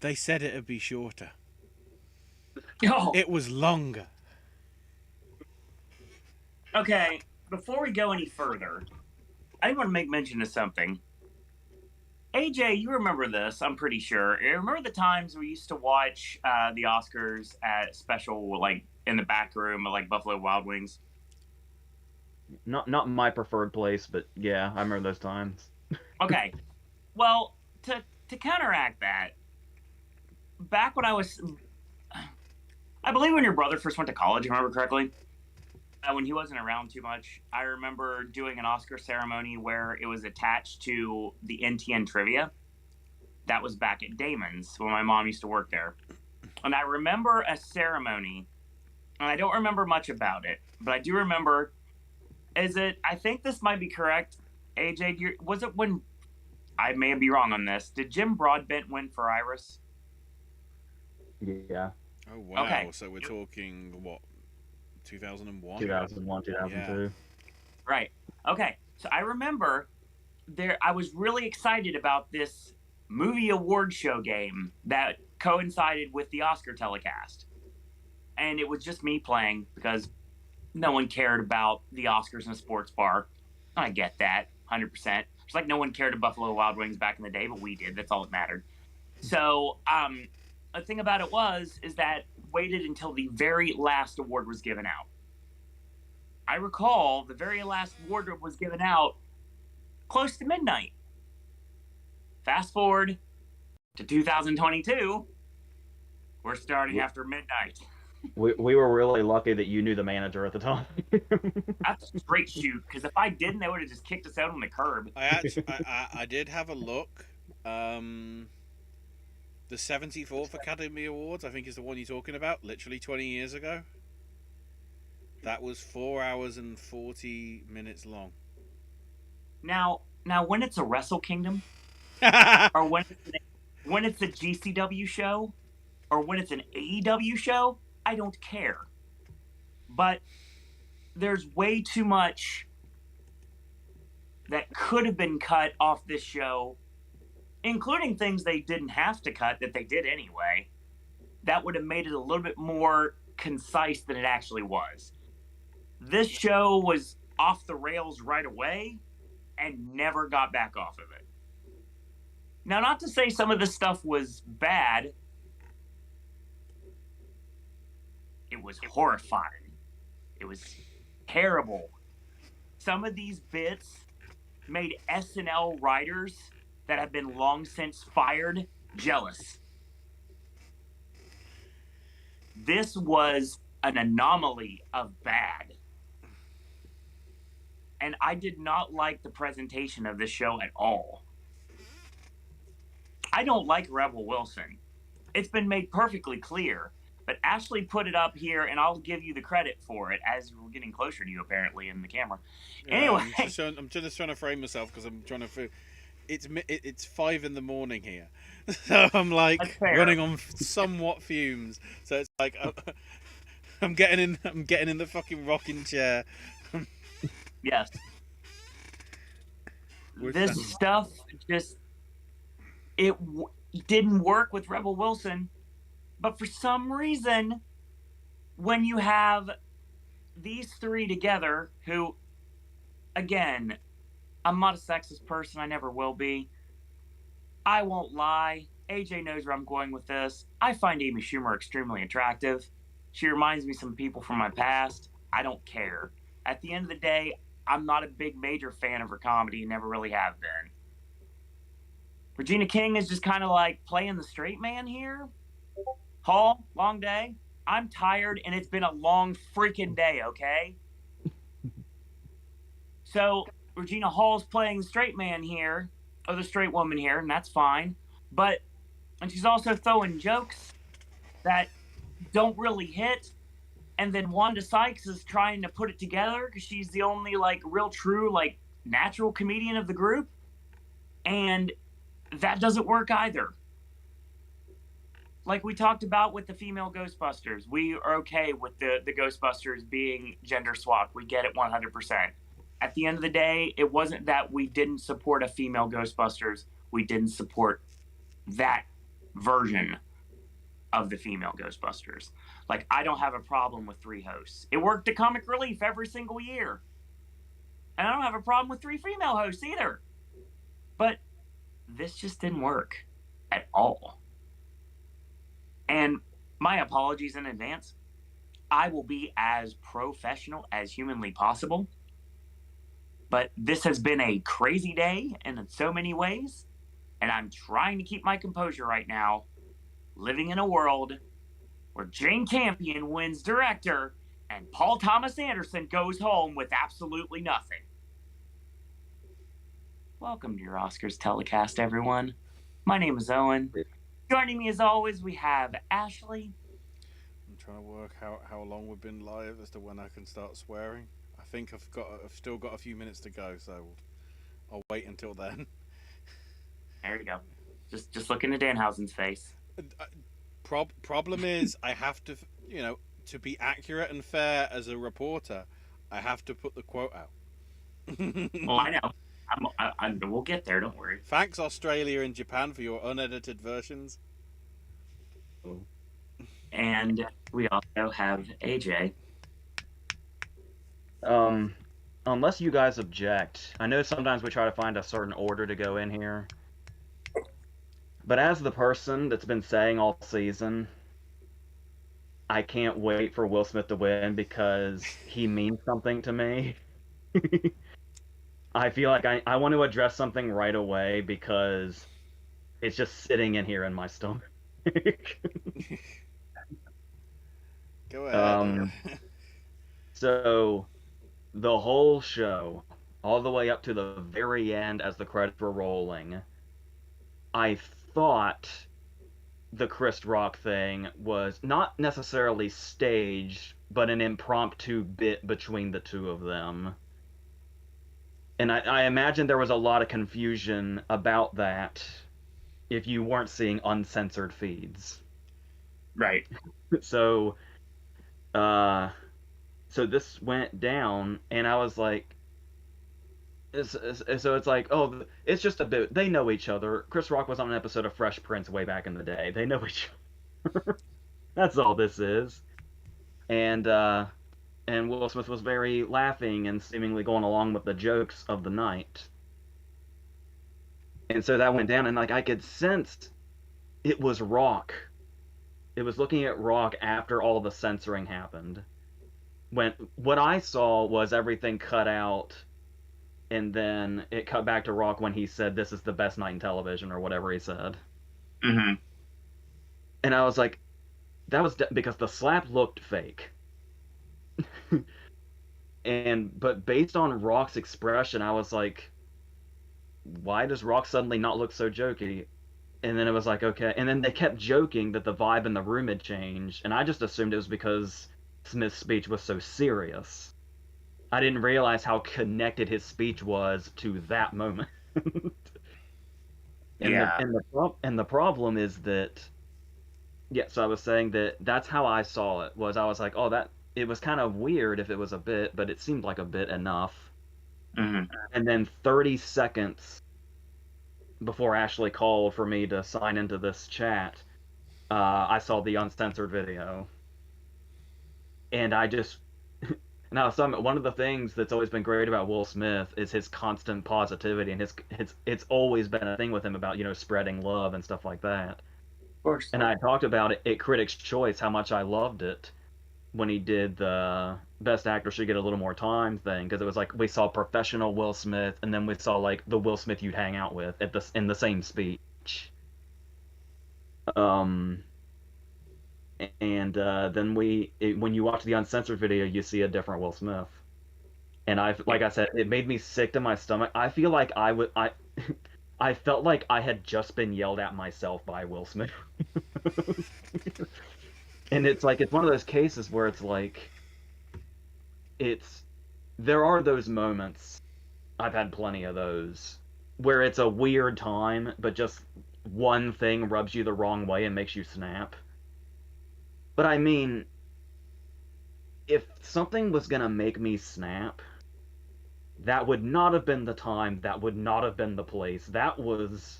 They said it'd be shorter. Oh, It was longer. okay. Before we go any further, I want to make mention of something. AJ, you remember this, I'm pretty sure. You remember the times we used to watch the Oscars at special, like, in the back room of, like, Buffalo Wild Wings? Not my preferred place, but yeah, I remember those times. Okay. Well, to counteract that, back when I believe when your brother first went to college, if I remember correctly, when he wasn't around too much, I remember doing an Oscar ceremony where it was attached to the NTN trivia. That was back at Damon's when my mom used to work there. And I remember a ceremony, and I don't remember much about it, but I do remember, I think this might be correct, AJ, was it when, I may be wrong on this, did Jim Broadbent win for Iris? Yeah. Oh wow! Okay. So we're talking what? 2001. 2001, 2002. Yeah. Right. Okay. So I remember I was really excited about this movie award show game that coincided with the Oscar telecast. And it was just me playing because no one cared about the Oscars in a sports bar. I get that, 100%. It's like no one cared about Buffalo Wild Wings back in the day, but we did. That's all that mattered. So, the thing about it is that waited until the very last award was given out. I recall the very last award was given out close to midnight. Fast forward to 2022, we're starting after midnight. We were really lucky that you knew the manager at the time. That's a straight shoot, because if I didn't, they would have just kicked us out on the curb. I did have a look. The 74th Academy Awards, I think, is the one you're talking about. Literally 20 years ago. That was 4 hours and 40 minutes long. Now, when it's a Wrestle Kingdom, or when it's a GCW show, or when it's an AEW show, I don't care. But there's way too much that could have been cut off this show, including things they didn't have to cut that they did anyway, that would have made it a little bit more concise than it actually was. This show was off the rails right away and never got back off of it. Now, not to say some of this stuff was bad. It was horrifying. It was terrible. Some of these bits made SNL writers that have been long since fired jealous. This was an anomaly of bad. And I did not like the presentation of this show at all. I don't like Rebel Wilson. It's been made perfectly clear. But Ashley put it up here, and I'll give you the credit for it as we're getting closer to you, apparently, in the camera. Anyway. I'm just trying to frame myself because I'm trying to... It's 5 in the morning here. So I'm like running on somewhat fumes. So it's like I'm getting in the fucking rocking chair. Yes. This stuff just didn't work with Rebel Wilson. But for some reason, when you have these three together, who, again, I'm not a sexist person, I never will be. I won't lie. AJ knows where I'm going with this. I find Amy Schumer extremely attractive. She reminds me of some people from my past. I don't care. At the end of the day, I'm not a big major fan of her comedy and never really have been. Regina King is just kind of like playing the straight man here. Hall, long day. I'm tired, and it's been a long freaking day, okay? So, Regina Hall's playing the straight man here, or the straight woman here, and that's fine. And she's also throwing jokes that don't really hit. And then Wanda Sykes is trying to put it together because she's the only, like, real true, like, natural comedian of the group. And that doesn't work either. Like we talked about with the female Ghostbusters, we are okay with the Ghostbusters being gender swapped. We get it 100%. At the end of the day, it wasn't that we didn't support a female Ghostbusters. We didn't support that version of the female Ghostbusters. Like, I don't have a problem with 3 hosts. It worked at Comic Relief every single year. And I don't have a problem with 3 female hosts either. But this just didn't work at all. And my apologies in advance. I will be as professional as humanly possible. But this has been a crazy day in so many ways. And I'm trying to keep my composure right now, living in a world where Jane Campion wins director and Paul Thomas Anderson goes home with absolutely nothing. Welcome to your Oscars telecast, everyone. My name is Owen. Joining me as always, we have Ashley. I'm trying to work how long we've been live as to when I can start swearing. I think I've still got a few minutes to go, so I'll wait until then. There you go. Just look into Danhausen's face. Problem is, I have to, to be accurate and fair as a reporter, I have to put the quote out. Well, I know. We'll get there, don't worry. Thanks, Australia and Japan, for your unedited versions. And we also have AJ. Unless you guys object, I know sometimes we try to find a certain order to go in here. But as the person that's been saying all season, I can't wait for Will Smith to win because he means something to me. I feel like I want to address something right away because it's just sitting in here in my stomach. Go ahead. So, the whole show, all the way up to the very end as the credits were rolling, I thought the Chris Rock thing was not necessarily staged, but an impromptu bit between the two of them. And I imagine there was a lot of confusion about that if you weren't seeing uncensored feeds. Right. So this went down, and I was like, so it's like, oh, it's just a bit. They know each other. Chris Rock was on an episode of Fresh Prince way back in the day. They know each other. That's all this is. And Will Smith was very laughing and seemingly going along with the jokes of the night. And so that went down, and like I could sense it was Rock. It was looking at Rock after all the censoring happened. When what I saw was everything cut out, and then it cut back to Rock when he said, "This is the best night in television," or whatever he said. Mm-hmm. And I was like, that was because the slap looked fake. But based on Rock's expression, I was like, why does Rock suddenly not look so jokey? And then it was like, okay. And then they kept joking that the vibe in the room had changed, and I just assumed it was because Smith's speech was so serious. I didn't realize how connected his speech was to that moment. And the problem is that, yeah, so I was saying that's how I saw it, was I was like, oh, that, it was kind of weird if it was a bit, but it seemed like a bit enough. Mm-hmm. And then 30 seconds before Ashley called for me to sign into this chat, I saw the uncensored video. And I just... Now, one of the things that's always been great about Will Smith is his constant positivity, and it's always been a thing with him about, spreading love and stuff like that. Of course. And I talked about it at Critics' Choice, how much I loved it when he did the Best Actor Should Get a Little More Time thing, because it was like we saw professional Will Smith, and then we saw like the Will Smith you'd hang out with in the same speech. And then when you watch the uncensored video, you see a different Will Smith. And like I said, it made me sick to my stomach. I feel like I felt like I had just been yelled at myself by Will Smith. And it's like, it's one of those cases where it's like, there are those moments, I've had plenty of those, where it's a weird time, but just one thing rubs you the wrong way and makes you snap. But I mean, if something was gonna make me snap, that would not have been the time, that would not have been the place. That was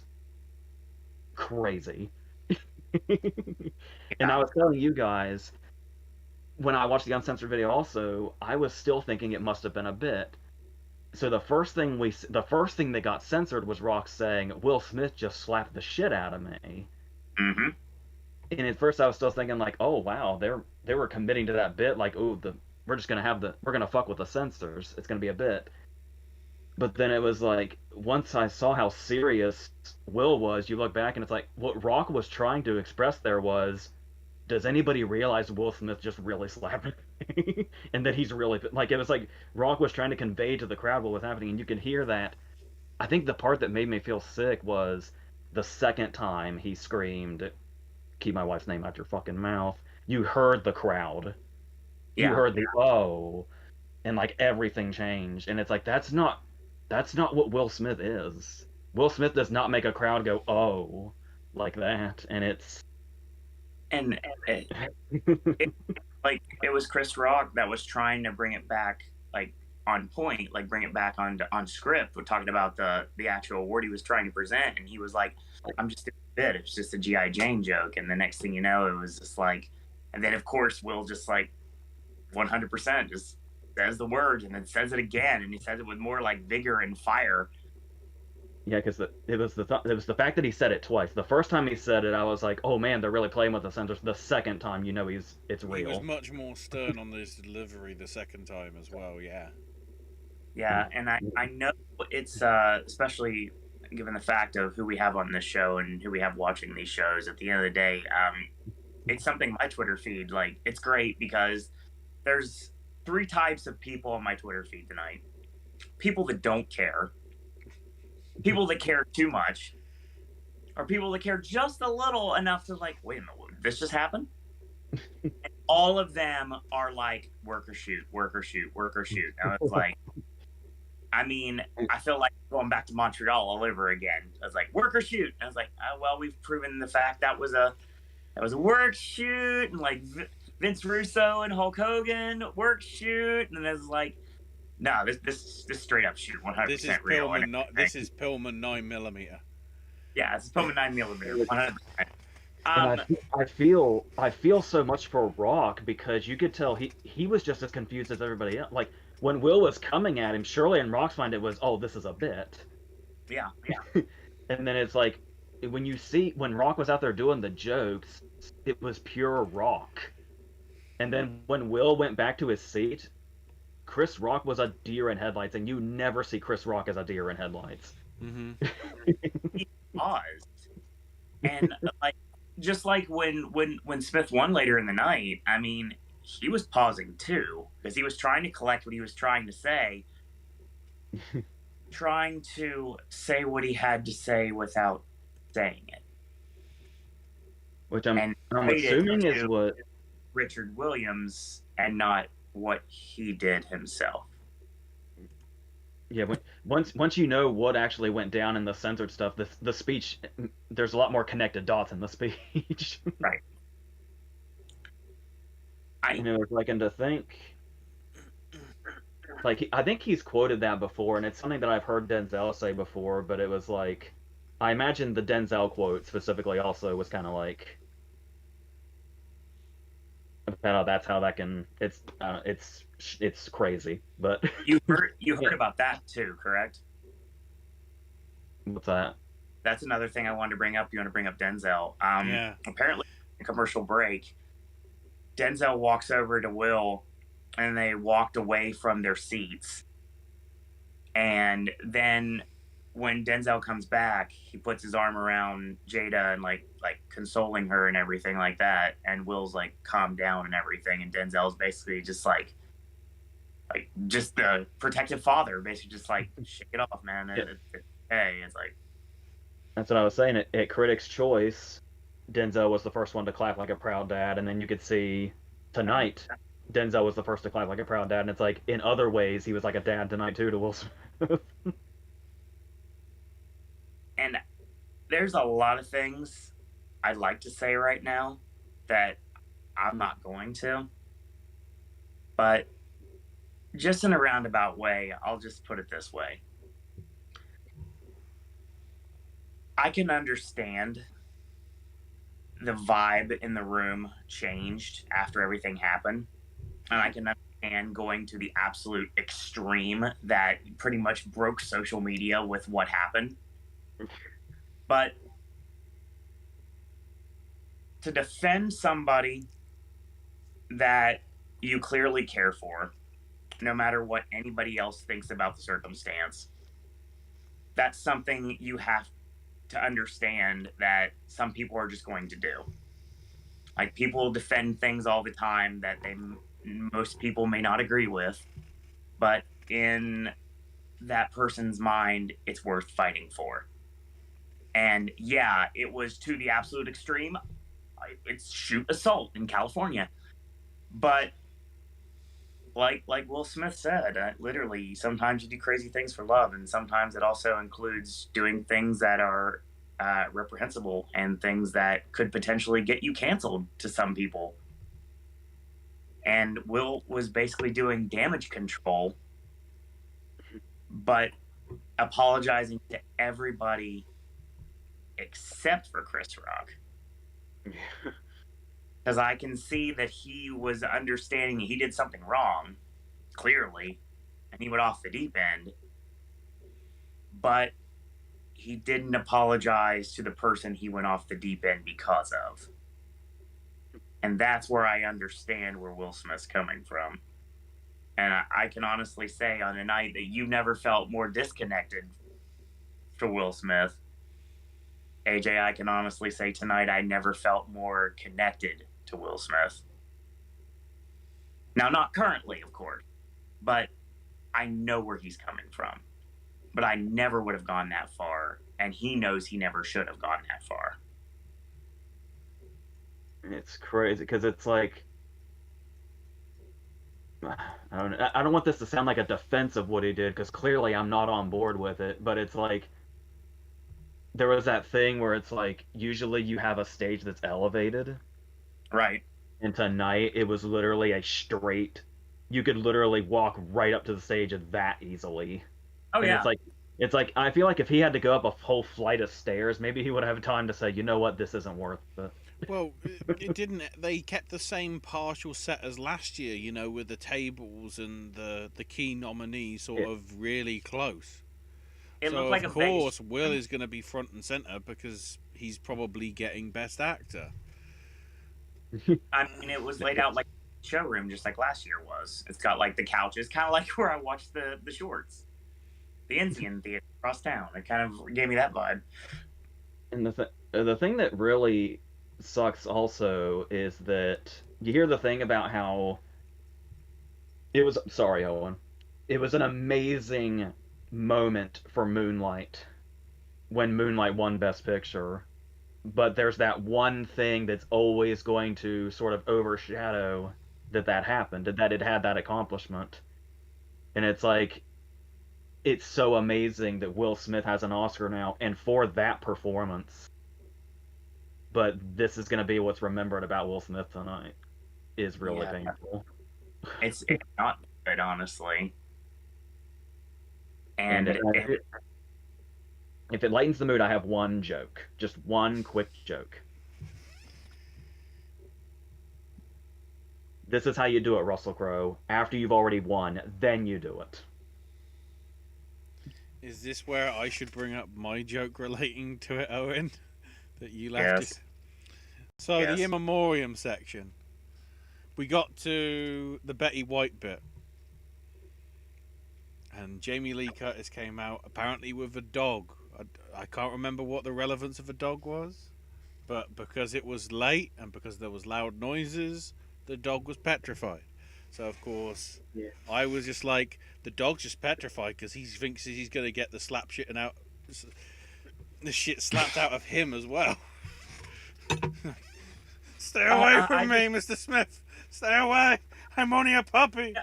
crazy. And I Yeah. was telling you guys, when I watched the uncensored video also, I was still thinking it must have been a bit. So the first thing that got censored was Rock saying, Will Smith just slapped the shit out of me. Mm-hmm. And at first I was still thinking like, oh wow, they were committing to that bit, like, oh, we're gonna fuck with the censors. It's gonna be a bit. But then it was like, once I saw how serious Will was, you look back and it's like, what Rock was trying to express there was, does anybody realize Will Smith just really slapped me? And that he's really, like, it was like Rock was trying to convey to the crowd what was happening, and you can hear that. I think the part that made me feel sick was the second time he screamed, keep my wife's name out your fucking mouth. You heard the crowd. You Yeah. heard the oh, and like everything changed. And it's like that's not what Will Smith is. Will Smith does not make a crowd go oh like that, and it's And it, like it was Chris Rock that was trying to bring it back like on point, like bring it back on script. We're talking about the actual award he was trying to present, and he was like, "I'm just doing a bit. It's just a GI Jane joke." And the next thing you know, it was just like, and then of course Will just like 100% just says the word and then says it again, and he says it with more like vigor and fire. yeah, because it was the fact that he said it twice. The first time he said it, I was like, oh man, they're really playing with the censors. The second time, you know, it's He was real. much more stern on his delivery the second time as well. Yeah. Yeah, and I know it's especially given the fact of who we have on this show and who we have watching these shows. At the end of the day, it's something my Twitter feed like. It's great because there's three types of people on my Twitter feed tonight: people that don't care, people that care too much, or people that care just a little enough to like, wait a minute, this just happened. And all of them are like work or shoot, work or shoot, work or shoot. And it's like, I mean, I feel like going back to Montreal all over again. I was like, work or shoot. And I was like, oh, well, we've proven the fact that was a work shoot, and like Vince Russo and Hulk Hogan work shoot, and then it's like, no, this straight up shoot, 100% real. This is Pillman 9mm. Yeah, it's Pillman 9mm, 100%. And I feel so much for Rock because you could tell he was just as confused as everybody else. Like when Will was coming at him, surely in Rock's mind it was, oh, this is a bit. Yeah. And then it's like when Rock was out there doing the jokes, it was pure Rock. And then when Will went back to his seat, Chris Rock was a deer in headlights, and you never see Chris Rock as a deer in headlights. Mm-hmm. He paused, and like just like when Smith won later in the night, I mean, he was pausing too because he was trying to collect what he was trying to say, trying to say what he had to say without saying it. Which I'm assuming is what Richard Williams and not what he did himself. Yeah, once you know what actually went down in the censored stuff, the speech, there's a lot more connected dots in the speech. Right. It's like, and to think, like, I think he's quoted that before, and it's something that I've heard Denzel say before, but it was like, I imagine the Denzel quote specifically also was kind of like, that's how that can, it's crazy, but you heard about that too, correct? What's that? That's another thing I wanted to bring up. You want to bring up Denzel? Yeah. Apparently, in a commercial break, Denzel walks over to Will, and they walked away from their seats. And then when Denzel comes back, he puts his arm around Jada and like consoling her and everything like that. And Will's like calm down and everything. And Denzel's basically just like just the protective father, basically just like shake it off, man. Hey, it's like that's what I was saying. At Critics' Choice, Denzel was the first one to clap like a proud dad, and then you could see tonight Denzel was the first to clap like a proud dad, and it's like in other ways he was like a dad tonight too to Will Smith. And there's a lot of things I'd like to say right now that I'm not going to, but just in a roundabout way, I'll just put it this way. I can understand the vibe in the room changed after everything happened. And I can understand going to the absolute extreme that pretty much broke social media with what happened. But to defend somebody that you clearly care for, no matter what anybody else thinks about the circumstance, that's something you have to understand that some people are just going to do. Like, people defend things all the time that most people may not agree with, but in that person's mind, it's worth fighting for. And yeah, it was to the absolute extreme. It's shoot assault in California. But like Will Smith said, literally, sometimes you do crazy things for love, and sometimes it also includes doing things that are reprehensible and things that could potentially get you canceled to some people. And Will was basically doing damage control, but apologizing to everybody except for Chris Rock. Because I can see that he was understanding he did something wrong, clearly, and he went off the deep end. But he didn't apologize to the person he went off the deep end because of. And that's where I understand where Will Smith's coming from. And I can honestly say, on a night that you never felt more disconnected to Will Smith, AJ, I can honestly say tonight I never felt more connected to Will Smith. Now, not currently, of course, but I know where he's coming from. But I never would have gone that far, and he knows he never should have gone that far. It's crazy because it's like, I don't want this to sound like a defense of what he did, because clearly I'm not on board with it, but it's like there was that thing where it's like usually you have a stage that's elevated. Right. And tonight it was literally a straight, you could literally walk right up to the stage that easily. Oh, and yeah. It's like I feel like if he had to go up a whole flight of stairs, maybe he would have time to say, you know what, this isn't worth it. Well, it didn't. They kept the same partial set as last year, you know, with the tables and the key nominees sort of really close. It so looked like of course, Will is going to be front and center because he's probably getting Best Actor. I mean, it was laid out like a showroom, just like last year was. It's got like the couches, kind of like where I watched the shorts, the Enzian Theater across town. It kind of gave me that vibe. And the thing that really sucks also is that you hear the thing about how it was, sorry, Owen, it was an amazing moment for Moonlight when Moonlight won Best Picture, but there's that one thing that's always going to sort of overshadow that happened, that it had that accomplishment. And it's like, it's so amazing that Will Smith has an Oscar now, and for that performance. But this is going to be what's remembered about Will Smith tonight. Is really painful. It's not good, honestly. And if it lightens the mood, I have one joke. Just one quick joke. This is how you do it, Russell Crowe. After you've already won, then you do it. Is this where I should bring up my joke relating to it, Owen? That you left Yes. it? So the in memoriam section. We got to the Betty White bit. And Jamie Lee Curtis came out apparently with a dog. I can't remember what the relevance of a dog was. But because it was late and because there was loud noises, the dog was petrified. So, of course, I was just like, the dog's just petrified because he thinks he's going to get the shit slapped out of him as well. Stay away from me, Mr. Smith. Stay away. I'm only a puppy.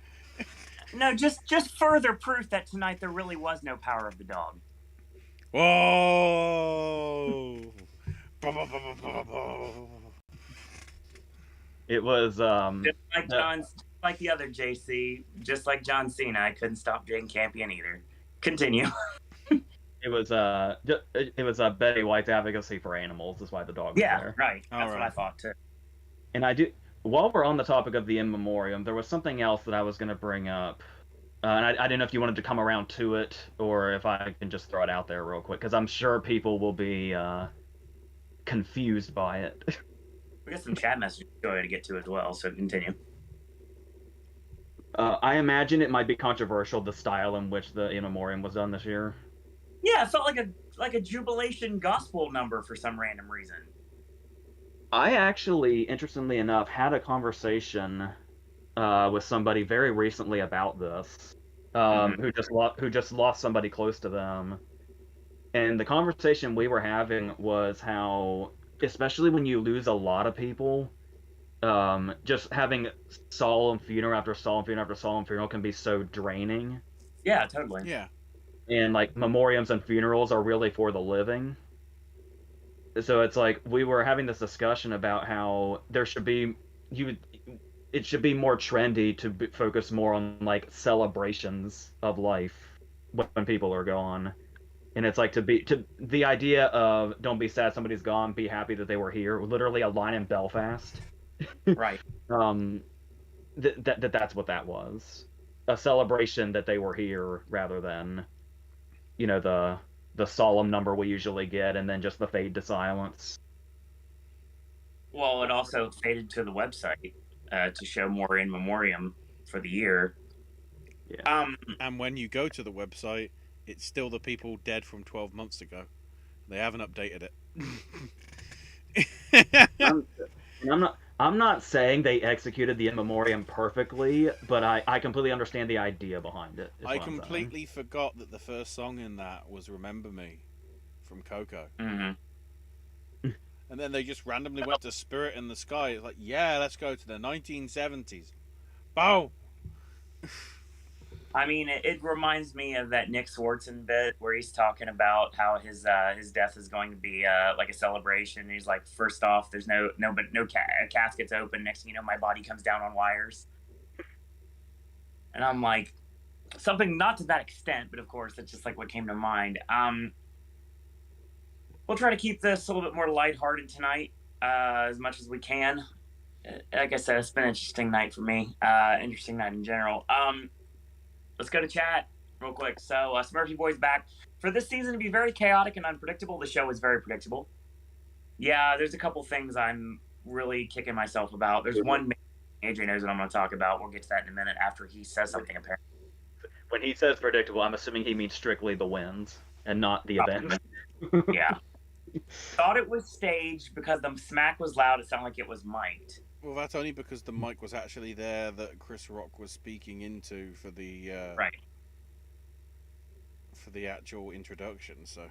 No, just further proof that tonight there really was no power of the dog. Whoa. It was just like the other JC, just like John Cena, I couldn't stop Jane Campion either. Continue. Betty White's advocacy for animals. That's why the dog was Yeah, there. right. All That's what I right. thought too. And I do. While we're on the topic of the in memoriam, there was something else that I was going to bring up, and I didn't know if you wanted to come around to it or if I can just throw it out there real quick because I'm sure people will be confused by it. We got some chat messages to get to as well, so continue. I imagine it might be controversial the style in which the in memoriam was done this year. Yeah, it felt like a jubilation gospel number for some random reason. I actually, interestingly enough, had a conversation with somebody very recently about this, who just lost somebody close to them, and the conversation we were having was how, especially when you lose a lot of people, just having solemn funeral after solemn funeral after solemn funeral can be so draining. Yeah, totally. Yeah. And like memoriams and funerals are really for the living. So it's like we were having this discussion about how there should be you it should be more trendy to focus more on like celebrations of life when people are gone. And it's like to the idea of don't be sad somebody's gone, be happy that they were here. Literally a line in Belfast. Right. um that's what that was. A celebration that they were here rather than, the solemn number we usually get and then just the fade to silence. Well, it also faded to the website to show more in memoriam for the year. Yeah. And when you go to the website, it's still the people dead from 12 months ago. They haven't updated it. I'm not saying they executed the in memoriam perfectly, but I completely understand the idea behind it. I completely forgot that the first song in that was "Remember Me" from Coco. Mm-hmm. And then they just randomly went to "Spirit in the Sky." It's like, yeah, let's go to the 1970s. Boom. I mean, it reminds me of that Nick Swartzen bit where he's talking about how his death is going to be like a celebration. And he's like, first off, there's no casket's open. Next thing you know, my body comes down on wires. And I'm like, something not to that extent, but of course, that's just like what came to mind. We'll try to keep this a little bit more lighthearted tonight, as much as we can. Like I said, it's been an interesting night for me. Interesting night in general. Let's go to chat real quick. So, Smurfy Boy's back. For this season to be very chaotic and unpredictable, the show is very predictable. Yeah, there's a couple things I'm really kicking myself about. There's one AJ knows what I'm going to talk about. We'll get to that in a minute after he says something apparently. When he says predictable, I'm assuming he means strictly the wins and not the event. Yeah. Thought it was staged because the smack was loud. It sounded like it was mic'd. Well, that's only because the mic was actually there that Chris Rock was speaking into for the right for the actual introduction. So,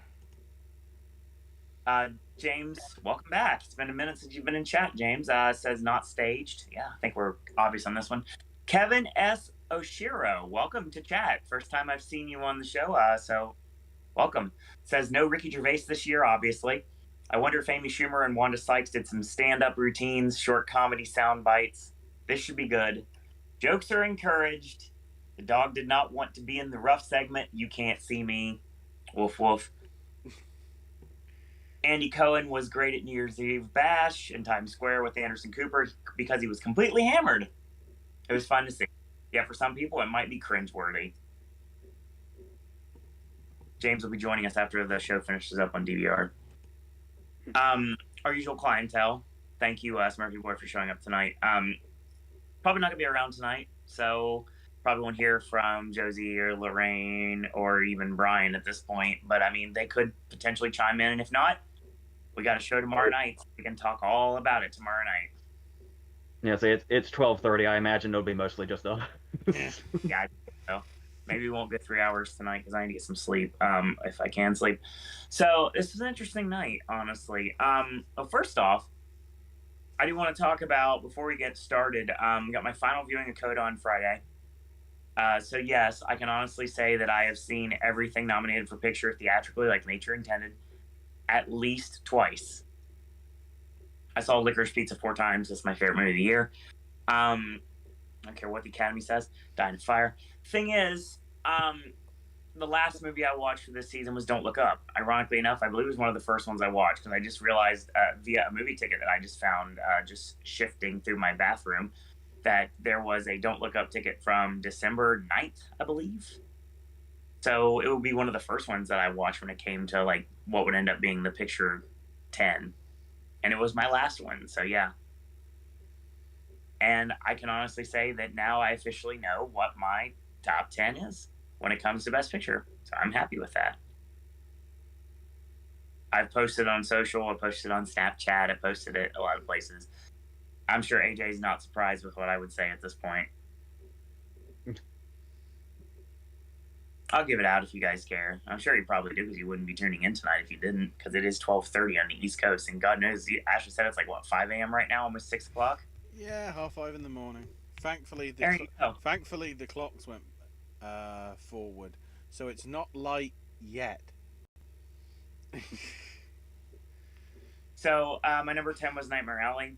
James, welcome back. It's been a minute since you've been in chat. James says not staged. Yeah, I think we're obvious on this one. Kevin S. Oshiro, welcome to chat. First time I've seen you on the show, so welcome. Says no Ricky Gervais this year, obviously. I wonder if Amy Schumer and Wanda Sykes did some stand-up routines, short comedy sound bites. This should be good. Jokes are encouraged. The dog did not want to be in the rough segment. You can't see me. Woof, woof. Andy Cohen was great at New Year's Eve Bash in Times Square with Anderson Cooper because he was completely hammered. It was fun to see. Yeah, for some people, it might be cringeworthy. James will be joining us after the show finishes up on DVR. Our usual clientele. Thank you, Smurfy Boy, for showing up tonight. Probably not going to be around tonight, so probably won't hear from Josie or Lorraine or even Brian at this point. But, I mean, they could potentially chime in. And if not, we got a show tomorrow night. So we can talk all about it tomorrow night. Yeah, so it's 12:30. I imagine it'll be mostly just us. Yeah, I think so. Maybe we won't get 3 hours tonight because I need to get some sleep, if I can sleep. So this was an interesting night, honestly. Well, first off, I do want to talk about, before we get started, got my final viewing of Coda on Friday. So yes, I can honestly say that I have seen everything nominated for Picture theatrically, like nature intended, at least twice. I saw Licorice Pizza 4 times. That's my favorite movie of the year. I don't care what the Academy says. Dying in Fire. Thing is, the last movie I watched for this season was Don't Look Up. Ironically enough, I believe it was one of the first ones I watched because I just realized via a movie ticket that I just found just shifting through my bathroom that there was a Don't Look Up ticket from December 9th, I believe. So it would be one of the first ones that I watched when it came to like what would end up being the picture 10. And it was my last one. So yeah. And I can honestly say that now I officially know what my top 10 is when it comes to Best Picture. So I'm happy with that. I've posted on social, I posted on Snapchat, I posted it a lot of places. I'm sure AJ's not surprised with what I would say at this point. I'll give it out if you guys care. I'm sure you probably do because you wouldn't be tuning in tonight if you didn't, because it is 12:30 on the East Coast, and God knows, Ashley said it's like, what, 5 a.m. right now, almost 6 o'clock? Yeah, 5:30 in the morning. Thankfully, the clocks went forward, so it's not light yet. So, my number 10 was Nightmare Alley.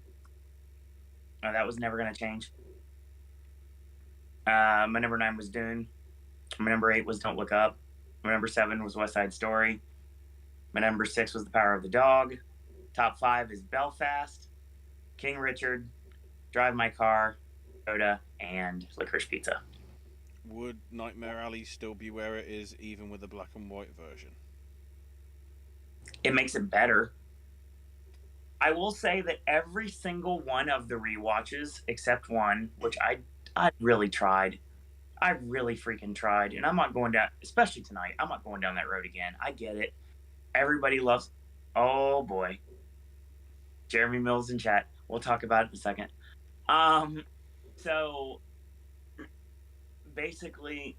No, that was never going to change. My number 9 was Dune. My number 8 was Don't Look Up. My number 7 was West Side Story. My number 6 was The Power of the Dog. Top 5 is Belfast, King Richard, Drive My Car, Coda, and Licorice Pizza. Would Nightmare Alley still be where it is, even with the black and white version? It makes it better. I will say that every single one of the rewatches, except one, which I really tried. I really freaking tried. And I'm not going down, especially tonight, I'm not going down that road again. I get it. Everybody loves, oh boy. Jeremy Mills in chat. We'll talk about it in a second. So basically,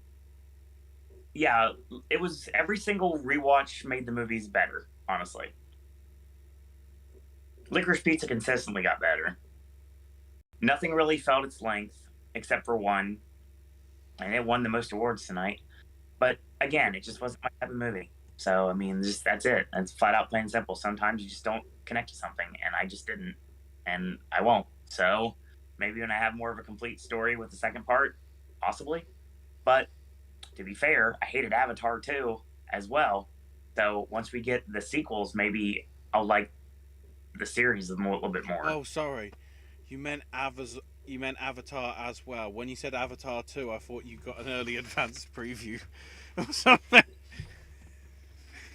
yeah, it was every single rewatch made the movies better, honestly. Licorice Pizza consistently got better. Nothing really felt its length, except for one. And it won the most awards tonight. But again, it just wasn't my type of movie. So, I mean, that's it. That's flat out plain and simple. Sometimes you just don't connect to something, and I just didn't. And I won't. So, maybe when I have more of a complete story with the second part, possibly. But to be fair, I hated Avatar 2 as well. So, once we get the sequels, maybe I'll like the series a little bit more. Oh, sorry. You meant Avatar as well. When you said Avatar 2, I thought you got an early advance preview or something.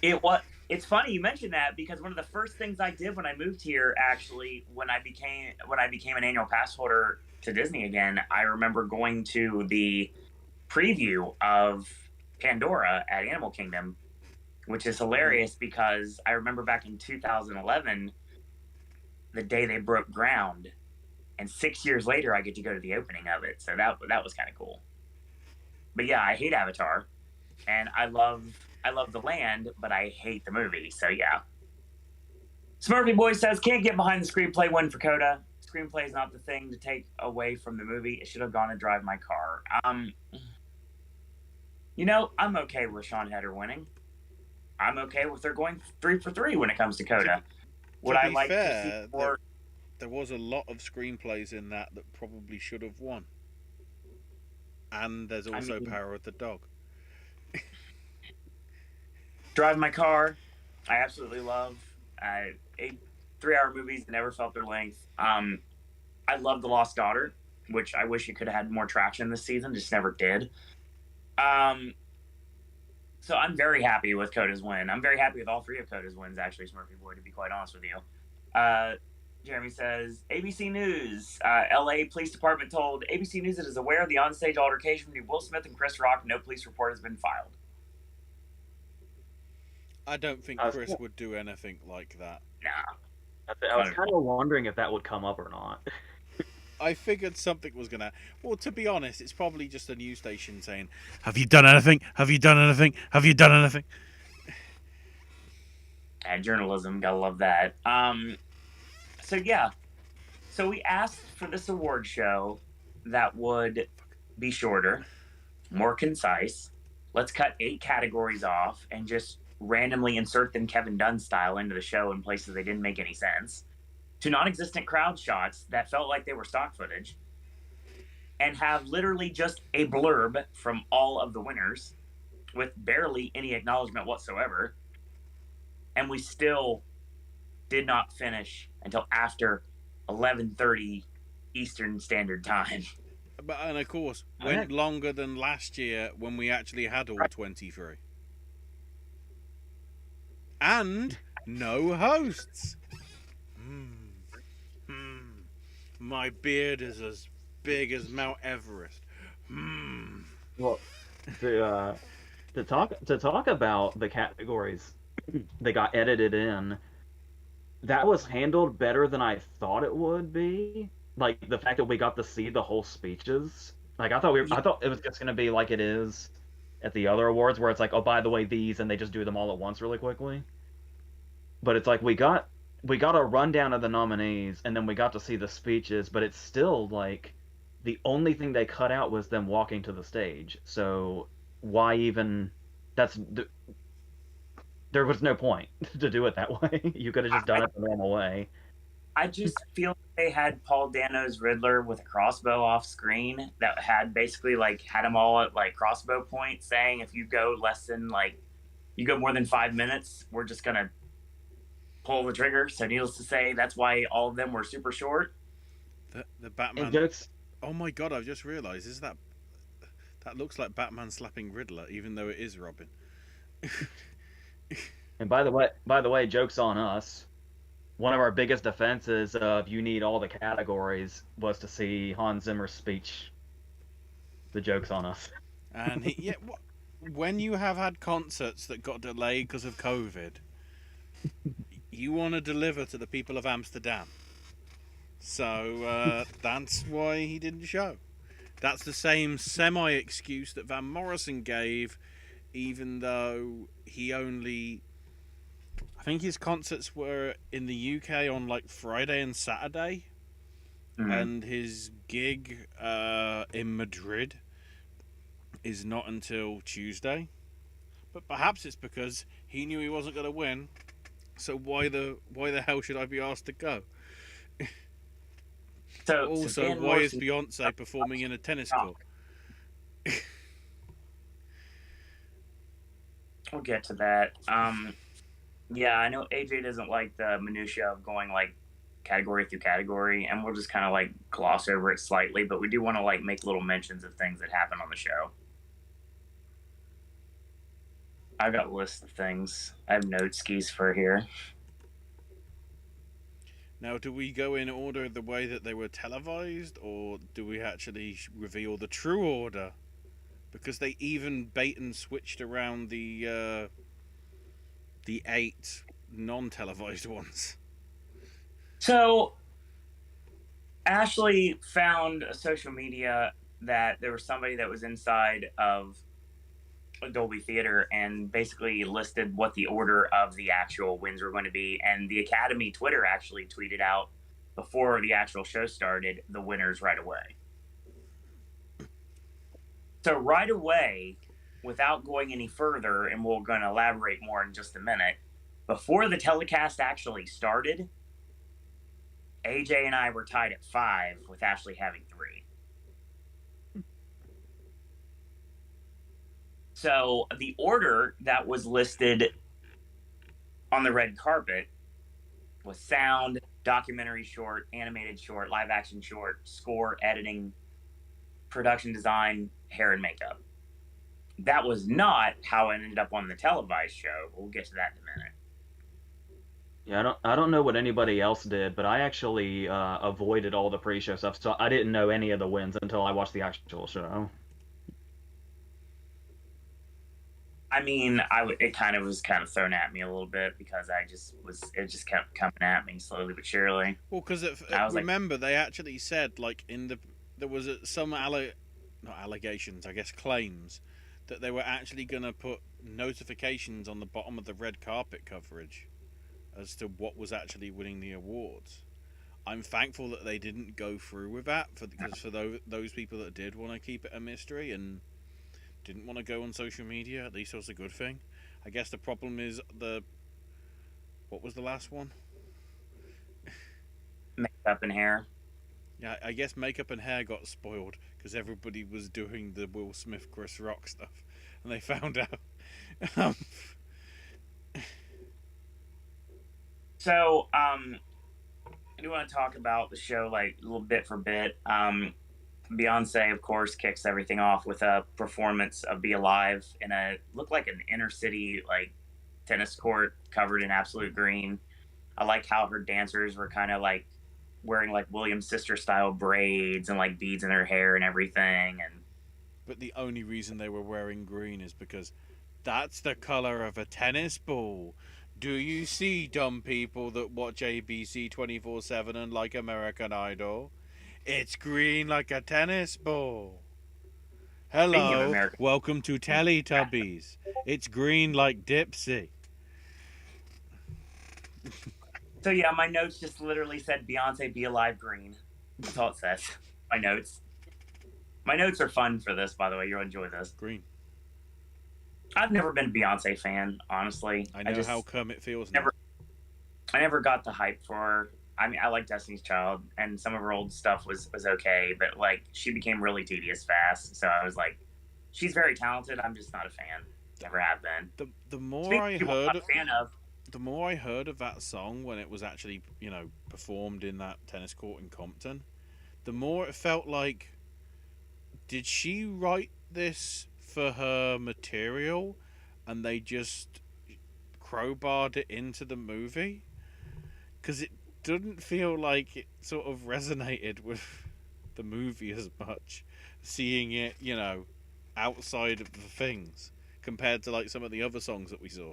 It's funny you mentioned that because one of the first things I did when I moved here, actually, when I became an annual pass holder to Disney again, I remember going to the preview of Pandora at Animal Kingdom, which is hilarious because I remember back in 2011, the day they broke ground, and 6 years later, I get to go to the opening of it. So that was kind of cool. But yeah, I hate Avatar, and I love the land, but I hate the movie. So yeah. Smurfy Boy says, can't get behind the screenplay win for Coda. Screenplay is not the thing to take away from the movie. It should have gone to Drive My Car. I'm okay with Sean Heder winning. I'm okay with her going 3 for 3 when it comes to Coda. Would I like to see more? There was a lot of screenplays in that probably should have won. And there's also Power of the Dog. Drive My Car, I absolutely love. 3-hour movies never felt their length. I love The Lost Daughter, which I wish it could have had more traction this season, just never did. So I'm very happy with Coda's win. I'm very happy with all 3 of Coda's wins, actually, Smurfy Boy, to be quite honest with you. Jeremy says, ABC News, LA Police Department told ABC News it is aware of the onstage altercation between Will Smith and Chris Rock. No police report has been filed. I don't think Chris would do anything like that. Nah. I was kind of wondering if that would come up or not. I figured something was going to... Well, to be honest, it's probably just a news station saying, have you done anything? Have you done anything? Have you done anything? And journalism, gotta love that. So yeah. So we asked for this award show that would be shorter, more concise. Let's cut 8 categories off and just randomly insert them Kevin Dunn style into the show in places they didn't make any sense, to non-existent crowd shots that felt like they were stock footage, and have literally just a blurb from all of the winners, with barely any acknowledgement whatsoever, and we still did not finish until after 11:30 Eastern Standard Time. And of course, went longer than last year when we actually had all 23. And no hosts. My beard is as big as Mount Everest. Well, to talk about the categories that got edited in, that was handled better than I thought it would be. Like the fact that we got to see the whole speeches. Like I thought it was just gonna be like it is at the other awards, where it's like, oh, by the way, these, and they just do them all at once really quickly. But it's like we got a rundown of the nominees, and then we got to see the speeches, but it's still like the only thing they cut out was them walking to the stage. So why even? That's there was no point to do it that way. You could have just done it the normal way. I just feel they had Paul Dano's Riddler with a crossbow off screen that had basically like had them all at like crossbow point, saying if you go less than like you go more than 5 minutes, we're just gonna pull the trigger. So needless to say, that's why all of them were super short. The Batman. Jokes. Oh my god! I've just realised that looks like Batman slapping Riddler, even though it is Robin. And by the way, jokes on us. One of our biggest defenses of you need all the categories was to see Hans Zimmer's speech. The joke's on us. And when you have had concerts that got delayed because of COVID, you want to deliver to the people of Amsterdam. So that's why he didn't show. That's the same semi-excuse that Van Morrison gave, even though he only... I think his concerts were in the UK on like Friday and Saturday, and his gig in Madrid is not until Tuesday. But perhaps it's because he knew he wasn't going to win, so why the hell should I be asked to go? So also, why is Beyonce performing in a tennis court? We'll get to that. Yeah, I know AJ doesn't like the minutia of going like category through category, and we'll just kind of like gloss over it slightly, but we do want to like make little mentions of things that happen on the show. I've got a list of things. I have note skis for here. Now, do we go in order the way that they were televised, or do we actually reveal the true order? Because they even bait and switched around the 8 non-televised ones. So, Ashley found a social media that there was somebody that was inside of Dolby Theater and basically listed what the order of the actual wins were going to be. And the Academy Twitter actually tweeted out before the actual show started the winners right away. So right away, without going any further, and we're going to elaborate more in just a minute, before the telecast actually started, AJ and I were tied at 5 with Ashley having 3. So the order that was listed on the red carpet was sound, documentary short, animated short, live action short, score, editing, production design, hair and makeup. That was not how it ended up on the televised show. We'll get to that in a minute. Yeah, I don't know what anybody else did, but I actually avoided all the pre-show stuff, so I didn't know any of the wins until I watched the actual show. I mean, it kind of was thrown at me a little bit because it just kept coming at me slowly but surely. Well, because remember they actually said like there was some not allegations, I guess claims that they were actually going to put notifications on the bottom of the red carpet coverage as to what was actually winning the awards. I'm thankful that they didn't go through with that because for those people that did want to keep it a mystery and didn't want to go on social media, at least it was a good thing. I guess the problem is what was the last one? Makeup and hair. Yeah, I guess makeup and hair got spoiled because everybody was doing the Will Smith, Chris Rock stuff. and they found out. Um, So, I do want to talk about the show like a little bit for bit. Beyonce, of course, kicks everything off with a performance of "Be Alive" in a looked like an inner city like tennis court covered in absolute green. I like how her dancers were kind of like wearing like Williams sister style braids and like beads in their hair and everything. And but the only reason they were wearing green is because that's the color of a tennis ball. Do you see, dumb people that watch ABC 24/7 and like American Idol? It's green like a tennis ball. speaking of Hello, American, welcome to Teletubbies. It's green like Dipsy. so yeah, my notes just literally said Beyonce "Be Alive" green. That's all it says. My notes. My notes are fun for this, by the way. You'll enjoy this. Green. I've never been a Beyonce fan, honestly. I know how come it feels now. I never got the hype for her. I mean, I like Destiny's Child, and some of her old stuff was okay, but like she became really tedious fast. So I was like, she's very talented. I'm just not a fan. Never have been. The more Speaking I of people I'm heard, not a fan of, the more I heard of that song when it was actually, performed in that tennis court in Compton, the more it felt like, did she write this for her material and they just crowbarred it into the movie? Because it didn't feel like it sort of resonated with the movie as much, seeing it, outside of the things, compared to like some of the other songs that we saw.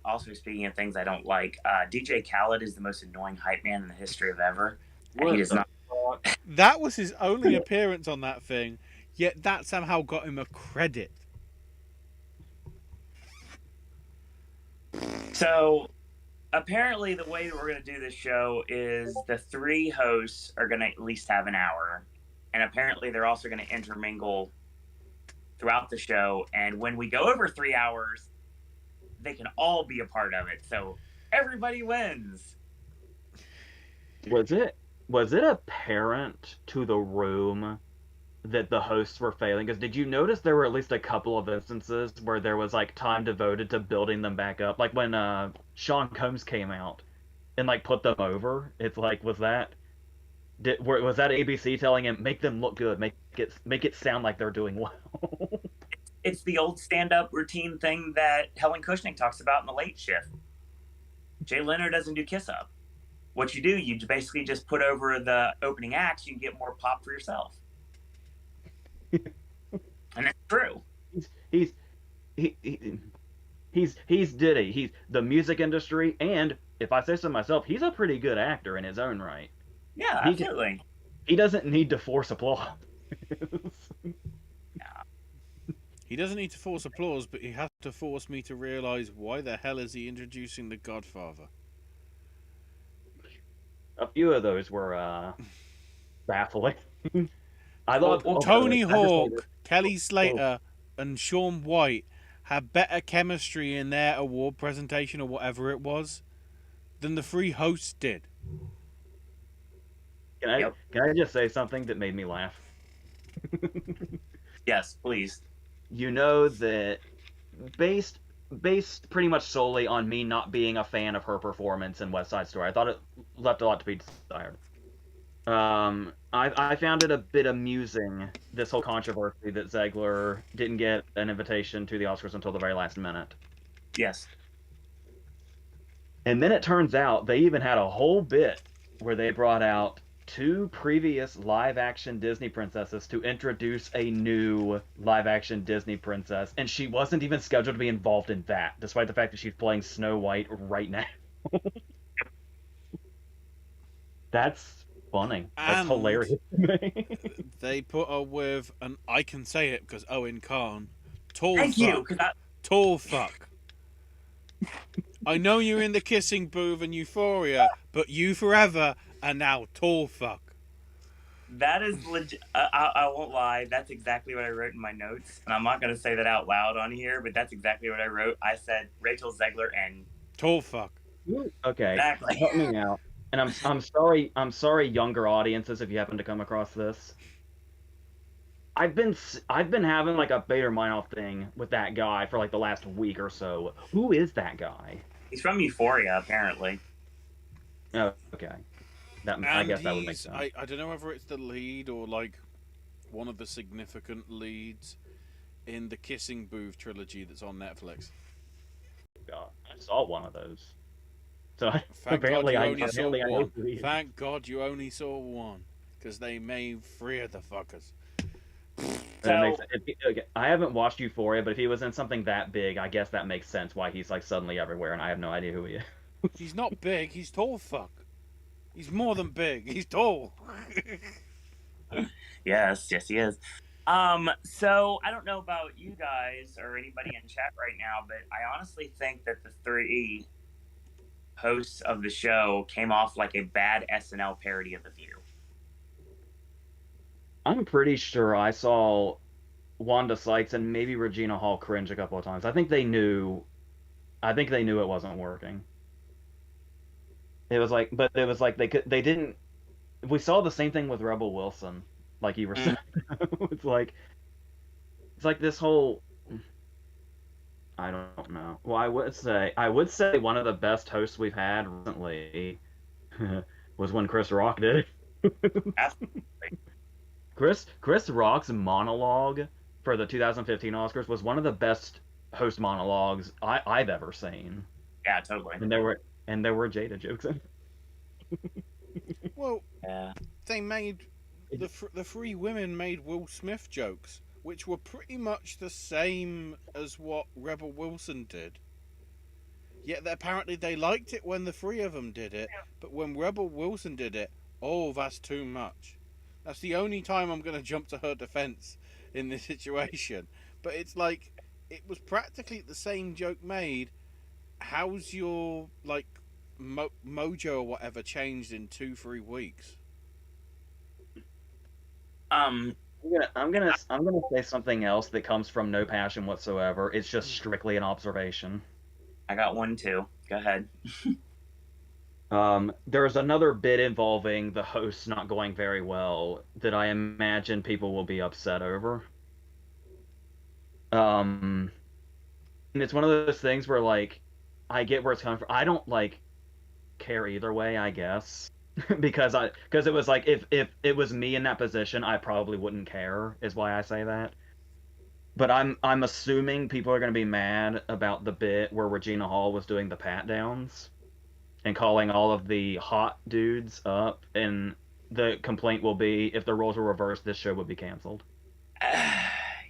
Also speaking of things I don't like, DJ Khaled is the most annoying hype man in the history of ever. And he does not. That was his only appearance on that thing, yet that somehow got him a credit. So apparently, the way that we're going to do this show is the three hosts are going to at least have an hour, and apparently they're also going to intermingle throughout the show. And when we go over 3 hours, they can all be a part of it. So everybody wins. Was it apparent to the room that the hosts were failing? Because did you notice there were at least a couple of instances where there was like time devoted to building them back up, like when Sean Combs came out and like put them over? It's like, was that ABC telling him, make them look good, make it sound like they're doing well? It's the old stand-up routine thing that Helen Kushnick talks about in The Late Shift. Jay Leno doesn't do kiss up. What you do, you basically just put over the opening acts. You can get more pop for yourself. And it's true. He's Diddy. He's the music industry, and if I say so myself, he's a pretty good actor in his own right. Yeah, absolutely. He doesn't need to force applause. He doesn't need to force applause, but he has to force me to realise why the hell is he introducing The Godfather? A few of those were baffling. I thought Tony Hawk, Kelly Slater, and Shaun White had better chemistry in their award presentation or whatever it was than the three hosts did. Can I just say something that made me laugh? Yes, please. You know that based pretty much solely on me not being a fan of her performance in West Side Story, I thought it left a lot to be desired. I found it a bit amusing, this whole controversy that Zegler didn't get an invitation to the Oscars until the very last minute. Yes. And then it turns out they even had a whole bit where they brought out two previous live-action Disney princesses to introduce a new live-action Disney princess, and she wasn't even scheduled to be involved in that, despite the fact that she's playing Snow White right now. That's funny. That's hilarious to me. They put her with, and I can say it because Owen can't, tall Thank fuck. You, Tall fuck. I know you're in the kissing booth and Euphoria, but You Forever and now tall fuck. That is legit. I won't lie. That's exactly what I wrote in my notes, and I'm not going to say that out loud on here, but that's exactly what I wrote. I said Rachel Zegler and tall fuck. Okay, exactly. Help me out. And I'm sorry, younger audiences, if you happen to come across this. I've been having like a Bader Meinhof thing with that guy for like the last week or so. Who is that guy? He's from Euphoria, apparently. Oh, okay. I And guess that would make he's sense. I don't know whether it's the lead or like one of the significant leads in the Kissing Booth trilogy that's on Netflix. God, I saw one of those. So Thank God you only saw apparently I know one. who he is. Thank God you only saw one, because they made 3 of the fuckers. That So makes okay, I haven't watched Euphoria, but if he was in something that big, I guess that makes sense why he's like suddenly everywhere, and I have no idea who he is. He's not big, he's tall fuck. He's more than big, he's tall. yes, he is. So I don't know about you guys or anybody in chat right now, but I honestly think that the 3 hosts of the show came off like a bad SNL parody of The View. I'm pretty sure I saw Wanda Sykes and maybe Regina Hall cringe a couple of times. I think they knew. I think they knew it wasn't working. It was like, but it was like they didn't. We saw the same thing with Rebel Wilson, like you were saying. it's like it's like this whole. I don't know. Well, I would say one of the best hosts we've had recently was when Chris Rock did it. Chris Rock's monologue for the 2015 Oscars was one of the best host monologues I've ever seen. Yeah, totally. And there were Jada jokes in. Well, Yeah. they made the 3 women made Will Smith jokes, which were pretty much the same as what Rebel Wilson did. Yet apparently they liked it when the 3 of them did it, but when Rebel Wilson did it, oh, that's too much. That's the only time I'm going to jump to her defense in this situation. But it's like, it was practically the same joke made. How's your, like, mojo or whatever changed in 2-3 weeks? Um. I'm gonna say something else that comes from no passion whatsoever. It's just strictly an observation. I got one too. Go ahead. There's another bit involving the hosts not going very well that I imagine people will be upset over. And it's one of those things where like I get where it's coming from. I don't like care either way, I guess. Because it was like if it was me in that position, I probably wouldn't care, is why I say that. But I'm assuming people are going to be mad about the bit where Regina Hall was doing the pat downs and calling all of the hot dudes up, and the complaint will be if the roles were reversed, this show would be canceled.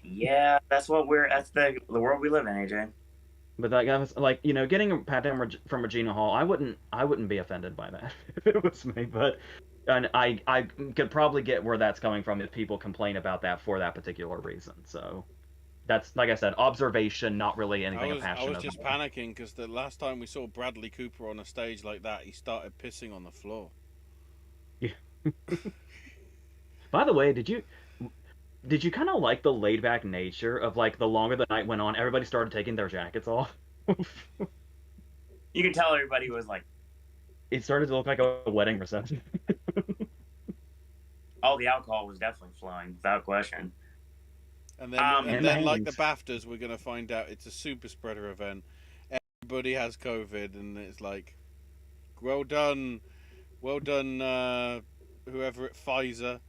Yeah, that's the world we live in, AJ. But that guy was like, getting a pat down from Regina Hall, I wouldn't be offended by that if it was me. But and I could probably get where that's coming from if people complain about that for that particular reason. So that's, like I said, observation, not really anything I was passionate just about. panicking because the last time we saw Bradley Cooper on a stage like that, he started pissing on the floor. Yeah. By the way, did you kind of like the laid back nature of like the longer the night went on, everybody started taking their jackets off? You could tell everybody was like, It started to look like a wedding reception. all the alcohol was definitely flowing, without question. And then like the BAFTAs, we're gonna find out it's a super spreader event. Everybody has COVID, and it's like, well done, whoever at Pfizer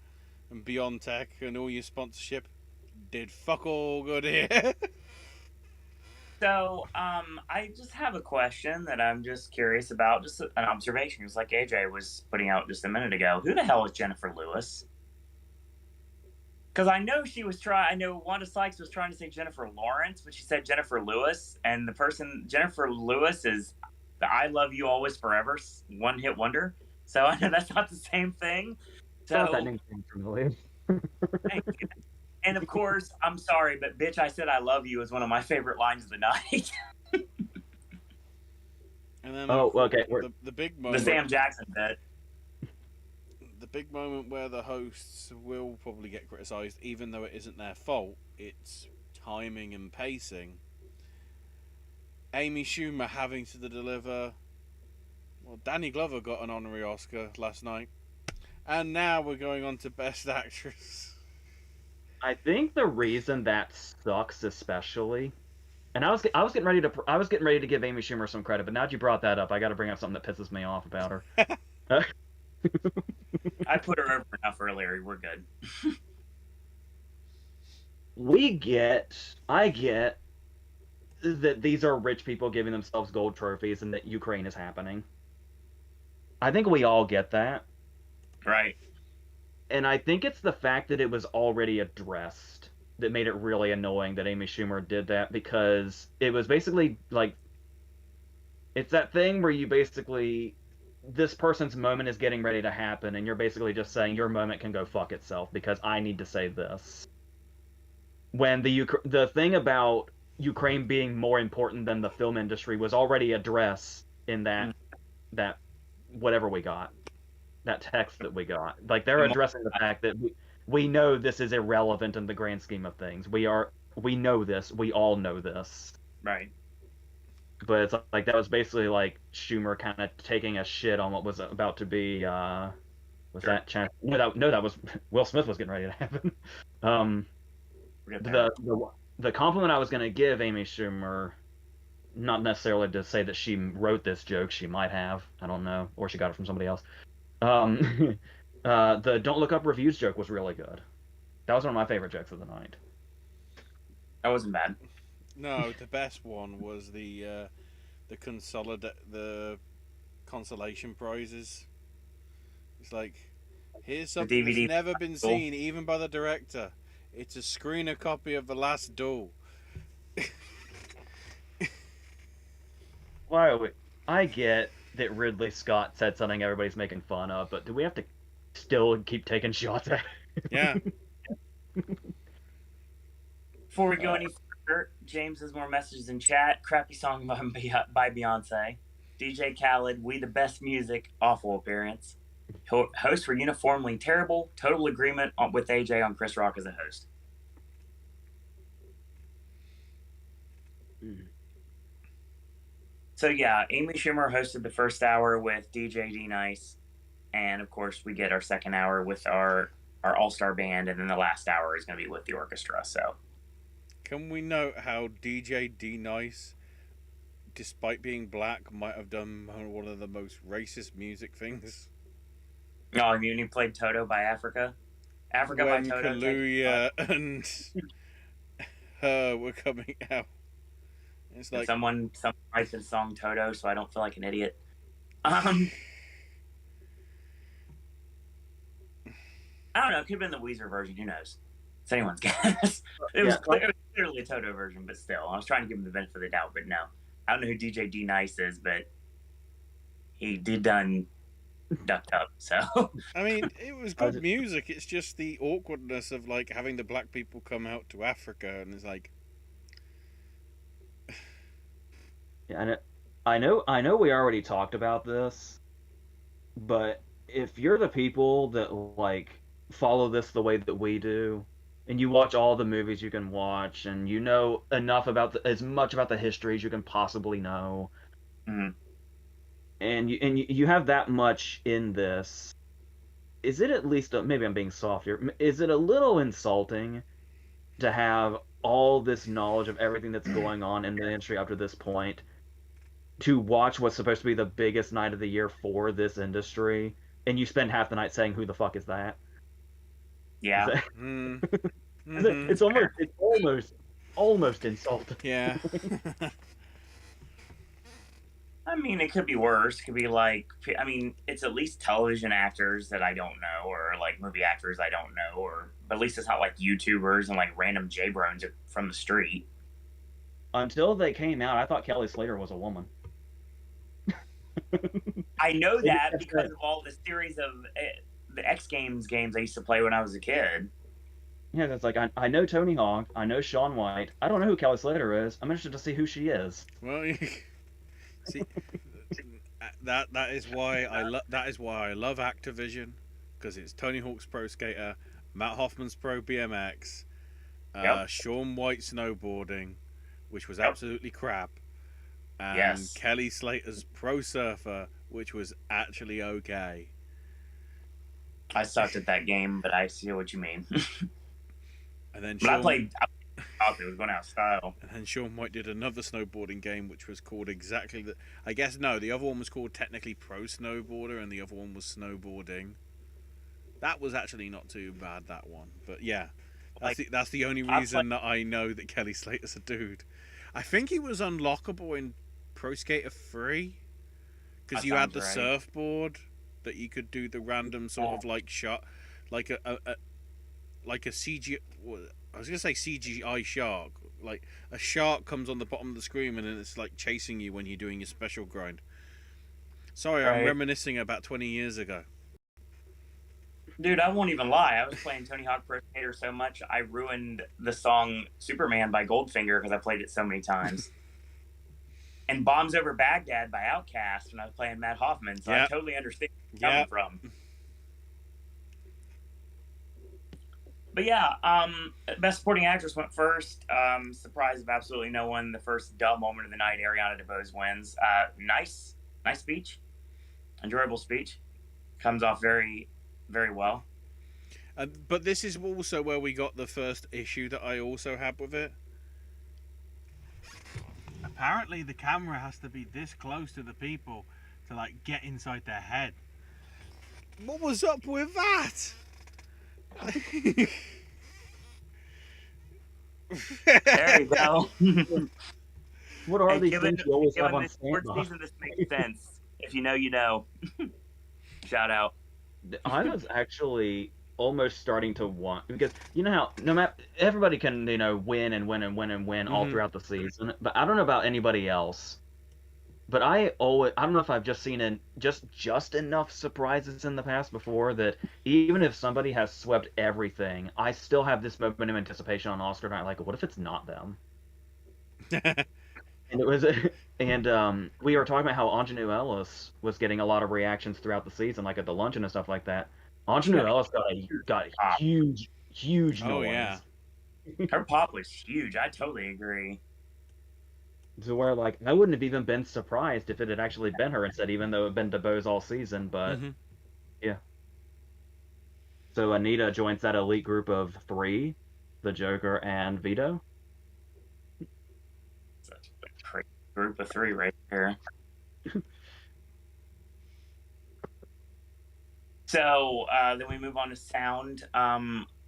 and BioNTech and all your sponsorship did fuck all good here. So, I just have a question that I'm just curious about, just an observation, just like AJ was putting out just a minute ago. Who the hell is Jennifer Lewis? Because I know I know Wanda Sykes was trying to say Jennifer Lawrence, but she said Jennifer Lewis, and the person, Jennifer Lewis, is the I Love You Always Forever one-hit wonder. So I know that's not the same thing. So That name seems familiar. And of course, I'm sorry, but bitch, I said I love you is one of my favorite lines of the night. And then okay. The big the moment, Sam Jackson bit. the big moment where the hosts will probably get criticised, even though it isn't their fault. It's timing and pacing. Amy Schumer having to deliver. Well, Danny Glover got an honorary Oscar last night, and now we're going on to Best Actress. I think the reason that sucks, especially, and I was getting ready to give Amy Schumer some credit, but now that you brought that up, I got to bring up something that pisses me off about her. I put her over enough earlier. We're good. I get that these are rich people giving themselves gold trophies and that Ukraine is happening. I think we all get that. Right. And I think it's the fact that it was already addressed that made it really annoying that Amy Schumer did that, because it was basically like, it's that thing where you basically, this person's moment is getting ready to happen and you're basically just saying your moment can go fuck itself because I need to say this. When the thing about Ukraine being more important than the film industry was already addressed in that whatever we got, that text that we got. Like, they're addressing the fact that we know this is irrelevant in the grand scheme of things. We know this. We all know this. Right. But it's like that was basically like Schumer kind of taking a shit on what was about to be. Was that chance? No, that was Will Smith was getting ready to happen. The compliment I was going to give Amy Schumer, not necessarily to say that she wrote this joke, she might have, I don't know, or she got it from somebody else. The "Don't Look Up" reviews joke was really good. That was one of my favorite jokes of the night. That wasn't bad. No, the best one was the consolation prizes. It's like, here's something that's never been seen, even by the director. It's a screener copy of The Last Duel. I get that Ridley Scott said something everybody's making fun of, but do we have to still keep taking shots at it? Yeah. Before we go any further, James has more messages in chat. Crappy song by Beyonce. DJ Khaled, We the Best Music, awful appearance. Hosts were uniformly terrible. Total agreement with AJ on Chris Rock as a host. So yeah, Amy Schumer hosted the first hour with DJ D Nice, and of course we get our second hour with our all-star band, and then the last hour is going to be with the orchestra. So, can we note how DJ D Nice, despite being black, might have done one of the most racist music things? Oh, I mean, he played Toto by Africa. Africa by Toto. Kaluuya and her were coming out. It's like someone writes a song Toto, so I don't feel like an idiot. I don't know. It could have been the Weezer version. Who knows? It's anyone's guess. It was clearly a Toto version, but still, I was trying to give him the benefit of the doubt. But no, I don't know who DJ D Nice is, but he did done Ducked Up. So I mean, it was good music. It's just the awkwardness of like having the black people come out to Africa, and it's like, yeah, and I know we already talked about this, but if you're the people that like follow this the way that we do, and you watch all the movies you can watch, and you know enough about as much about the history as you can possibly know, and you have that much in this, is it at least maybe I'm being soft here? Is it a little insulting to have all this knowledge of everything that's going on in the industry up to this point, to watch what's supposed to be the biggest night of the year for this industry, and you spend half the night saying, "Who the fuck is that?" Yeah. It's almost insulting. Yeah. I mean, it could be worse. It could be like, I mean, it's at least television actors that I don't know, or like movie actors I don't know, but at least it's not like YouTubers and like random J-Brones from the street. Until they came out, I thought Kelly Slater was a woman. I know that because of all the series of the X Games I used to play when I was a kid. Yeah, that's like, I know Tony Hawk, I know Shaun White, I don't know who Kelly Slater is. I'm interested to see who she is. Well, see, that is why I love Activision, because it's Tony Hawk's Pro Skater, Matt Hoffman's Pro BMX, Shaun White snowboarding, which was absolutely crap, and Kelly Slater's Pro Surfer, which was actually okay. I sucked at that game, but I see what you mean. And then But I played it was going out of style. And then Shawn White did another snowboarding game, which was called exactly the. I guess no, the other one was called technically Pro Snowboarder, and the other one was Snowboarding. That was actually not too bad, that one. But yeah, that's the only reason that I know that Kelly Slater's a dude. I think he was unlockable in Pro Skater 3 because you had the surfboard that you could do the random sort of like shot, like a CG. I was gonna say CGI shark. Like a shark comes on the bottom of the screen and then it's like chasing you when you're doing your special grind. Sorry, I'm reminiscing about 20 years ago. Dude, I won't even lie. I was playing Tony Hawk Pro Skater so much, I ruined the song Superman by Goldfinger because I played it so many times. And Bombs Over Baghdad by Outkast when I was playing Matt Hoffman, so I totally understand where you're coming from. But yeah, Best Supporting Actress went first. Surprise of absolutely no one. The first dull moment of the night, Ariana DeBose wins. Nice speech. Enjoyable speech. Comes off very, very well. But this is also where we got the first issue that I also had with it. Apparently the camera has to be this close to the people to like get inside their head. What was up with that? There you go. What are these things you always have on standby? This makes sense. If you know, you know. Shout out. I was actually almost starting to want, because you know how no matter everybody can win and win and win and win all throughout the season, but I don't know about anybody else. But I don't know if I've just seen just enough surprises in the past before that even if somebody has swept everything, I still have this moment of anticipation on Oscar night. Like, what if it's not them? And it was, and we were talking about how Ingenue Ellis was getting a lot of reactions throughout the season, like at the luncheon and stuff like that. Ingenue Ellis got huge noise. Oh yeah, her pop was huge. I totally agree. To where, like, I wouldn't have even been surprised if it had actually been her instead, even though it had been DeBose all season, but yeah. So Anita joins that elite group of 3, the Joker and Vito. Such a crazy group of 3 right here. So then we move on to sound.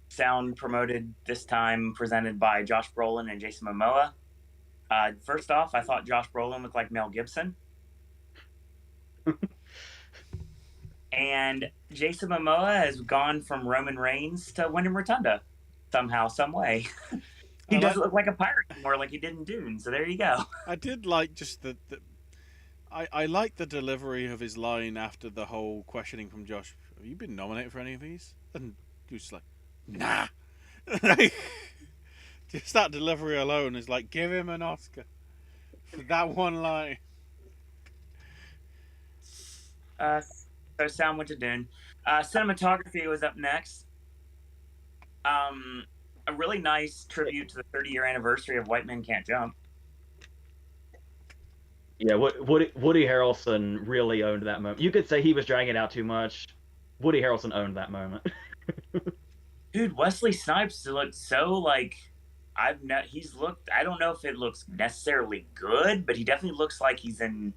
Sound promoted this time, presented by Josh Brolin and Jason Momoa. First off, I thought Josh Brolin looked like Mel Gibson. And Jason Momoa has gone from Roman Reigns to Wyndham Rotunda somehow, some way. He doesn't look like a pirate anymore like he did in Dune, so there you go. I did like just I like the delivery of his line after the whole questioning from Josh. Have you been nominated for any of these? And he was like, nah. Just that delivery alone is like, give him an Oscar for that one line. So sound went to Dune. Cinematography was up next. A really nice tribute to the 30-year anniversary of White Men Can't Jump. Yeah, Woody Harrelson really owned that moment. You could say he was dragging it out too much. Woody Harrelson owned that moment. Dude, Wesley Snipes looked so like I don't know if it looks necessarily good, but he definitely looks like he's in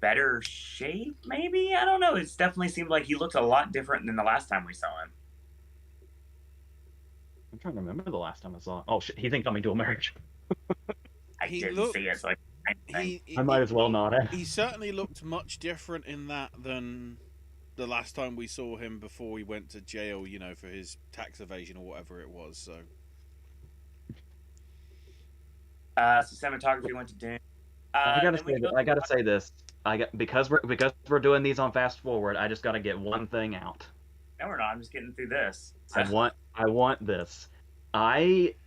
better shape, maybe? I don't know. It's definitely seemed like he looked a lot different than the last time we saw him. I'm trying to remember the last time I saw him. Oh, shit. He's in Coming to America. I didn't see it, so I might as well not have. He certainly looked much different in that than the last time we saw him before he went to jail, for his tax evasion or whatever it was, so... So cinematography went to Dune. I gotta say this. Because we're doing these on fast forward. I just gotta get one thing out. No, we're not. I'm just getting through this. I want this.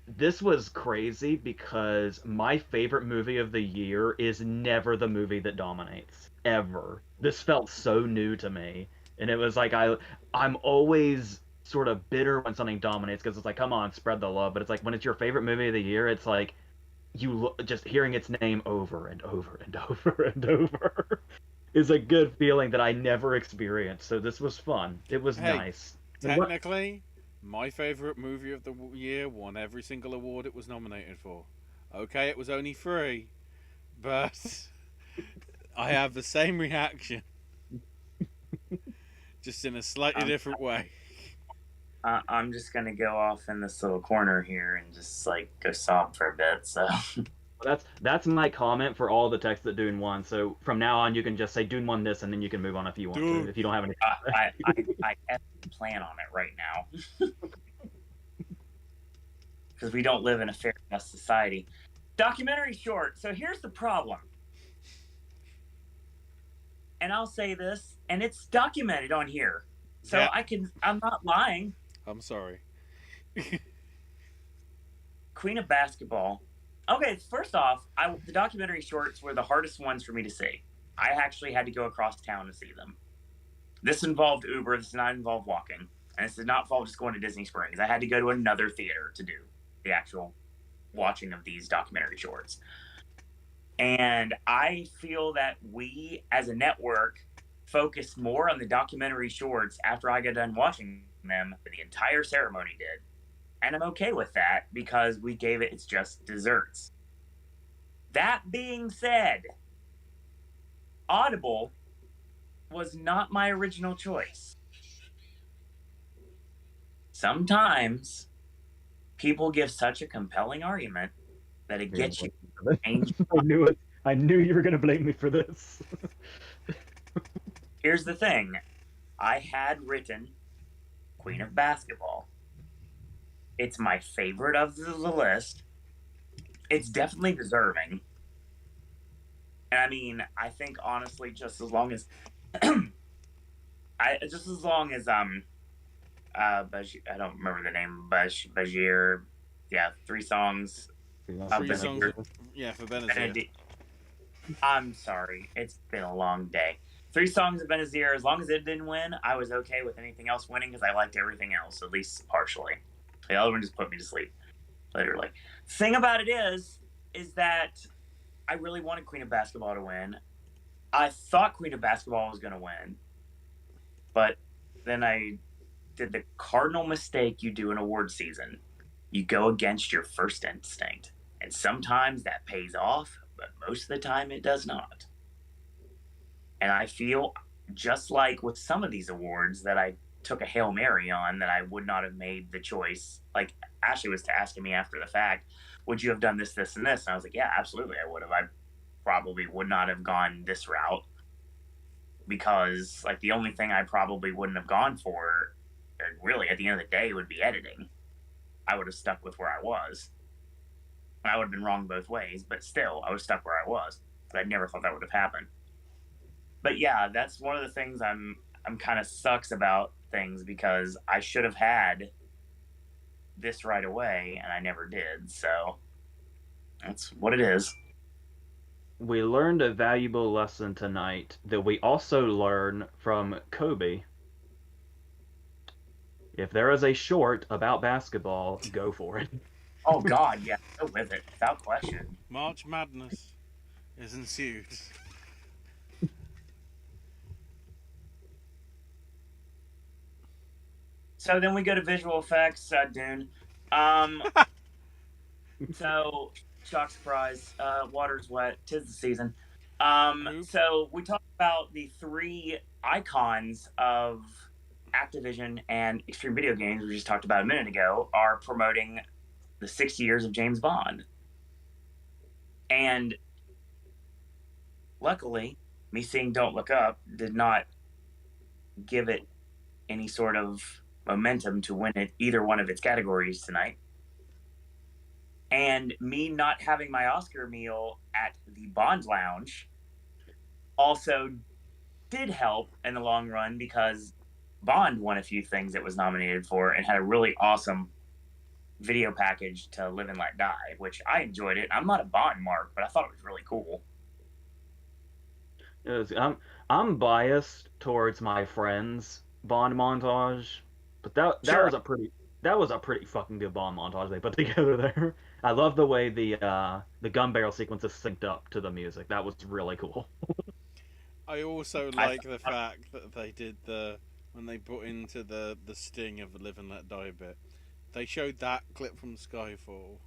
This was crazy because my favorite movie of the year is never the movie that dominates ever. This felt so new to me, and it was like I'm always sort of bitter when something dominates because it's like, come on, spread the love. But it's like when it's your favorite movie of the year, it's like. Just hearing its name over and over and over and over is a good feeling that I never experienced. So this was fun. It was nice. Technically, My favourite movie of the year won every single award it was nominated for. Okay, it was only 3, but I have the same reaction, just in a slightly Um, different way. I'm just gonna go off in this little corner here and just like go sob for a bit. So That's my comment for all the text that Dune won. So from now on, you can just say Dune won this, and then you can move on if you want to. Dude. If you don't have any. I plan on it right now because we don't live in a fair enough society. Documentary short. So here's the problem, and I'll say this, and it's documented on here, so Yeah. I'm not lying. I'm sorry. Queen of Basketball. Okay, first off, the documentary shorts were the hardest ones for me to see. I actually had to go across town to see them. This involved Uber. This did not involve walking. And this did not involve just going to Disney Springs. I had to go to another theater to do the actual watching of these documentary shorts. And I feel that we, as a network, focused more on the documentary shorts after I got done watching them than the entire ceremony did. And I'm okay with that because we gave it its just desserts. That being said, Audible was not my original choice. Sometimes people give such a compelling argument that it gets you. I knew you were going to blame me for this. Here's the thing. I had written Queen of Basketball. It's my favorite of the list. It's definitely deserving. And I mean, I think honestly, just as long as I don't remember the name, Bajir. Yeah, 3 songs. 3 songs. Yeah, for Benazir. I'm sorry, it's been a long day. 3 songs of Benazir. As long as it didn't win, I was okay with anything else winning because I liked everything else, at least partially. The other one just put me to sleep, literally. Thing about it is that I really wanted Queen of Basketball to win. I thought Queen of Basketball was going to win, but then I did the cardinal mistake you do in award season. You go against your first instinct, and sometimes that pays off, but most of the time it does not. And I feel just like with some of these awards that I took a Hail Mary on, that I would not have made the choice. Like Ashley was asking me after the fact, would you have done this, this, and this? And I was like, yeah, absolutely I would have. I probably would not have gone this route because like the only thing I probably wouldn't have gone for, really at the end of the day, would be editing. I would have stuck with where I was. And I would have been wrong both ways, but still, I was stuck where I was. But I never thought that would have happened. But yeah, that's one of the things I'm kind of sucks about things because I should have had this right away and I never did. So that's what it is. We learned a valuable lesson tonight that we also learn from Kobe. If there is a short about basketball, go for it. Oh God, yeah, go with it without question. March Madness is ensued. So then we go to visual effects, Dune. So shock surprise, water's wet, 'tis the season. So we talked about the 3 icons of Activision and Extreme Video Games we just talked about a minute ago are promoting the 60 years of James Bond. And luckily, me seeing Don't Look Up did not give it any sort of momentum to win it either one of its categories tonight. And me not having my Oscar meal at the Bond Lounge also did help in the long run because Bond won a few things it was nominated for and had a really awesome video package to Live and Let Die, which I enjoyed it. I'm not a Bond mark, but I thought it was really cool. I'm biased towards my friend's Bond montage, but that Sure. was a pretty fucking good Bond montage they put together there. I love the way the gun barrel sequence is synced up to the music. That was really cool. I also like the fact that they did the when they put into the sting of the Live and Let Die bit. They showed that clip from Skyfall,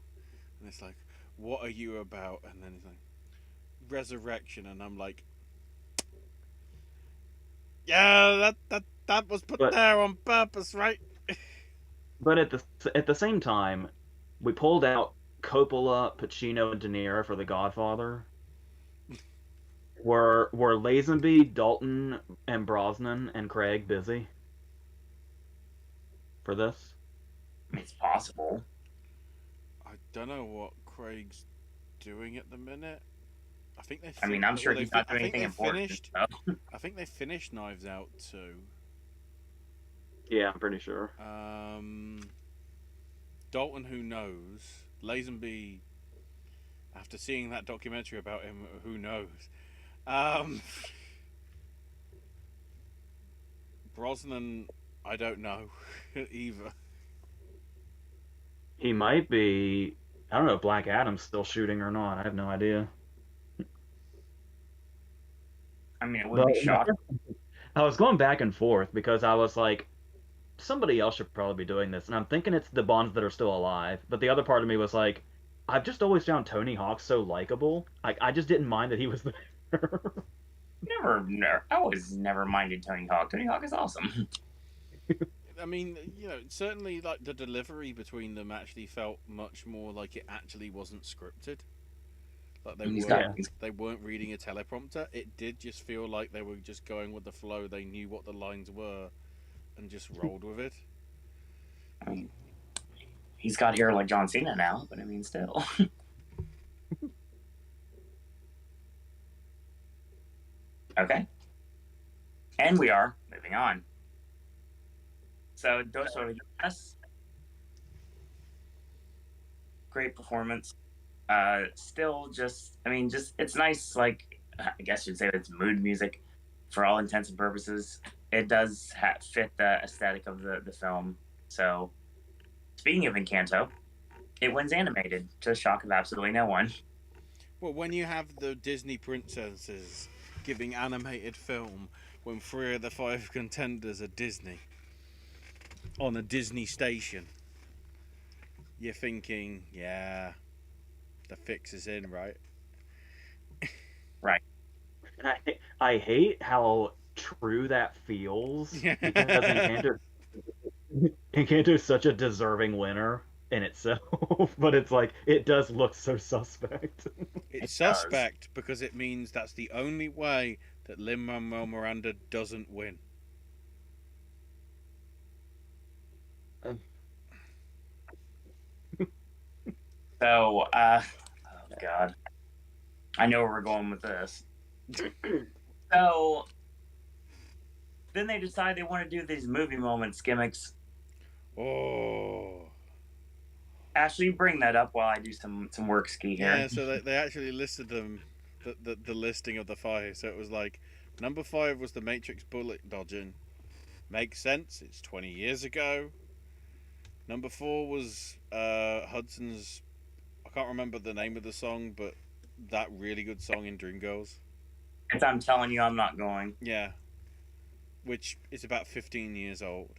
and it's like, what are you about? And then it's like, resurrection, and I'm like, yeah, that was put But there on purpose, right? but at the same time, we pulled out Coppola, Pacino, and De Niro for The Godfather. Were Lazenby, Dalton, and Brosnan and Craig busy for this? It's possible. I don't know what Craig's doing at the minute. I think they. I mean, I'm sure he's not I doing think anything they important. finished. I think they finished Knives Out too. Yeah, I'm pretty sure. Dalton, who knows? Lazenby, after seeing that documentary about him, who knows? Brosnan, I don't know either. He might be. I don't know if Black Adam's still shooting or not. I have no idea. I mean, it wouldn't But be shocking. I was going back and forth because I was like, somebody else should probably be doing this, and I'm thinking it's the Bonds that are still alive. But the other part of me was like, I've just always found Tony Hawk so likable. Like I just didn't mind that he was there. I always never minded Tony Hawk. Tony Hawk is awesome. I mean, certainly like the delivery between them actually felt much more like it actually wasn't scripted. Like they weren't reading a teleprompter. It did just feel like they were just going with the flow. They knew what the lines were, and just rolled with it. I mean, he's got hair like John Cena now, but I mean, still. Okay. And we are moving on. So, Dos Orillas, great performance. Still just, I mean, just, it's nice, like, I guess you'd say it's mood music for all intents and purposes. It does fit the aesthetic of the film. So, speaking of Encanto, it wins animated, to the shock of absolutely no one. Well, when you have the Disney princesses giving animated film, when 3 of the 5 contenders are Disney, on a Disney station, you're thinking, yeah, the fix is in, right? Right. I hate how true that feels because Encanto's such a deserving winner in itself, but it's like it does look so suspect. It's suspect because it means that's the only way that Lin-Manuel Miranda doesn't win. So, oh God, I know where we're going with this. So, then they decide they want to do these movie moments gimmicks. Oh. Ashley, bring that up while I do some work ski here. Yeah, so they actually listed them, the listing of the 5. So it was like, number 5 was the Matrix bullet dodging. Makes sense, it's 20 years ago. Number 4 was Hudson's, I can't remember the name of the song, but that really good song in Dreamgirls. I'm telling you, I'm not going. Yeah. Which is about 15 years old.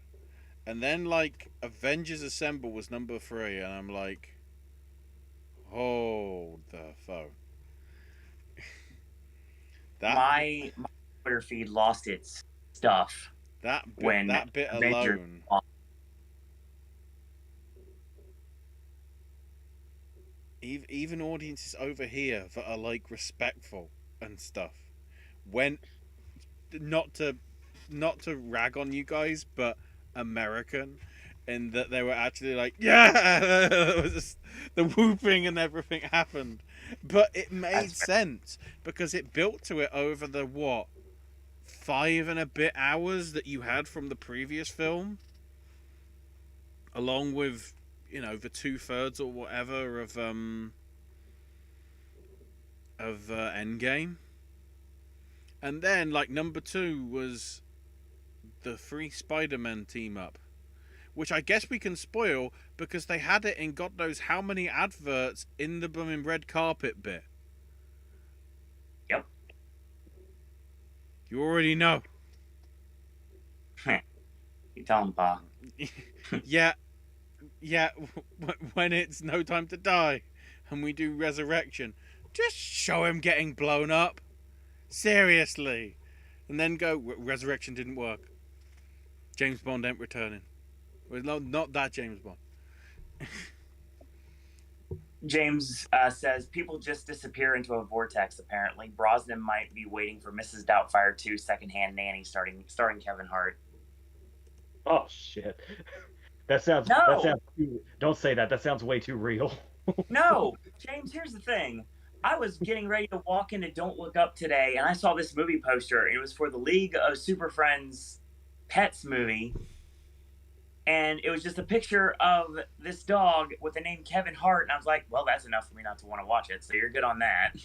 And then, like, Avengers Assemble was number 3, and I'm like, hold the phone. My Twitter feed lost its stuff. That bit alone. Even audiences over here that are like respectful and stuff, went not to rag on you guys, but American, in that they were actually like, yeah, the whooping and everything happened, but it made sense because it built to it over the 5 and a bit hours that you had from the previous film, along with the 2/3 or whatever of Endgame. And then, like, number 2 was the 3 Spider-Man team up, which I guess we can spoil because they had it in God knows how many adverts in the blooming red carpet bit. Yep. You already know. Tell him, Pa. Yeah, when it's no time to die and we do resurrection, just show him getting blown up. Seriously. And then go, resurrection didn't work. James Bond ain't returning. Well, not that James Bond. James says people just disappear into a vortex. Apparently, Brosnan might be waiting for Mrs. Doubtfire 2 Secondhand Nanny, starring Kevin Hart. Oh shit! That sounds. No. That sounds. Don't say that. That sounds way too real. No, James. Here's the thing. I was getting ready to walk into Don't Look Up today, and I saw this movie poster. It was for the League of Super Friends Pets movie. And it was just a picture of this dog with the name Kevin Hart. And I was like, well, that's enough for me not to want to watch it. So you're good on that.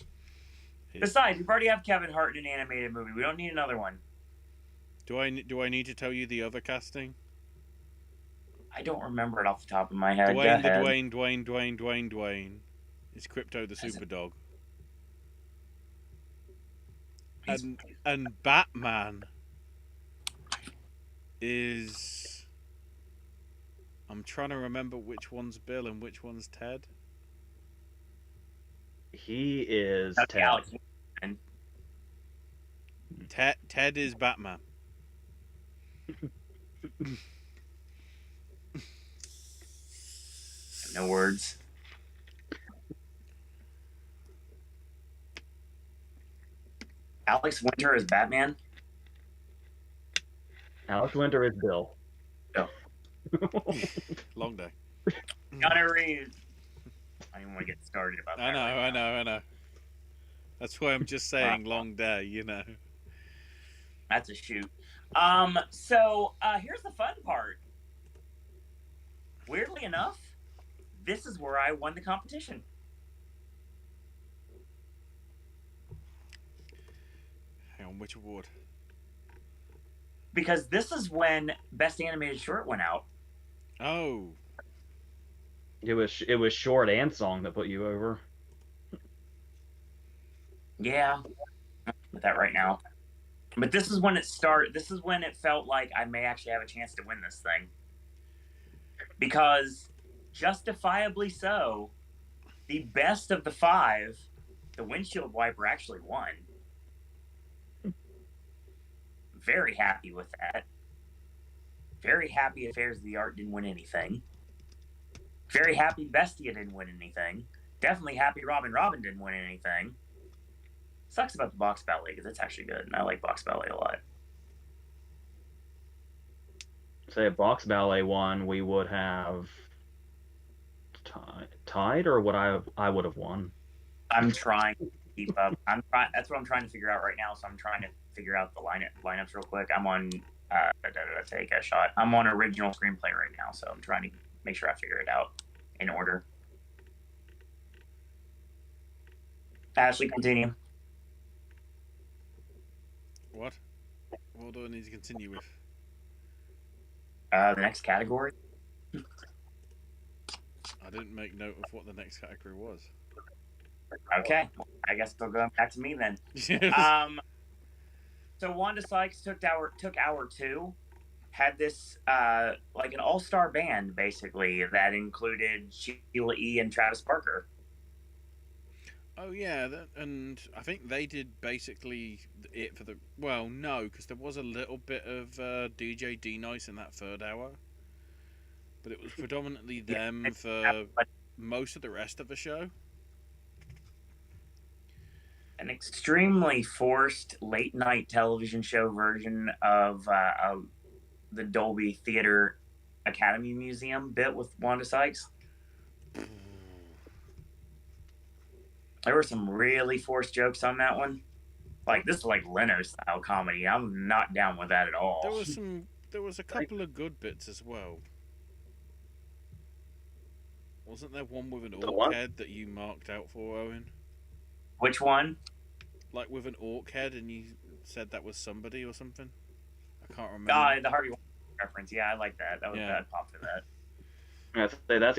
Besides, we already have Kevin Hart in an animated movie. We don't need another one. Do I need to tell you the other casting? I don't remember it off the top of my head. Dwayne. It's Crypto the Super Dog. And Batman is... I'm trying to remember which one's Bill and which one's Ted. He is Ted. Alex. Ted is Batman. No words. Alex Winter is Batman. Alex Winter is Bill. Oh. Long day. Gotta read. I don't even want to get started about that. I know. That's why I'm just saying long day, you know. That's a shoot. So here's the fun part. Weirdly enough, this is where I won the competition. Hang on, which award? Because this is when Best Animated Short went out. Oh. It was short and song that put you over. Yeah. With that right now. But this is when it started. This is when it felt like I may actually have a chance to win this thing. Because, justifiably so, the best of the 5, the windshield wiper actually won. Very happy with that. Very happy Affairs of the Art didn't win anything. Very happy Bestia didn't win anything. Definitely happy Robin didn't win anything. Sucks about the Box Ballet because it's actually good, and I like Box Ballet a lot. Say if Box Ballet won, we would have tied, or would I would have won? I'm trying to keep up. That's what I'm trying to figure out right now. So I'm trying to figure out the lineups real quick. I'm on take a shot. I'm on original screenplay right now, so I'm trying to make sure I figure it out in order. Ashley, continue. What do I need to continue with? The next category. I didn't make note of what the next category was. Okay, I guess they'll go back to me then. So Wanda Sykes took hour 2, had this like an all-star band basically that included Sheila E. and Travis Barker. Oh yeah, and I think they did basically it for the... Well, no, because there was a little bit of DJ D-Nice in that third hour. But it was predominantly them for most of the rest of the show. An extremely forced late-night television show version of the Dolby Theater Academy Museum bit with Wanda Sykes. There were some really forced jokes on that one. Like, this is like Leno-style comedy. I'm not down with that at all. There was a couple of good bits as well. Wasn't there one with an orc head that you marked out for, Owen? Which one? Like with an orc head, and you said that was somebody or something? I can't remember. The Harvey reference. Yeah, I like that. That was bad pop for that.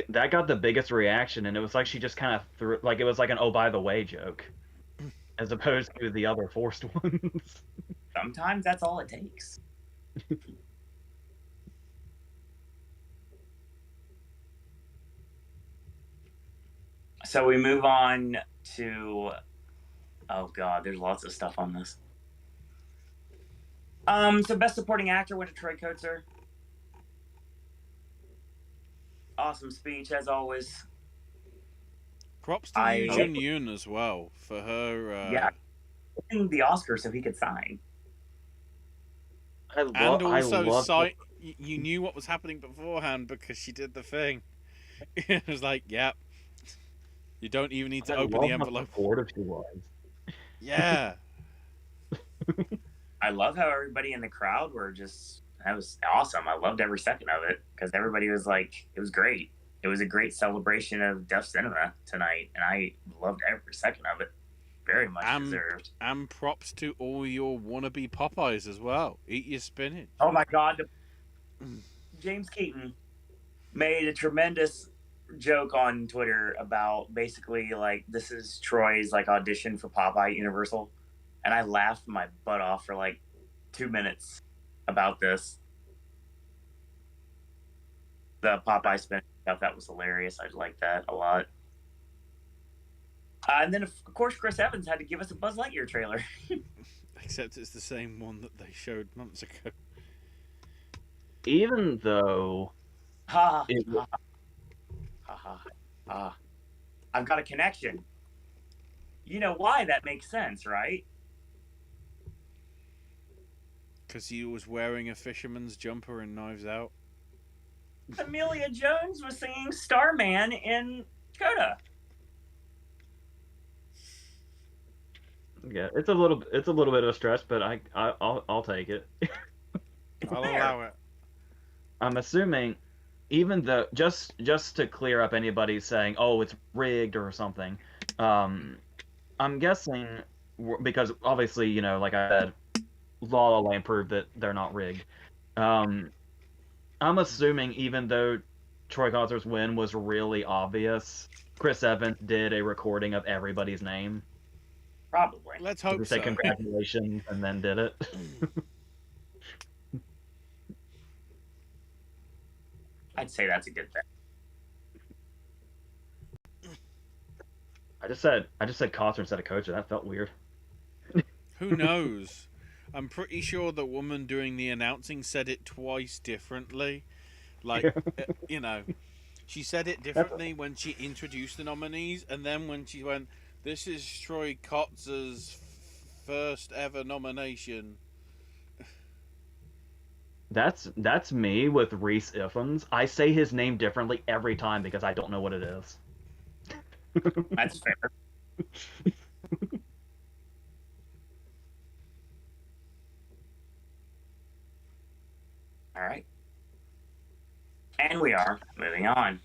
That got the biggest reaction, and it was like she just kind of threw, like it was like an "oh by the way" joke, as opposed to the other forced ones. Sometimes that's all it takes. So we move on to. Oh God, there's lots of stuff on this. So best supporting actor went to Troy Kotsur. Awesome speech as always. Props to Yu Jun Yoon as well for her. Yeah, the Oscar so he could sign. And also, you knew what was happening beforehand because she did the thing. It was like, yep. You don't even need to open the envelope. How supportive she was. Yeah. I love how everybody in the crowd were just. That was awesome. I loved every second of it because everybody was like, it was great. It was a great celebration of deaf cinema tonight, and I loved every second of it. Very much deserved. And props to all your wannabe Popeyes as well. Eat your spinach. Oh my God. James Keaton made a tremendous joke on Twitter about basically like this is Troy's like audition for Popeye Universal, and I laughed my butt off for like 2 minutes about this. The Popeye spinach stuff, that was hilarious. I liked that a lot. And then, of course, Chris Evans had to give us a Buzz Lightyear trailer. Except it's the same one that they showed months ago. Even though... I've got a connection. You know why that makes sense, right? Because he was wearing a fisherman's jumper in Knives Out. Amelia Jones was singing Starman in Coda. Yeah, it's a little bit of a stretch, but I'll take it. I'll allow it. I'm assuming, even though just to clear up anybody saying, "Oh, it's rigged" or something, I'm guessing because obviously, you know, like I said, La La Land proved that they're not rigged. I'm assuming even though Troy Kotsur's win was really obvious, Chris Evans did a recording of everybody's name. Probably. Let's hope so. Say congratulations and then did it. I'd say that's a good thing. I just said Kotsur instead of Kotsur. That felt weird. Who knows? I'm pretty sure the woman doing the announcing said it twice differently. Like, you know, she said it differently when she introduced the nominees, and then when she went, "This is Troy Kotsur's first ever nomination." That's me with Rhys Ifans. I say his name differently every time because I don't know what it is. That's fair. All right. And we are moving on.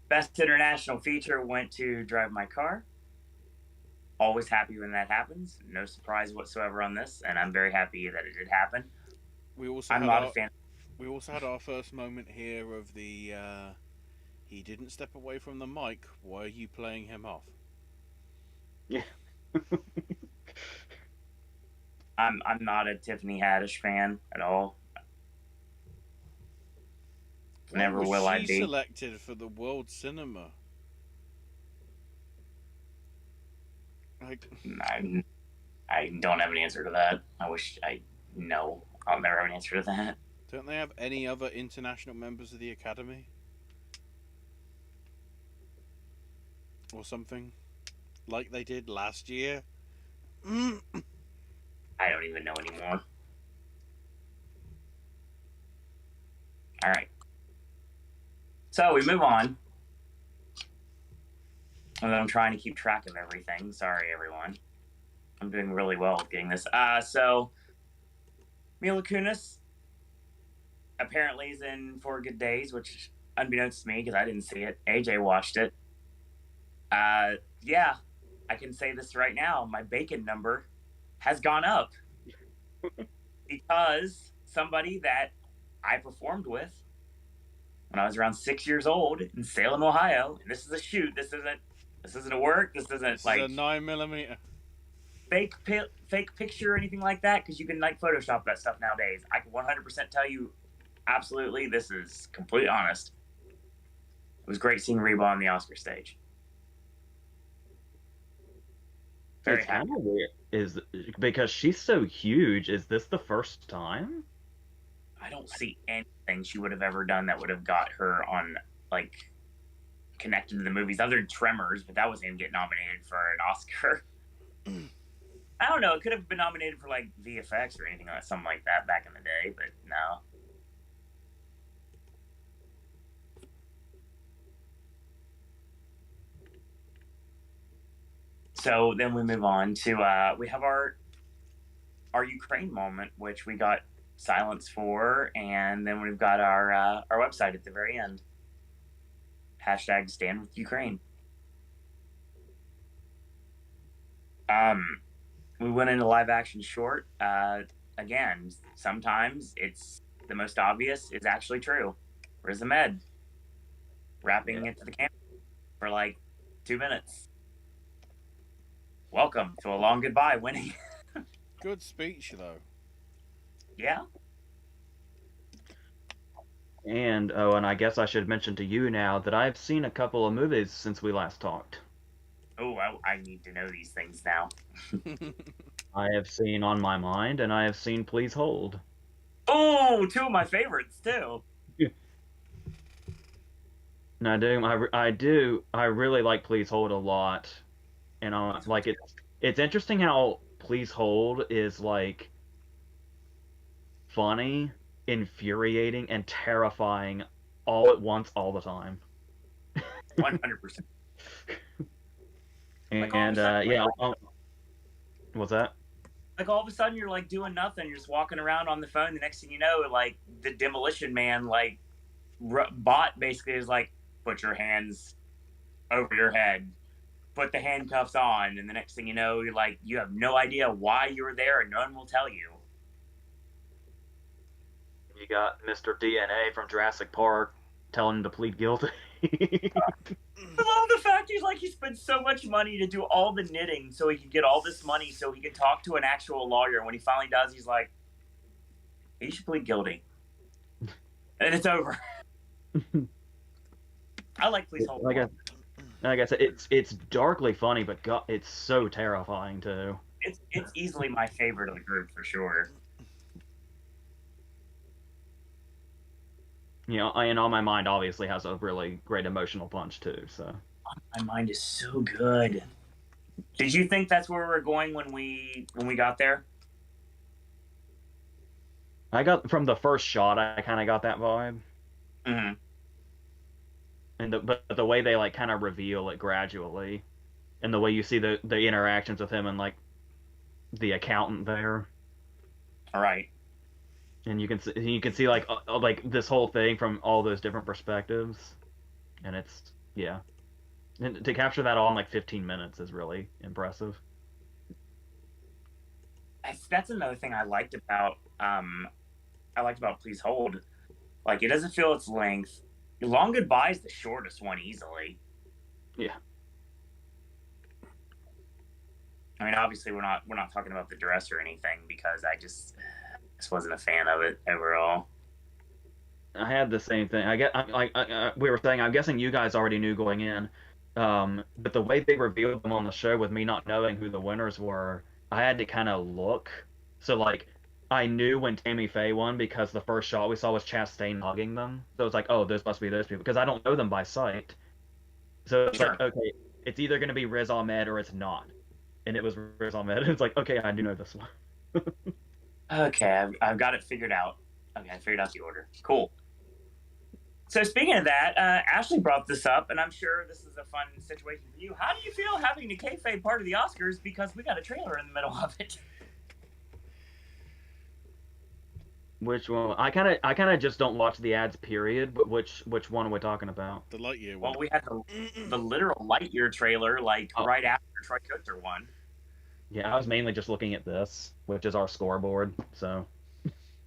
Best International Feature went to Drive My Car. Always happy when that happens. No surprise whatsoever on this, and I'm very happy that it did happen. I'm not a fan. We also had our first moment here of the he didn't step away from the mic. Why are you playing him off? Yeah. I'm not a Tiffany Haddish fan at all. Never will I be. She selected for the World Cinema. Like, I don't have an answer to that. I wish I know. I'll never have an answer to that. Don't they have any other international members of the Academy? Or something? Like they did last year? I don't even know anymore. All right. So we move on. And I'm trying to keep track of everything. Sorry, everyone. I'm doing really well with getting this. So Mila Kunis apparently is in 4 Good Days, which unbeknownst to me because I didn't see it. AJ watched it. Yeah, I can say this right now. My bacon number has gone up because somebody that I performed with when I was around 6 years old in Salem, Ohio. And this is a shoot. This isn't a work. This isn't this like is a 9mm fake picture or anything like that because you can like Photoshop that stuff nowadays. I can 100% tell you, absolutely, this is completely honest. It was great seeing Reba on the Oscar stage. Very it's happy. kind of weird, is because she's so huge. Is this the first time? I don't see anything she would have ever done that would have got her on, like, connected to the movies other than Tremors, but that wasn't even get nominated for an Oscar. I don't know. It could have been nominated for like VFX or anything like something like that back in the day, but no. So then we move on to we have our Ukraine moment, which we got silence for, and then we've got our website at the very end. Hashtag stand with Ukraine. We went into live action short. Again, sometimes it's the most obvious is actually true. Riz Ahmed rapping it to the camera for like 2 minutes. Welcome to A Long Goodbye, winning. Good speech, though. Yeah. And and I guess I should mention to you now that I've seen a couple of movies since we last talked. Oh, I need to know these things now. I have seen On My Mind, and I have seen Please Hold. Oh, two of my favorites too. And I really like Please Hold a lot, and like it's interesting how Please Hold is like funny, infuriating, and terrifying all at once, all the time. 100%. And yeah, what's that? Like all of a sudden you're like doing nothing, you're just walking around on the phone. The next thing you know, like the Demolition Man, like bot basically is like, put your hands over your head, put the handcuffs on, and the next thing you know, you're like, you have no idea why you were there, and no one will tell you. You got Mr. DNA from Jurassic Park telling him to plead guilty. I love the fact he's like, he spent so much money to do all the knitting so he could get all this money so he could talk to an actual lawyer. And when he finally does, he's like, he should plead guilty. And it's over. I like Please Hold. Like I said, it's darkly funny, but God, it's so terrifying too. It's easily my favorite of the group for sure. You know, and On My Mind obviously has a really great emotional punch too. So My Mind is so good. Did you think that's where we were going when we got there? I got from the first shot, I kind of got that vibe. Mm-hmm. And but the way they like kind of reveal it gradually, and the way you see the interactions with him and like the accountant there. All right. And you can see like this whole thing from all those different perspectives, and it's yeah. And to capture that all in like 15 minutes is really impressive. That's another thing I liked about Please Hold. Like, it doesn't feel its length. Long Goodbye is the shortest one easily. Yeah. I mean, obviously we're not talking about the dress or anything because I just wasn't a fan of it overall. I had the same thing. We were saying, I'm guessing you guys already knew going in, but the way they revealed them on the show with me not knowing who the winners were, I had to kind of look. So like, I knew when Tammy Faye won because the first shot we saw was Chastain hugging them. So it's like, oh, those must be those people because I don't know them by sight. So it's like, okay, it's either going to be Riz Ahmed or it's not. And it was Riz Ahmed. It's like, okay, I do know this one. Okay, I've got it figured out. Okay, I figured out the order. Cool. So speaking of that, Ashley brought this up, and I'm sure this is a fun situation for you. How do you feel having the kayfabe part of the Oscars because we got a trailer in the middle of it? Which one? I kind of just don't watch the ads. Period. But which one are we talking about? The Lightyear one. Well, we had the literal Lightyear trailer right after Troy Kotzer won. Yeah, I was mainly just looking at this, which is our scoreboard. So.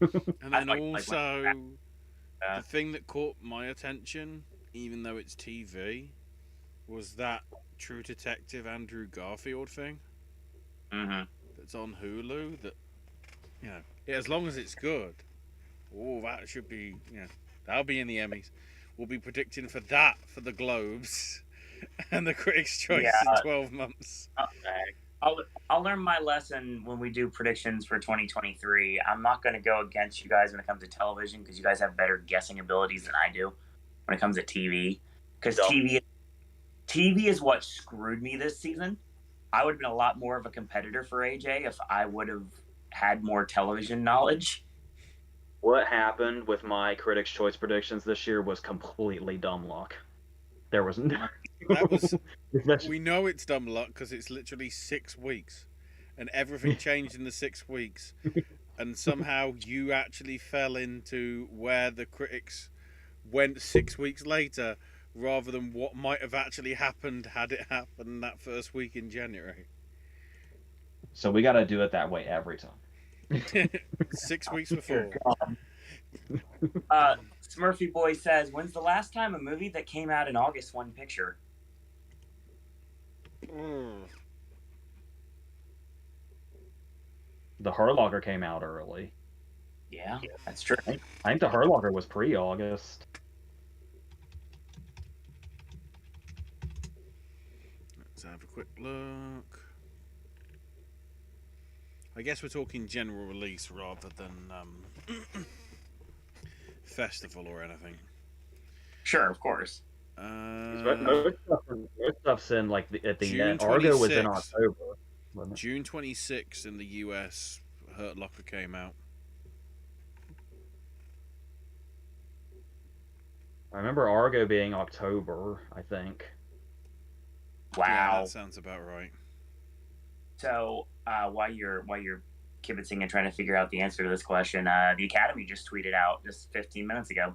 And then also, the thing that caught my attention, even though it's TV, was that True Detective Andrew Garfield thing. Mm-hmm. That's on Hulu. That, you know, as long as it's good, that should be, that'll be in the Emmys. will be predicting for the Globes and the Critics' Choice in Yeah. 12 months. Okay. I'll learn my lesson when we do predictions for 2023. I'm not going to go against you guys when it comes to television because you guys have better guessing abilities than I do when it comes to TV. Because TV is what screwed me this season. I would have been a lot more of a competitor for AJ if I would have had more television knowledge. What happened with my Critics' Choice predictions this year was completely dumb luck. There was no... That was... We know it's dumb luck because it's literally 6 weeks. And everything changed in the 6 weeks. And somehow you actually fell into where the critics went 6 weeks later rather than what might have actually happened had it happened that first week in January. So we got to do it that way every time. 6 weeks before. Smurfy Boy says, when's the last time a movie that came out in August won Picture? The Hurlocker came out early. Yeah, that's true. I think the Hurlocker was pre-August. Let's have a quick look. I guess we're talking general release rather than festival or anything. Sure, of course. Most stuff's in like at the June end. Argo was in October. June 26th in the US, Hurt Locker came out. I remember Argo being October, I think. Wow, yeah, that sounds about right. So while you're kibitzing and trying to figure out the answer to this question, the Academy just tweeted out just 15 minutes ago.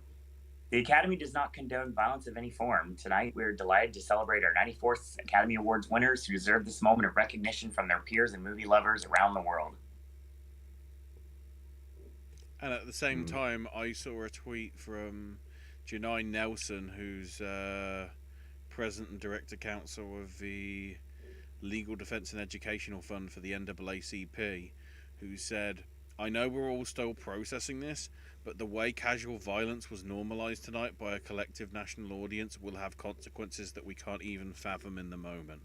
The Academy does not condone violence of any form. Tonight, we're delighted to celebrate our 94th Academy Awards winners who deserve this moment of recognition from their peers and movie lovers around the world. And at the same time, I saw a tweet from Janai Nelson, who's President and Director Counsel of the Legal Defence and Educational Fund for the NAACP, who said, I know we're all still processing this, but the way casual violence was normalised tonight by a collective national audience will have consequences that we can't even fathom in the moment.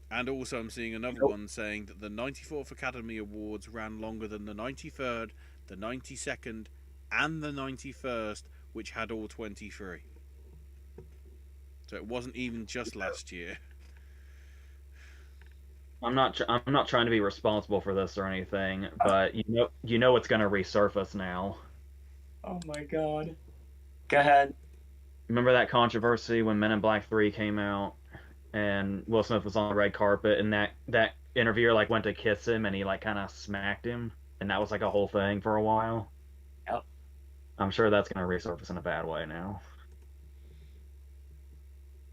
And also I'm seeing another one saying that the 94th Academy Awards ran longer than the 93rd, the 92nd, and the 91st, which had all 23. So it wasn't even just last year. I'm not trying to be responsible for this or anything, but you know it's going to resurface now. Oh my god. Go ahead. Remember that controversy when Men in Black 3 came out and Will Smith was on the red carpet and that interviewer like went to kiss him and he like kind of smacked him and that was like a whole thing for a while? Yep. I'm sure that's going to resurface in a bad way now.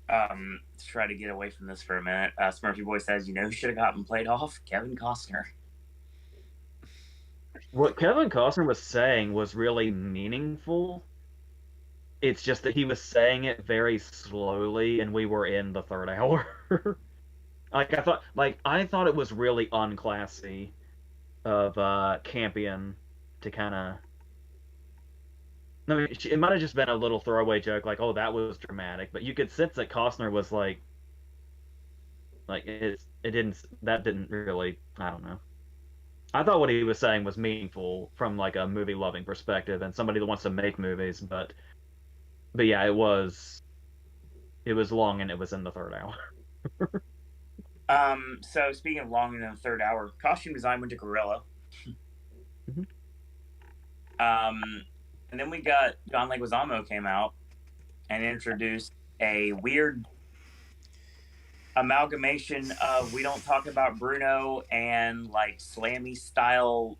To try to get away from this for a minute, Smurfy Boy says, you know who should have gotten played off? Kevin Costner. What Kevin Costner was saying was really meaningful. It's just that he was saying it very slowly, and we were in the third hour. I thought it was really unclassy of Campion to kind of. I mean, it might have just been a little throwaway joke, like, "Oh, that was dramatic," but you could sense that Costner was like that didn't really. I don't know. I thought what he was saying was meaningful from like a movie loving perspective and somebody that wants to make movies, but yeah, it was long and it was in the third hour. So speaking of long in the third hour, costume design went to Gorilla. And then we got John Leguizamo came out and introduced a weird amalgamation of We Don't Talk About Bruno and like slammy style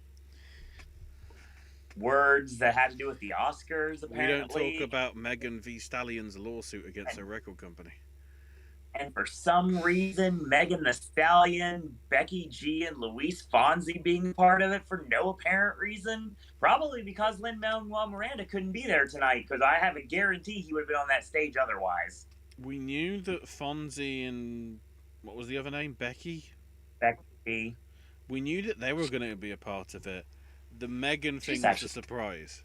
words that had to do with the Oscars, apparently. We don't talk about Megan V. Stallion's lawsuit against her record company. And for some reason, Megan Thee Stallion, Becky G, and Luis Fonsi being part of it for no apparent reason. Probably because Lin-Manuel Miranda couldn't be there tonight, because I have a guarantee he would have been on that stage otherwise. We knew that Fonzie and... what was the other name? Becky? Becky. We knew that they were going to be a part of it. The Megan thing was a surprise.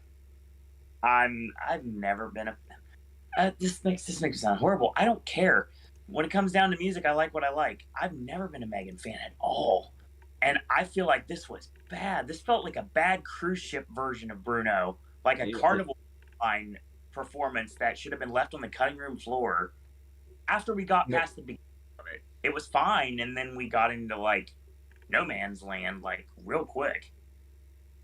I've never been a. This makes me sound horrible. I don't care. When it comes down to music, I like what I like. I've never been a Megan fan at all, and I feel like this was bad. This felt like a bad cruise ship version of Bruno, like a carnival line performance that should have been left on the cutting room floor. After we got past the beginning of it, it was fine, and then we got into like no man's land like real quick.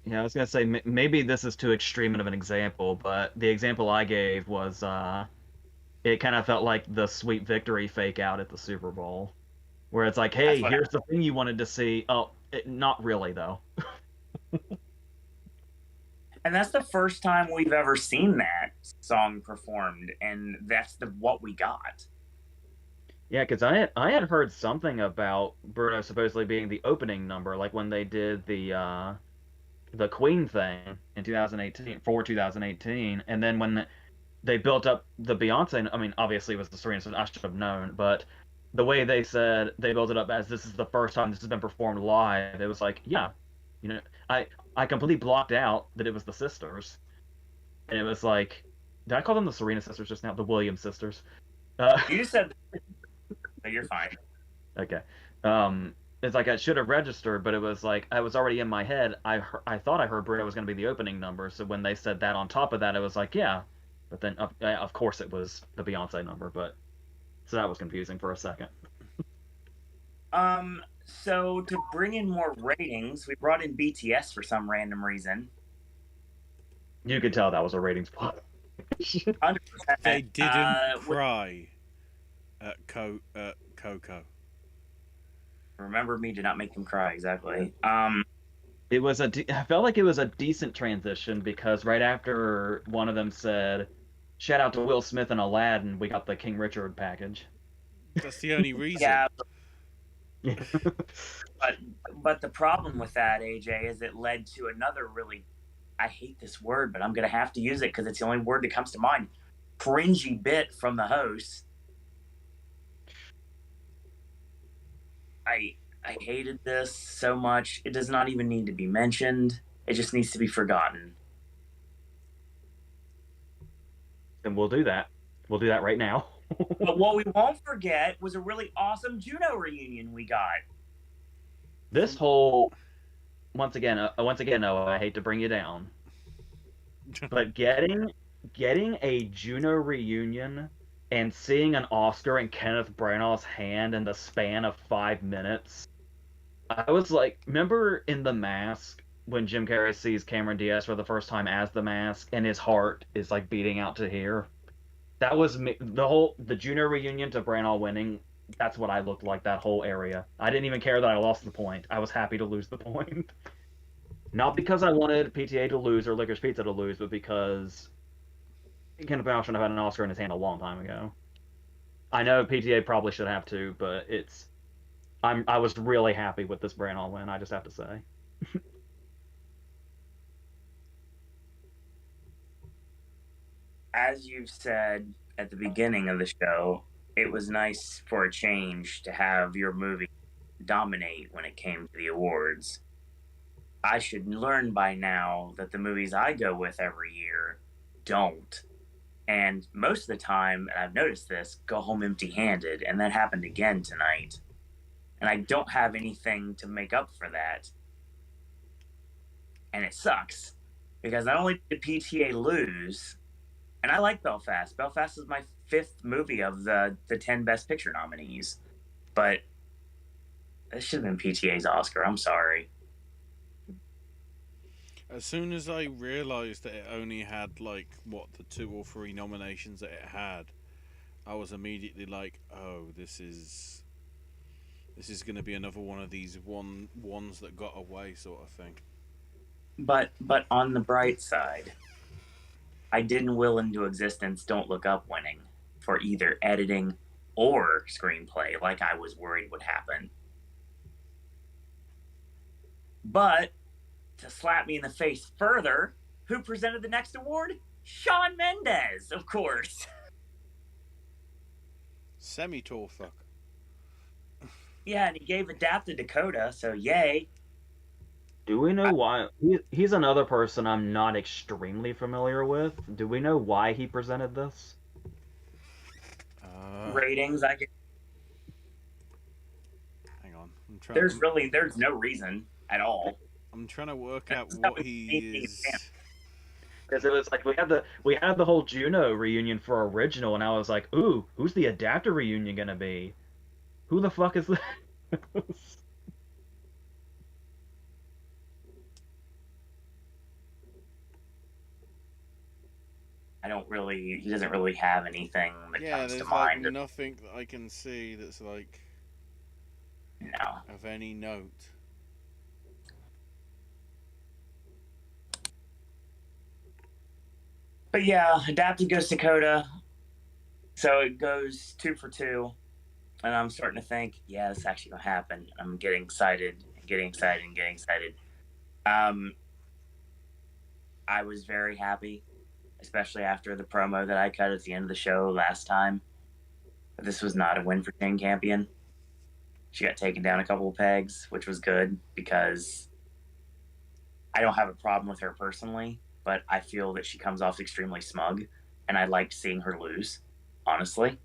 Yeah, I was gonna say maybe this is too extreme of an example, but the example I gave was it kind of felt like the sweet victory fake out at the Super Bowl, where it's like, hey, here's the thing you wanted to see. Oh, not really though. And that's the first time we've ever seen that song performed, and that's what we got. Yeah, because I had heard something about Bruno supposedly being the opening number, like when they did the Queen thing in 2018, and then when they built up the Beyonce. I mean, obviously it was the Serena, so I should have known, but the way they said they built it up as this is the first time this has been performed live, it was like, yeah, you know, I completely blocked out that it was the sisters, and it was like, did I call them the Serena sisters just now? The Williams sisters. You said, but you're fine. Okay. It's like I should have registered, but it was like I was already in my head. I thought I heard Bruno was going to be the opening number, so when they said that on top of that, it was like, yeah. But then, of course, it was the Beyonce number, but so that was confusing for a second. So to bring in more ratings, we brought in BTS for some random reason. You could tell that was a ratings plot. 100%. They didn't cry at Coco. Remember Me did not make them cry, exactly. It was I felt like it was a decent transition because right after one of them said, "Shout out to Will Smith and Aladdin," we got the King Richard package. That's the only reason. Yeah. But the problem with that, AJ, is it led to another really, I hate this word, but I'm going to have to use it because it's the only word that comes to mind, cringy bit from the host. I hated this so much. It does not even need to be mentioned. It just needs to be forgotten. And we'll do that. We'll do that right now. But what we won't forget was a really awesome Juno reunion we got. This whole once again, Noah, I hate to bring you down, but getting a Juno reunion and seeing an Oscar in Kenneth Branagh's hand in the span of 5 minutes, I was like, remember in The Mask when Jim Carrey sees Cameron Diaz for the first time as the Mask and his heart is like beating out to here? That was the Juno reunion to Branagh winning. That's what I looked like, that whole area. I didn't even care that I lost the point. I was happy to lose the point. Not because I wanted PTA to lose or Licorice Pizza to lose, but because Kenneth Branagh should have had an Oscar in his hand a long time ago. I know PTA probably should have too, but I was really happy with this Branagh win, I just have to say. As you've said at the beginning of the show, it was nice for a change to have your movie dominate when it came to the awards. I should learn by now that the movies I go with every year don't. And most of the time, and I've noticed this, go home empty handed. And that happened again tonight. And I don't have anything to make up for that. And it sucks. Because not only did PTA lose, and I like Belfast. Belfast is my 5th movie of the 10 Best Picture nominees. But this should have been PTA's Oscar. I'm sorry. As soon as I realised that it only had like the 2 or 3 nominations that it had, I was immediately like, "Oh, this is going to be another one of these ones that got away sort of thing." But on the bright side, I didn't will into existence Don't Look Up winning for either editing or screenplay, like I was worried would happen. But to slap me in the face further, who presented the next award? Shawn Mendes, of course. Semi-tall fuck. Yeah, and he gave Adapted Dakota, so yay. Do we know why? He's another person I'm not extremely familiar with. Do we know why he presented this? Uh, Ratings, I guess. hang on. There's no reason at all. I'm trying to work This out is how what we he being a fan. is. Because it was like we had the whole Juno reunion for original, and I was like, ooh, who's the adapter reunion gonna be? Who the fuck is this? I don't really. He doesn't really have anything that Yeah, comes to there's like mind. nothing that I can see that's like No. of any note. But yeah, adapted goes to Coda, so it goes 2 for 2, and I'm starting to think, yeah, this is actually gonna happen. I'm getting excited, getting excited, and getting excited. Um, I was very happy, especially after the promo that I cut at the end of the show last time. This was not a win for Jane Campion. She got taken down a couple of pegs, which was good because I don't have a problem with her personally, but I feel that she comes off extremely smug, and I liked seeing her lose, honestly.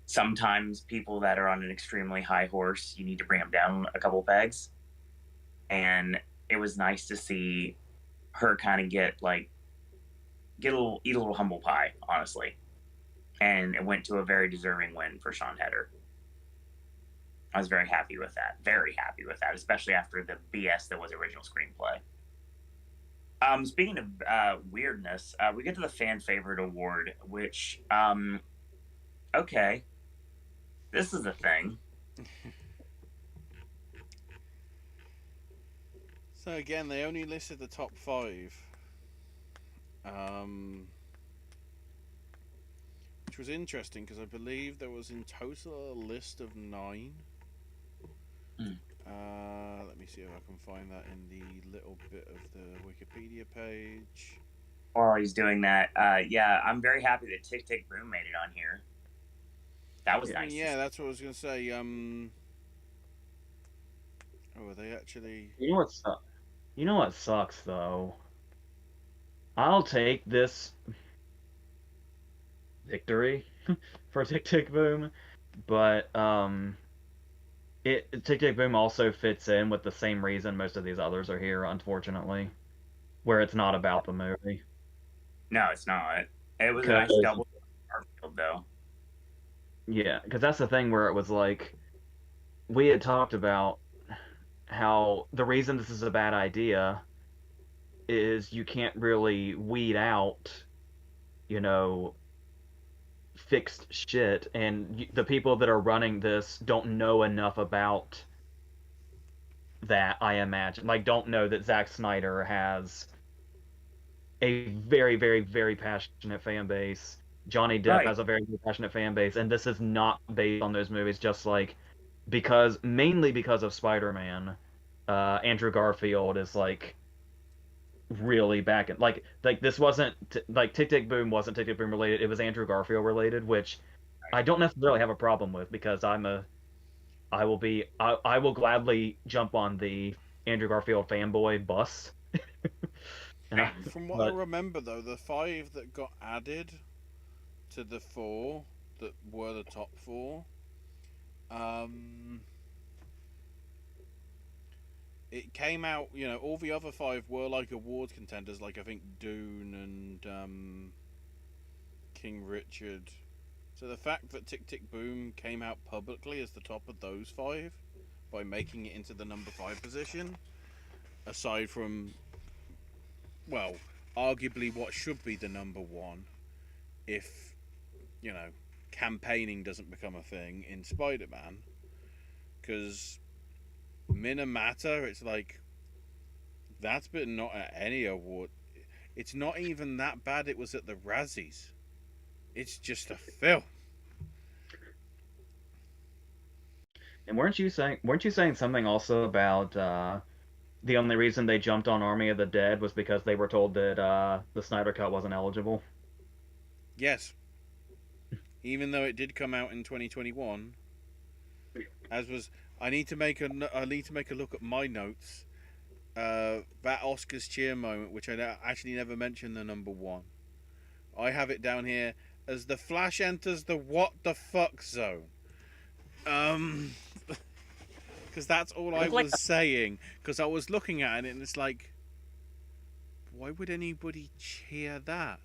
Sometimes people that are on an extremely high horse, you need to bring them down a couple of pegs. And it was nice to see her kind of get a little eat a little humble pie, honestly. And it went to a very deserving win for Sean Heder. I was very happy with that. Very happy with that, especially after the BS that was original screenplay. Speaking of weirdness, we get to the fan favorite award, which okay, this is a thing. So again, they only listed the top five, which was interesting because I believe there was in total a list of 9. Mm. Let me see if I can find that in the little bit of the Wikipedia page. While he's doing that, yeah, I'm very happy that Tick Tick Boom made it on here. That was I nice. mean, yeah, that's what I was gonna say. Oh, are they actually? You know what sucks? You know what sucks though? I'll take this victory for Tick Tick Boom, but Tick Tick Boom also fits in with the same reason most of these others are here, unfortunately, where it's not about the movie. No, it's not. It was a Because nice double Garfield, though. yeah, because that's the thing where it was like we had talked about how the reason this is a bad idea is you can't really weed out, you know, fixed shit, and the people that are running this don't know enough about that, I imagine. Like, don't know that Zack Snyder has a very, very, very passionate fan base. Johnny Depp Right. has a very, very passionate fan base, and this is not based on those movies. Just like because mainly because of Spider-Man, Andrew Garfield is like really back in like this wasn't like Tick Tick Boom wasn't Tick Tick Boom related. It was Andrew Garfield related, which I don't necessarily have a problem with because I will gladly jump on the Andrew Garfield fanboy bus. And I, From what I but remember, though, the 5 that got added to the 4 that were the top 4, um, it came out. You know, all the other 5 were like award contenders, like I think Dune and King Richard. So the fact that Tick Tick Boom came out publicly as the top of those 5 by making it into the number 5 position, aside from, well, arguably what should be the number 1 if, you know, campaigning doesn't become a thing in Spider-Man, because Minamata, it's like that's been not at any award. It's not even that bad. It was at the Razzies. It's just a film. and weren't you saying something also about the only reason they jumped on Army of the Dead was because they were told that the Snyder Cut wasn't eligible? Yes, even though it did come out in 2021, as was I need to make a look at my notes. That Oscars cheer moment, which I actually never mentioned the number one. I have it down here as the Flash enters the what the fuck zone. Because that's all It I looked like was saying. Because I was looking at it and it's like, why would anybody cheer that?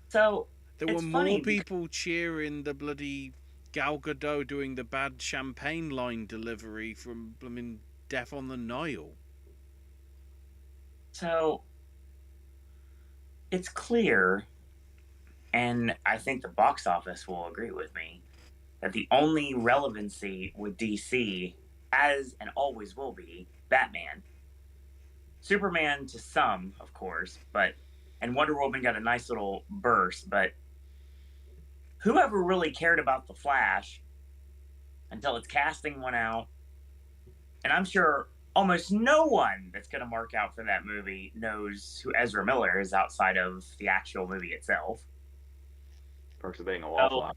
so. There were It's more funny because people cheering the bloody Gal Gadot doing the bad champagne line delivery from blooming Death on the Nile. so it's clear, and I think the box office will agree with me, that the only relevancy with DC, as and always will be, Batman. Superman to some, of course, and Wonder Woman got a nice little burst, but whoever really cared about the Flash until its casting went out, and I'm sure almost no one that's going to mark out for that movie knows who Ezra Miller is outside of the actual movie itself. Perks of being a Oh, wallflower.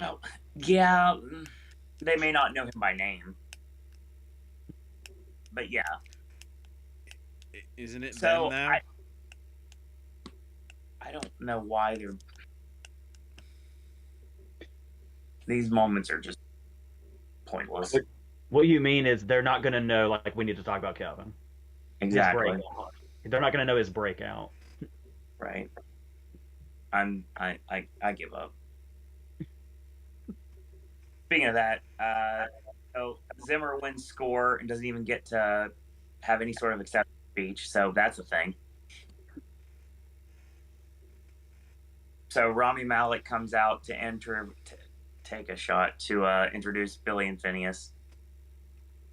oh, yeah, they may not know him by name, but yeah. Isn't it So Ben now? I don't know why these moments are just pointless. What you mean is they're not going to know, like, we need to talk about Kevin. Exactly. They're not going to know his breakout. Right. I give up. Speaking of that, so Zimmer wins score and doesn't even get to have any sort of acceptance speech, so that's a thing. So Rami Malek comes out to take a shot to introduce Billy and Phineas.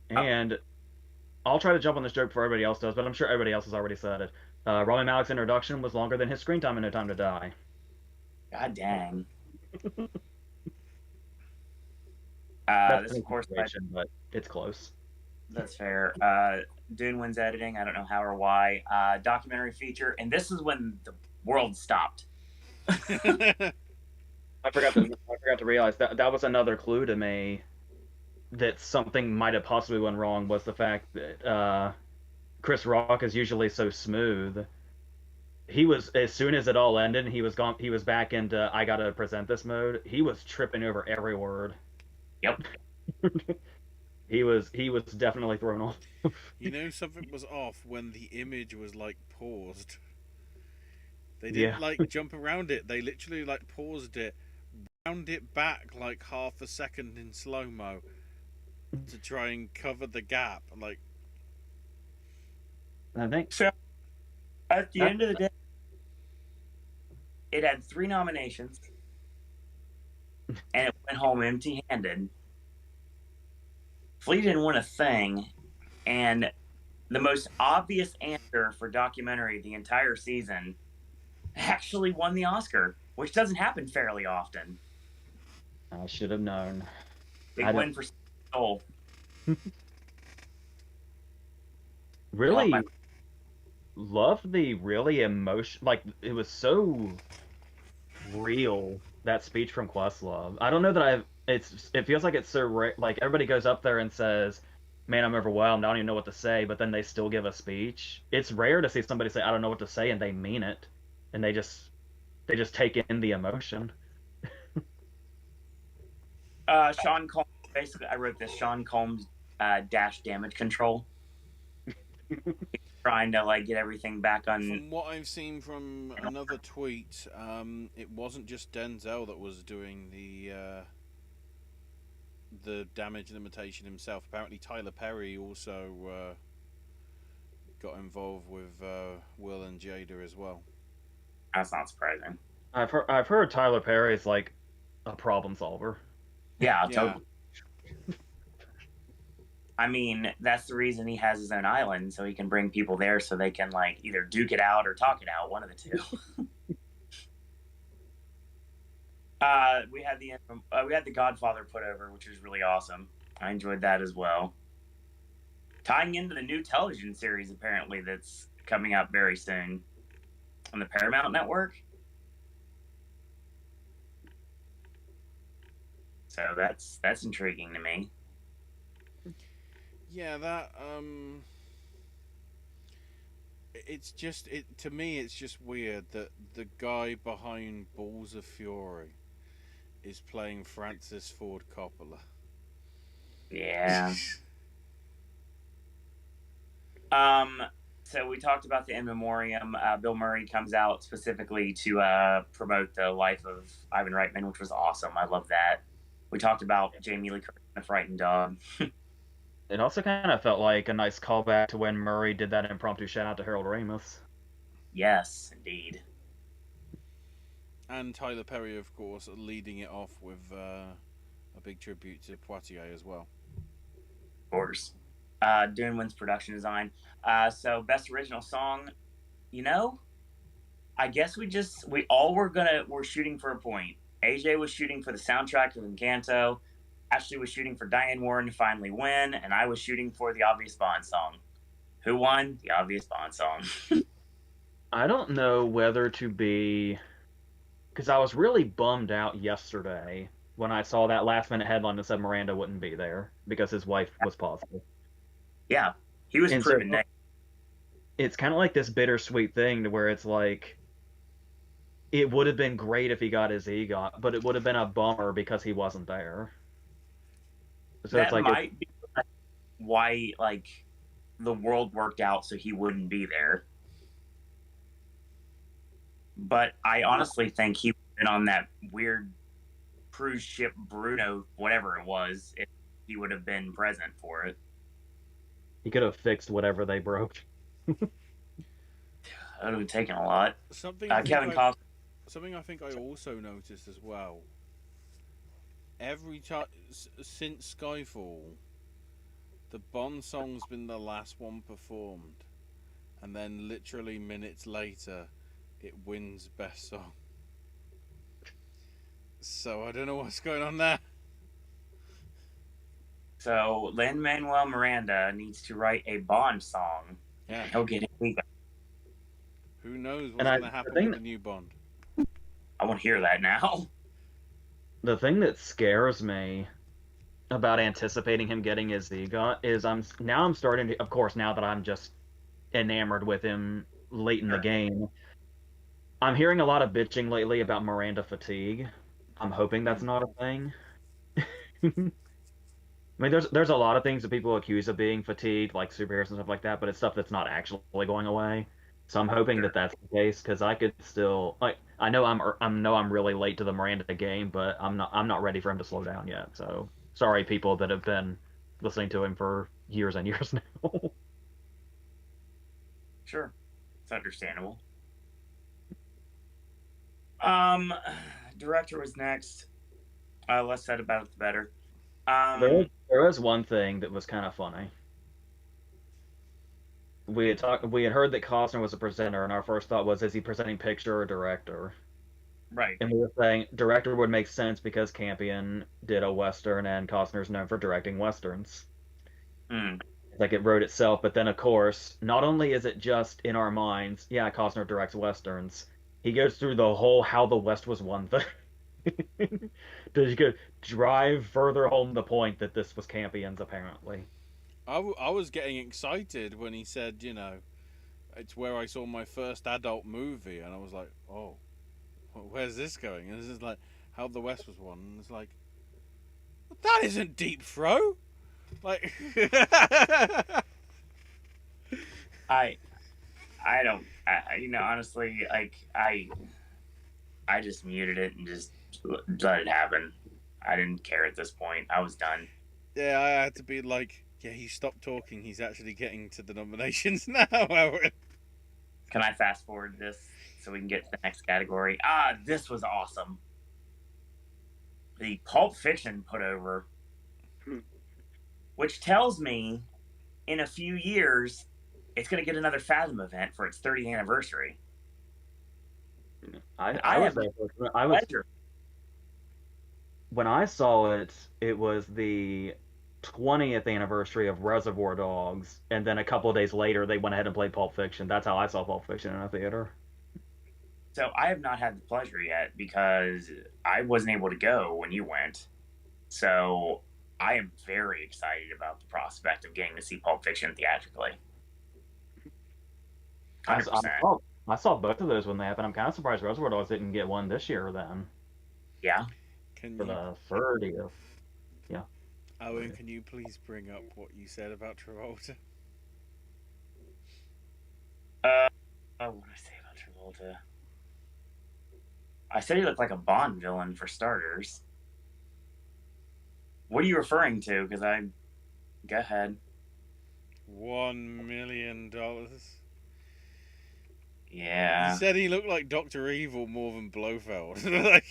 And I'll try to jump on this joke before everybody else does, but I'm sure everybody else has already said it. Rami Malek's introduction was longer than his screen time in No Time to Die. God dang. This, of course, but it's close. That's fair. Dune wins editing. I don't know how or why. Documentary feature, and this is when the world stopped. I forgot to realize that was another clue to me that something might have possibly went wrong, was the fact that Chris Rock is usually so smooth. He was, as soon as it all ended, he was gone. He was back into I gotta present this mode. He was tripping over every word. Yep. He was definitely thrown off. You know, something was off when the image was like paused. They didn't like jump around it. They literally like paused it, wound it back like half a second in slow mo to try and cover the gap. Like, I think so. At the end of the day, it had 3 nominations, and it went home empty-handed. Flea didn't win a thing, and the most obvious answer for documentary the entire season actually won the Oscar, which doesn't happen fairly often. I should have known. Big win for Soul. Really loved the really emotion, like, it was so real, that speech from Questlove. I don't know that it feels like it's so like everybody goes up there and says, man, I'm overwhelmed, I don't even know what to say, but then they still give a speech. It's rare to see somebody say, I don't know what to say, and they mean it, and they just take in the emotion. Sean Combs, basically, I wrote this, Sean Combs dash damage control. Trying to like get everything back on. From what I've seen from another tweet, it wasn't just Denzel that was doing the damage limitation himself. Apparently, Tyler Perry also got involved with Will and Jada as well. That's not surprising. I've heard Tyler Perry's like a problem solver. Yeah, totally. I mean, that's the reason he has his own island, so he can bring people there so they can like either duke it out or talk it out, one of the two. We had the Godfather put over, which was really awesome. I enjoyed that as well. Tying into the new television series apparently that's coming out very soon on the Paramount Network. So that's intriguing to me. Yeah, that it's just it to me. It's just weird that the guy behind Balls of Fury is playing Francis Ford Coppola. Yeah. Um, so we talked about the In Memoriam. Bill Murray comes out specifically to promote the life of Ivan Reitman, which was awesome. I love that. We talked about Jamie Lee Curtis and the Frightened Dog. It also kind of felt like a nice callback to when Murray did that impromptu shout out to Harold Ramis. Yes, indeed. And Tyler Perry, of course, leading it off with a big tribute to Poitier as well. Of course. Dune wins production design. So best original song, you know, I guess we all we're shooting for a point. AJ was shooting for the soundtrack of Encanto. Ashley was shooting for Diane Warren to finally win, and I was shooting for the obvious Bond song. Who won? The obvious Bond song. I don't know whether to be, because I was really bummed out yesterday when I saw that last minute headline that said Miranda wouldn't be there because his wife was positive. Yeah, he was And so proven negative. it's kind of like this bittersweet thing to where it's like it would have been great if he got his EGOT, but it would have been a bummer because he wasn't there. So it's That like might be why the world worked out so he wouldn't be there. But I honestly think he would have been on that weird cruise ship Bruno, whatever it was, if he would have been present for it. he could have fixed whatever they broke. That would have taken a lot. Something Kevin Costner. Something I think I also noticed as well. Every time since Skyfall, the Bond song's been the last one performed, and then literally minutes later, it wins best song. So I don't know what's going on there. So Lin-Manuel Miranda needs to write a Bond song. Yeah. He'll get it. Who knows what's going to happen with the new Bond? I want to hear that now. The thing that scares me about anticipating him getting his EGOT is I'm starting to, of course, now that I'm just enamored with him late in the game, I'm hearing a lot of bitching lately about Miranda fatigue. I'm hoping that's not a thing. I mean, there's a lot of things that people accuse of being fatigued, like superheroes and stuff like that, but it's stuff that's not actually going away. So I'm hoping that that's the case because I could still like I know I'm really late to the Miranda game, but I'm not ready for him to slow down yet. So sorry, people that have been listening to him for years and years now. Sure, it's understandable. Director was next. Less said about it, the better. There was one thing that was kind of funny. We had heard that Costner was a presenter, and our first thought was, is he presenting picture or director? Right. And we were saying director would make sense because Campion did a Western, and Costner's known for directing Westerns. Like it wrote itself, but then of course, not only is it just in our minds, yeah, Costner directs Westerns, he goes through the whole how the West was one thing. Does you drive further home the point that this was Campion's apparently? I was getting excited when he said, you know, it's where I saw my first adult movie, and I was like, oh, where's this going? And this is like how the West was won, and it's like, well, that isn't Deep Throat. Like, I don't, honestly, like I just muted it and just let it happen. I didn't care at this point. I was done. Yeah, I had to be like, yeah, he stopped talking. He's actually getting to the nominations now. Can I fast forward this so we can get to the next category? This was awesome. The Pulp Fiction put over, which tells me in a few years it's going to get another Fathom event for its 30th anniversary. When I saw it, it was the 20th anniversary of Reservoir Dogs, and then a couple of days later they went ahead and played Pulp Fiction. That's how I saw Pulp Fiction in a theater. So I have not had the pleasure yet because I wasn't able to go when you went. So I am very excited about the prospect of getting to see Pulp Fiction theatrically. 100%. I saw both of those when they happened. I'm kind of surprised Reservoir Dogs didn't get one this year then. Yeah. Can For you, the 30th. Yeah. Owen, can you please bring up what you said about Travolta? What did I say about Travolta? I said he looked like a Bond villain for starters. What are you referring to? Because go ahead. $1 million. Yeah. You said he looked like Dr. Evil more than Blofeld. Like,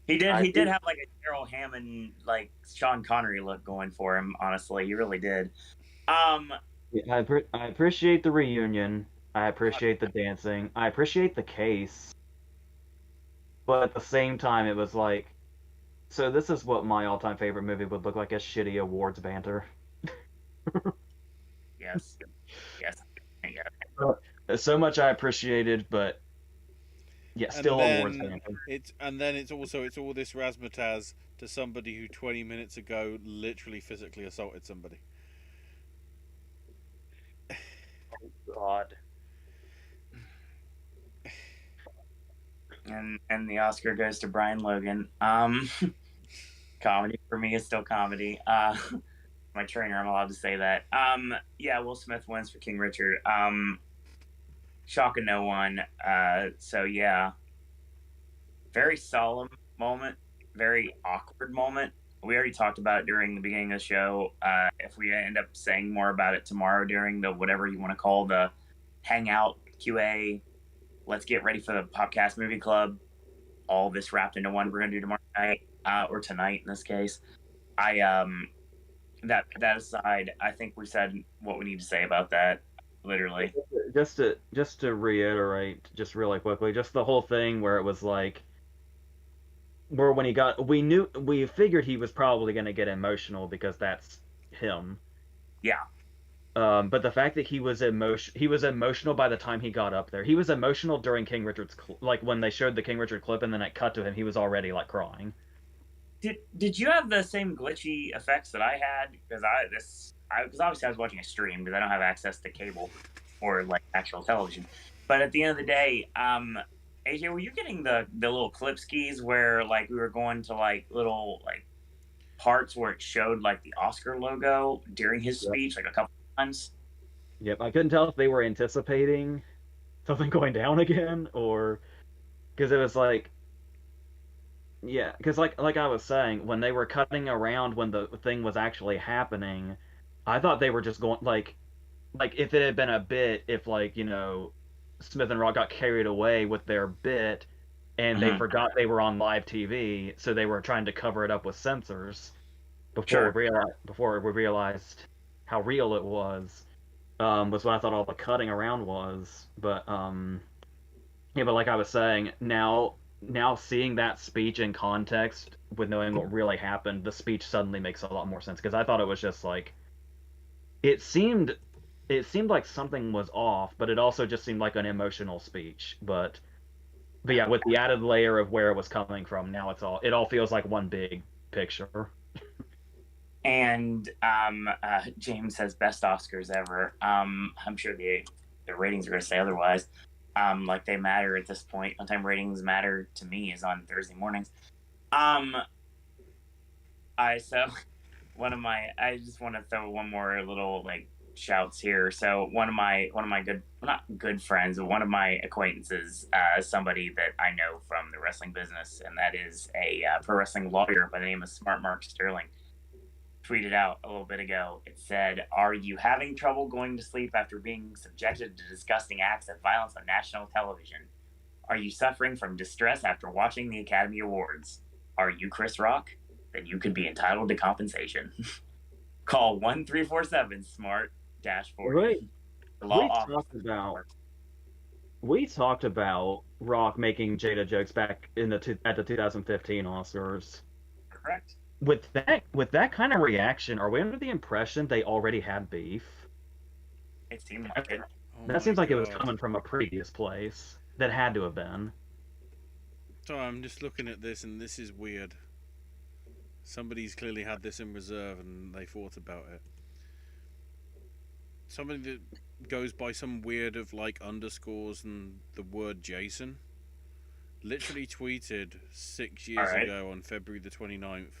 He did have like a Daryl Hammond, like Sean Connery look going for him. Honestly, he really did. Yeah, I appreciate the reunion. I appreciate the dancing. I appreciate the case. But at the same time, it was like, so this is what my all-time favorite movie would look like as shitty awards banter. Yes. Yes. Yeah. So much I appreciated, but yeah, still awards banter. it's all this razzmatazz to somebody who 20 minutes ago literally physically assaulted somebody. God. And the Oscar goes to Brian Logan. Comedy for me is still comedy. My trainer, I'm allowed to say that. Yeah, Will Smith wins for King Richard. Shock of no one. So yeah, very solemn moment, very awkward moment. We already talked about it during the beginning of the show. If we end up saying more about it tomorrow during the whatever you want to call the hangout QA, let's get ready for the Popcast Movie Club. All this wrapped into one we're gonna do tomorrow night, or tonight in this case. That aside, I think we said what we need to say about that. Literally, just to reiterate, just really quickly, just the whole thing where it was like, where when we figured he was probably going to get emotional because that's him. yeah. But the fact that he was emotional by the time he got up there. He was emotional during King Richard's like when they showed the King Richard clip and then it cut to him. He was already like crying. Did you have the same glitchy effects that I had? Because obviously I was watching a stream because I don't have access to cable or like actual television. But at the end of the day, AJ, were you getting the little clip skis where like we were going to like little like parts where it showed like the Oscar logo during his speech like a couple times? Yep, I couldn't tell if they were anticipating something going down again or because it was like, yeah, because like I was saying, when they were cutting around when the thing was actually happening, I thought they were just going like if it had been a bit, if like, Smith and Rock got carried away with their bit and they forgot they were on live TV, so they were trying to cover it up with censors before we realized how real it was what I thought all the cutting around was. But yeah, but like I was saying, now seeing that speech in context with knowing what really happened, the speech suddenly makes a lot more sense because I thought it was just like it seemed like something was off, but it also just seemed like an emotional speech. But yeah, with the added layer of where it was coming from, now it all feels like one big picture. And James says best Oscars ever. I'm sure the ratings are going to say otherwise. Like they matter at this point. On time ratings matter to me is on Thursday mornings. I just want to throw one more little like shouts here. So one of my good, well, not good friends, but one of my acquaintances, somebody that I know from the wrestling business, and that is a pro wrestling lawyer by the name of Smart Mark Sterling, tweeted out a little bit ago. It said, "Are you having trouble going to sleep after being subjected to disgusting acts of violence on national television? Are you suffering from distress after watching the Academy Awards? Are you Chris Rock? Then you could be entitled to compensation. Call 1-347-SMART-40. Right. The We law office. talked about Rock making Jada jokes back at the 2015 Oscars. Correct. With that kind of reaction, are we under the impression they already had beef? It seemed like it. That seems like it was coming from a previous place. That had to have been. So I'm just looking at this, and this is weird. Somebody's clearly had this in reserve and they thought about it. Somebody that goes by some weird of like underscores and the word Jason literally tweeted 6 years ago on February the 29th,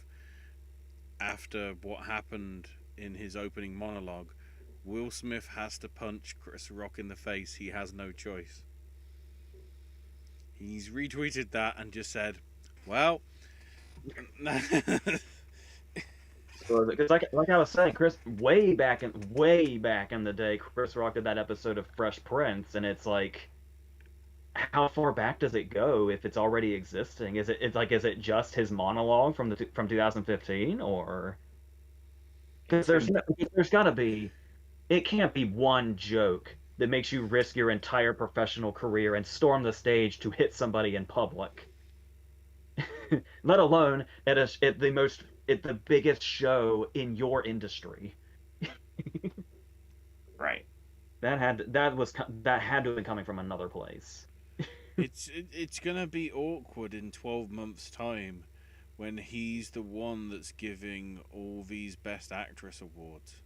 after what happened in his opening monologue, Will Smith has to punch Chris Rock in the face. He has no choice. He's retweeted that and just said, well... Because like I was saying, Chris, way back in the day, Chris Rock did that episode of Fresh Prince, and it's like, how far back does it go if it's already existing? Is it just his monologue from 2015, or because there's got to be, it can't be one joke that makes you risk your entire professional career and storm the stage to hit somebody in public. Let alone at the biggest show in your industry. Right. That had to have been coming from another place. It's gonna be awkward in 12 months' time when he's the one that's giving all these Best Actress awards.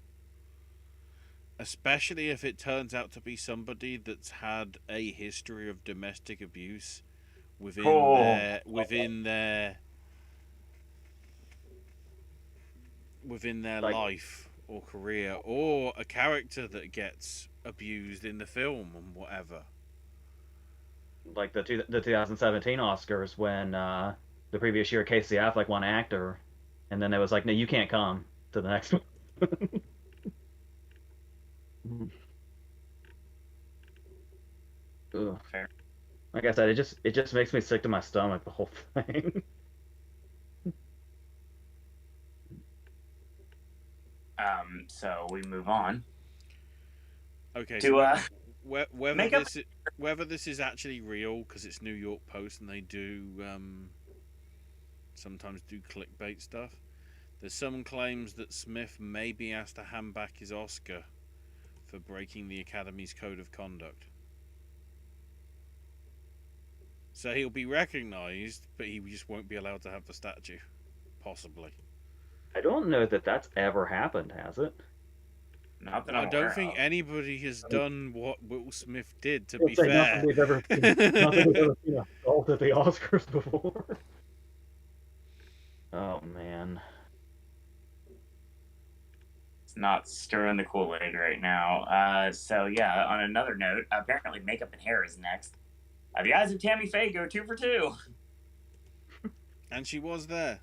Especially if it turns out to be somebody that's had a history of domestic abuse within their Like, life or career, or a character that gets abused in the film and whatever. like the 2017 Oscars when the previous year Casey Affleck won actor, and then it was like, no, you can't come to the next one. Ugh. Fair. Like I said, it just makes me sick to my stomach, the whole thing. So we move on. Okay. To whether this is actually real, because it's New York Post and they do sometimes do clickbait stuff. There's some claims that Smith may be asked to hand back his Oscar for breaking the Academy's code of conduct. So he'll be recognised, but he just won't be allowed to have the statue. Possibly. I don't know that that's ever happened, has it? Not that I I'm don't aware think of. anybody has done what Will Smith did, to be fair. Nothing ever seen a assault at the Oscars before. Oh, man. It's not stirring the Kool-Aid right now. So yeah, on another note, apparently makeup and hair is next. The Eyes of Tammy Faye go 2 for 2. And she was there.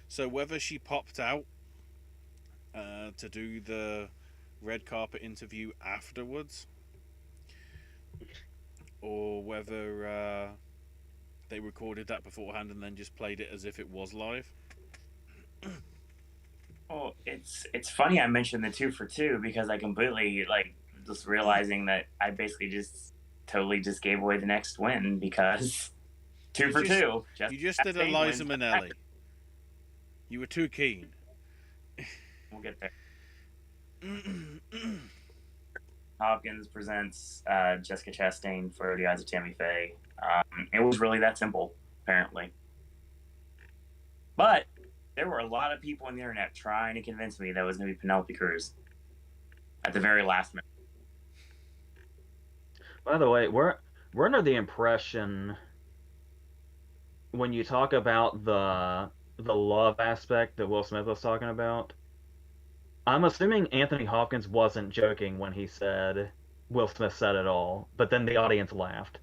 So whether she popped out to do the red carpet interview afterwards, or whether they recorded that beforehand and then just played it as if it was live. Well, it's funny I mentioned the 2 for 2 because I completely just realizing that I basically just totally just gave away the next win because 2 for 2. You just did a Liza Minnelli. You were too keen. We'll get there. Hopkins presents Jessica Chastain for The Eyes of Tammy Faye. It was really that simple, apparently. But there were a lot of people on the internet trying to convince me that it was going to be Penelope Cruz at the very last minute. By the way, we're under the impression when you talk about the love aspect that Will Smith was talking about, I'm assuming Anthony Hopkins wasn't joking when he said Will Smith said it all, but then the audience laughed.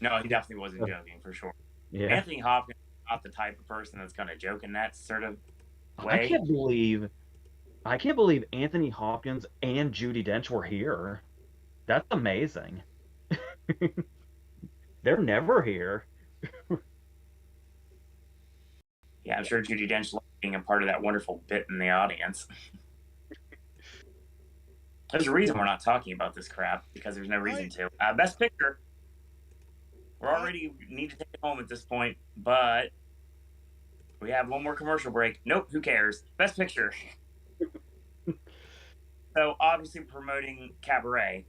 No, he definitely wasn't joking, for sure. Yeah. Anthony Hopkins is not the type of person that's going to joke in that sort of way. I can't believe Anthony Hopkins and Judi Dench were here. That's amazing. They're never here. Yeah, I'm sure Judi Dench loved being a part of that wonderful bit in the audience. There's a reason we're not talking about this crap, because there's no reason to. Best Picture. We're already need to take it home at this point, but we have one more commercial break. Nope, who cares? Best Picture. So, obviously promoting Cabaret.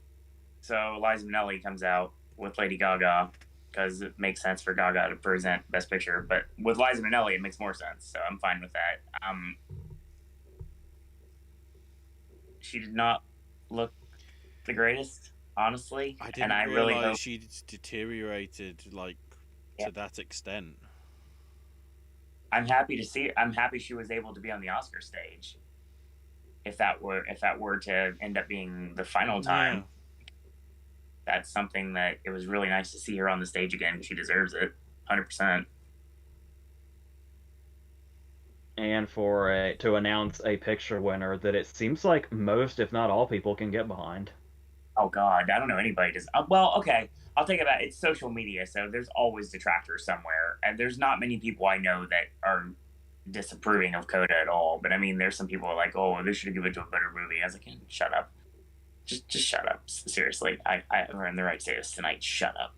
So, Liza Minnelli comes out with Lady Gaga. because it makes sense for Gaga to present Best Picture. But with Liza Minnelli, it makes more sense, so I'm fine with that. She did not look the greatest, honestly, I and didn't I really realize hope. she'd deteriorated to that extent. I'm happy to see. I'm happy she was able to be on the Oscar stage. If that were to end up being the final time, that's something that it was really nice to see her on the stage again. She deserves it, 100%. And to announce a picture winner that it seems like most, if not all, people can get behind. Oh God, I don't know anybody does. Well, okay, I'll take it back. It's social media, so there's always detractors somewhere, and there's not many people I know that are disapproving of Coda at all. But I mean, there's some people like, oh, they should give it to a better movie. I was like, shut up, just shut up. Seriously, I earned the right to say this tonight. Shut up.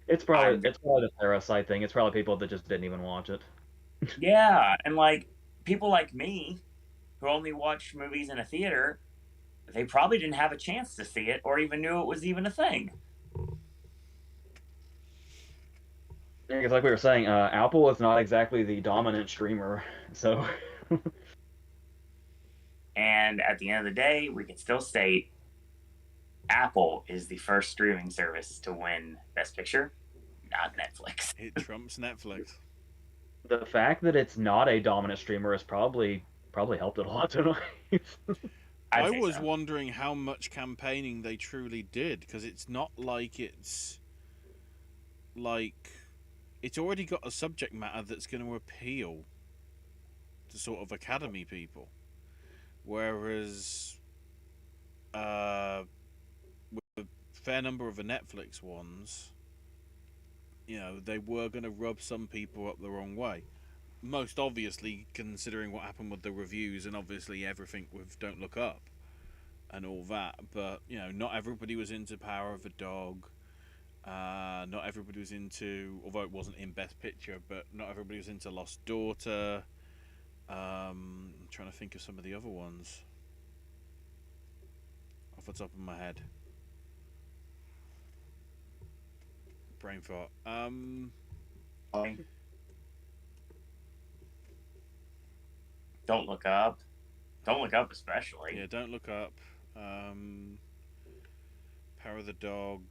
It's probably the Parasite thing. It's probably people that just didn't even watch it. Yeah, and like people like me who only watch movies in a theater, they probably didn't have a chance to see it or even knew it was even a thing. Because, like we were saying, Apple is not exactly the dominant streamer, so. And at the end of the day, we can still state Apple is the first streaming service to win Best Picture, not Netflix. It trumps Netflix. The fact that it's not a dominant streamer has probably helped it a lot tonight. I was wondering how much campaigning they truly did, because it's not like it's already got a subject matter that's going to appeal to sort of Academy people, whereas with a fair number of the Netflix ones, they were going to rub some people up the wrong way. Most obviously, considering what happened with the reviews and obviously everything with Don't Look Up and all that. But, not everybody was into Power of the Dog. Not everybody was into, although it wasn't in Best Picture, but not everybody was into Lost Daughter. I'm trying to think of some of the other ones off the top of my head. Brain fart. Don't Look Up. Don't Look Up, especially. Yeah, Don't Look Up. Power of the Dog.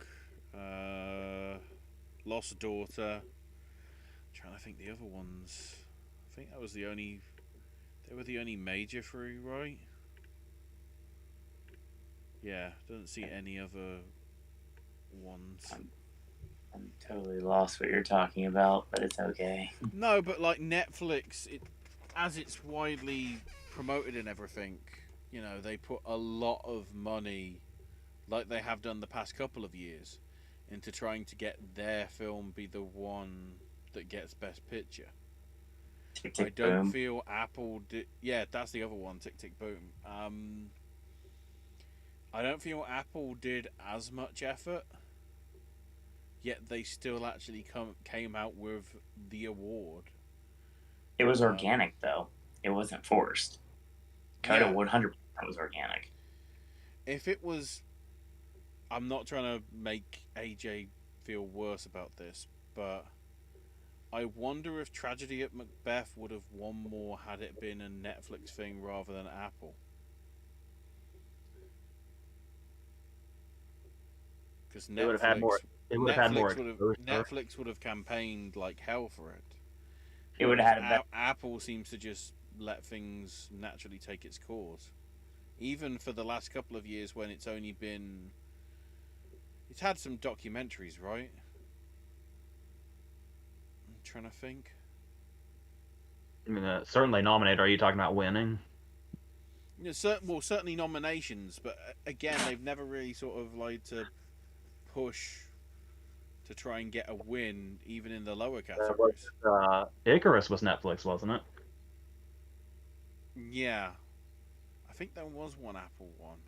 Lost Daughter. I'm trying to think the other ones. I think that was they were the only major three, right? Yeah, doesn't see any other ones. I'm totally lost what you're talking about, but it's okay. No, but like Netflix, as it's widely promoted and everything, they put a lot of money, like they have done the past couple of years, into trying to get their film be the one that gets Best Picture. Tick, tick, I don't boom. feel Apple did. Yeah, that's the other one. Tick Tick Boom. I don't feel Apple did as much effort, yet they still actually came out with the award. It was organic though. It wasn't forced. Coda 100% was organic. If it was, I'm not trying to make AJ feel worse about this, but I wonder if Tragedy at Macbeth would have won more had it been a Netflix thing rather than Apple. Because Netflix would have had more. Netflix would have campaigned like hell for it. It would have had Apple seems to just let things naturally take its course. Even for the last couple of years, when it's had some documentaries, right? I'm trying to think. I mean, certainly nominated. Are you talking about winning? Certainly nominations, but again, they've never really sort of like to push to try and get a win, even in the lower categories. Icarus was Netflix, wasn't it? Yeah, I think there was one Apple one.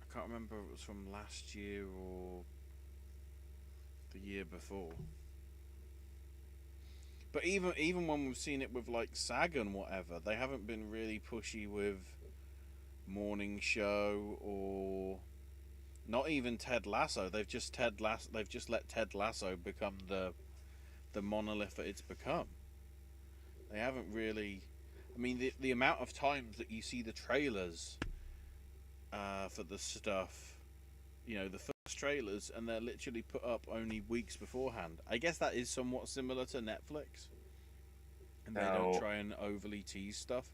I can't remember if it was from last year or the year before. But even when we've seen it with like SAG and whatever, they haven't been really pushy with Morning Show or Not even Ted Lasso. They've just let Ted Lasso become the monolith that it's become. They haven't really. I mean, the amount of times that you see the trailers for the stuff, the first trailers, and they're literally put up only weeks beforehand. I guess that is somewhat similar to Netflix, and they don't try and overly tease stuff.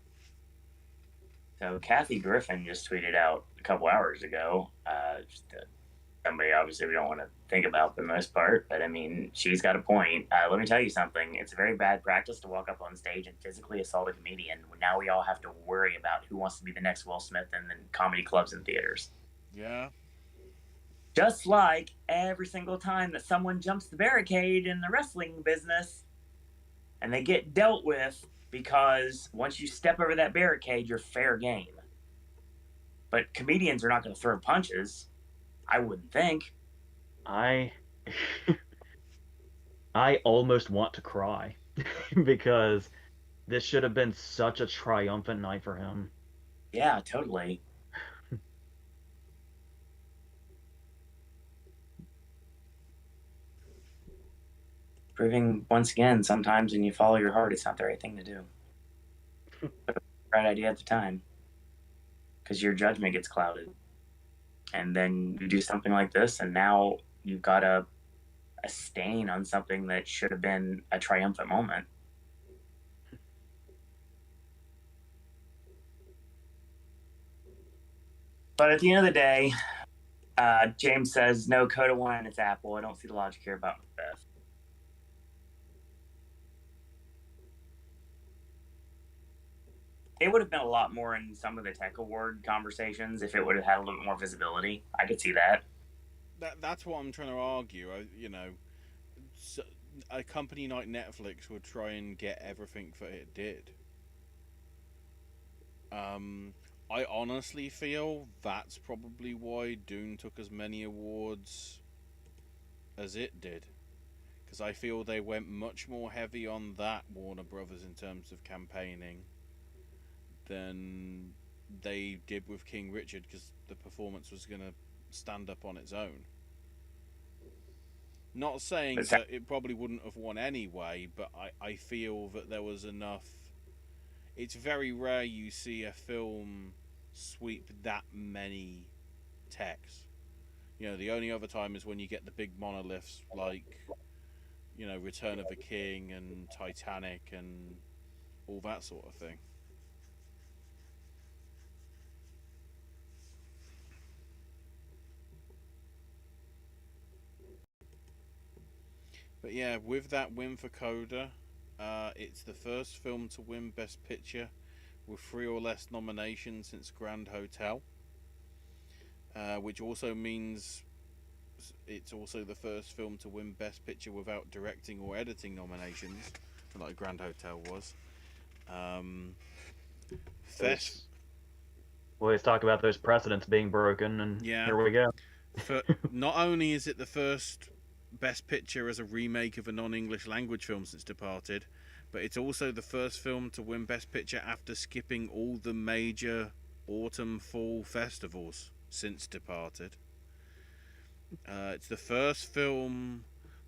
So Kathy Griffin just tweeted out a couple hours ago. Somebody obviously we don't want to think about for the most part, but I mean, she's got a point. Let me tell you something. It's a very bad practice to walk up on stage and physically assault a comedian. Now we all have to worry about who wants to be the next Will Smith in the comedy clubs and theaters. Yeah. Just like every single time that someone jumps the barricade in the wrestling business and they get dealt with because once you step over that barricade, you're fair game. But comedians are not going to throw punches. I wouldn't think. I almost want to cry because this should have been such a triumphant night for him. Yeah, totally. Proving once again, sometimes when you follow your heart, it's not the right thing to do. But it's the right idea at the time. Because your judgment gets clouded. And then you do something like this, and now you've got a stain on something that should have been a triumphant moment. But at the end of the day, James says, no, Coda 1, it's Apple. I don't see the logic here about Macbeth. It would have been a lot more in some of the tech award conversations if it would have had a little bit more visibility. I could see that. That's what I'm trying to argue. A company like Netflix would try and get everything that it did. I honestly feel that's probably why Dune took as many awards as it did. Because I feel they went much more heavy on that, Warner Brothers, in terms of campaigning than they did with King Richard, because the performance was going to stand up on its own. Not saying that it probably wouldn't have won anyway, but I feel that there was enough. It's very rare you see a film sweep that many techs. The only other time is when you get the big monoliths like, Return of the King and Titanic and all that sort of thing. But yeah, with that win for Coda, it's the first film to win Best Picture with 3 or less nominations since Grand Hotel, which also means it's also the first film to win Best Picture without directing or editing nominations, like Grand Hotel was. We always talk about those precedents being broken, and here we go. Not only is it the first Best Picture as a remake of a non-English language film since Departed, but it's also the first film to win Best Picture after skipping all the major autumn-fall festivals since Departed. It's the first film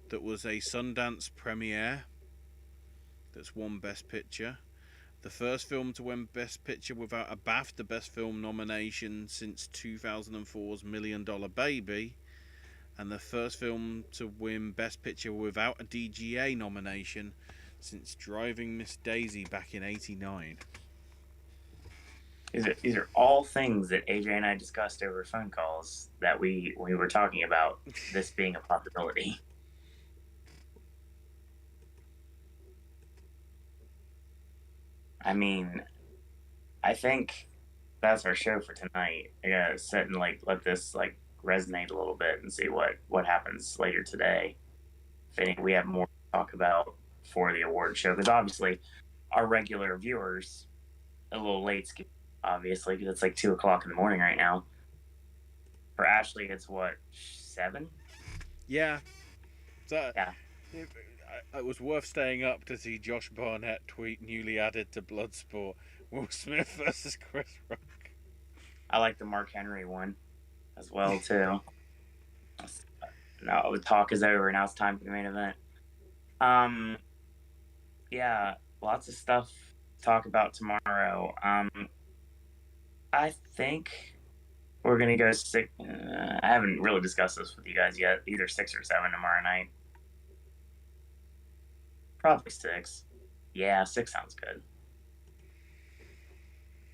that was a Sundance premiere that's won Best Picture. The first film to win Best Picture without a BAFTA Best Film nomination since 2004's Million Dollar Baby. And the first film to win Best Picture without a DGA nomination since Driving Miss Daisy back in '89. These are all things that AJ and I discussed over phone calls that we were talking about this being a possibility. I mean, I think that's our show for tonight. I gotta sit and let this resonate a little bit and see what happens later today. I think we have more to talk about for the award show, because obviously our regular viewers a little late, obviously, because it's like 2 o'clock in the morning right now. For Ashley, it's what, 7? Yeah. So yeah. It was worth staying up to see Josh Barnett tweet newly added to Bloodsport: Will Smith versus Chris Rock. I like the Mark Henry one as well too. No, the talk is over. Now it's time for the main event. Yeah, lots of stuff to talk about tomorrow. I think we're gonna go six. I haven't really discussed this with you guys yet. Either 6 or 7 tomorrow night. Probably 6. Yeah, 6 sounds good.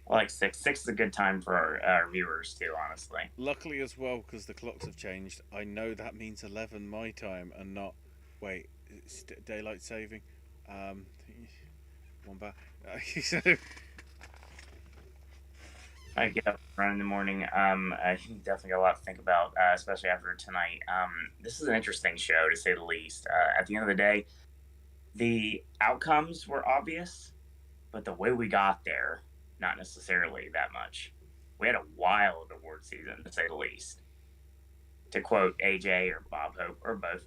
I like 6. 6 is a good time for our viewers too, honestly. Luckily as well, because the clocks have changed. I know that means 11 my time and not. Wait, it's daylight saving. One back. So I get up, run in the morning. I definitely got a lot to think about, especially after tonight. This is an interesting show to say the least. At the end of the day, the outcomes were obvious, but the way we got there, not necessarily that much. We had a wild award season, to say the least. To quote AJ or Bob Hope or both,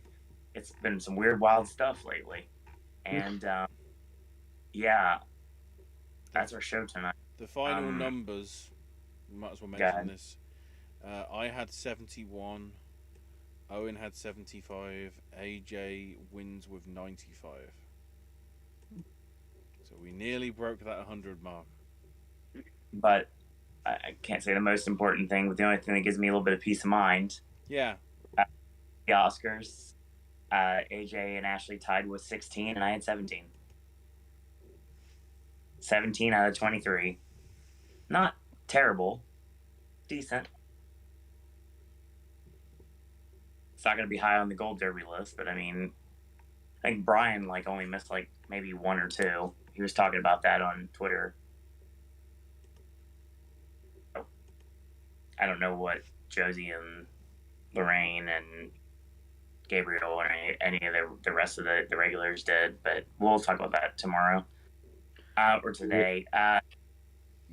it's been some weird, wild stuff lately. And yeah, that's our show tonight. The final numbers, we might as well mention this. I had 71, Owen had 75, AJ wins with 95. So we nearly broke that 100 mark. But I can't say the most important thing, but the only thing that gives me a little bit of peace of mind. Yeah. The Oscars, AJ and Ashley tied with 16, and I had 17. 17 out of 23. Not terrible. Decent. It's not going to be high on the Gold Derby list, but I mean, I think Brian only missed maybe 1 or 2. He was talking about that on Twitter. I don't know what Josie and Lorraine and Gabriel or any of the rest of the regulars did, but we'll talk about that tomorrow or today.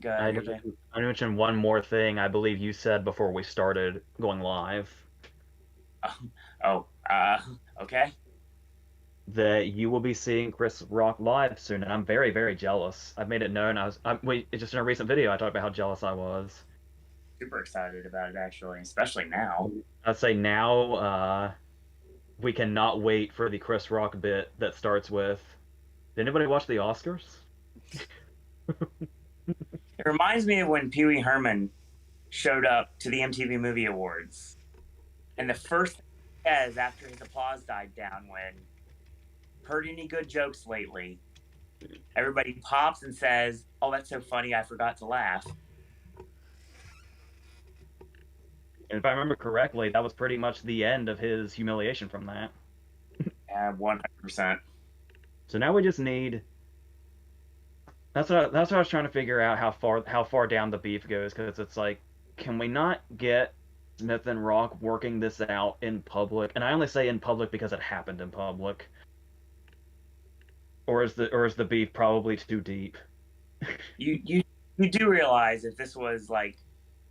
Go ahead, AJ. I mentioned one more thing I believe you said before we started going live. Okay. That you will be seeing Chris Rock live soon, and I'm very, very jealous. I've made it known. Just in a recent video, I talked about how jealous I was. Super excited about it, actually, especially now. I'd say now we cannot wait for the Chris Rock bit that starts with, did anybody watch the Oscars? It reminds me of when Pee Wee Herman showed up to the MTV Movie Awards. And the first thing he says after his applause died down when, heard any good jokes lately? Everybody pops and says, oh, that's so funny, I forgot to laugh. And if I remember correctly, that was pretty much the end of his humiliation from that. Yeah, 100%. So now we just need. That's what I was trying to figure out how far down the beef goes, because it's like, can we not get Smith and Rock working this out in public? And I only say in public because it happened in public. Or is the beef probably too deep? You do realize if this was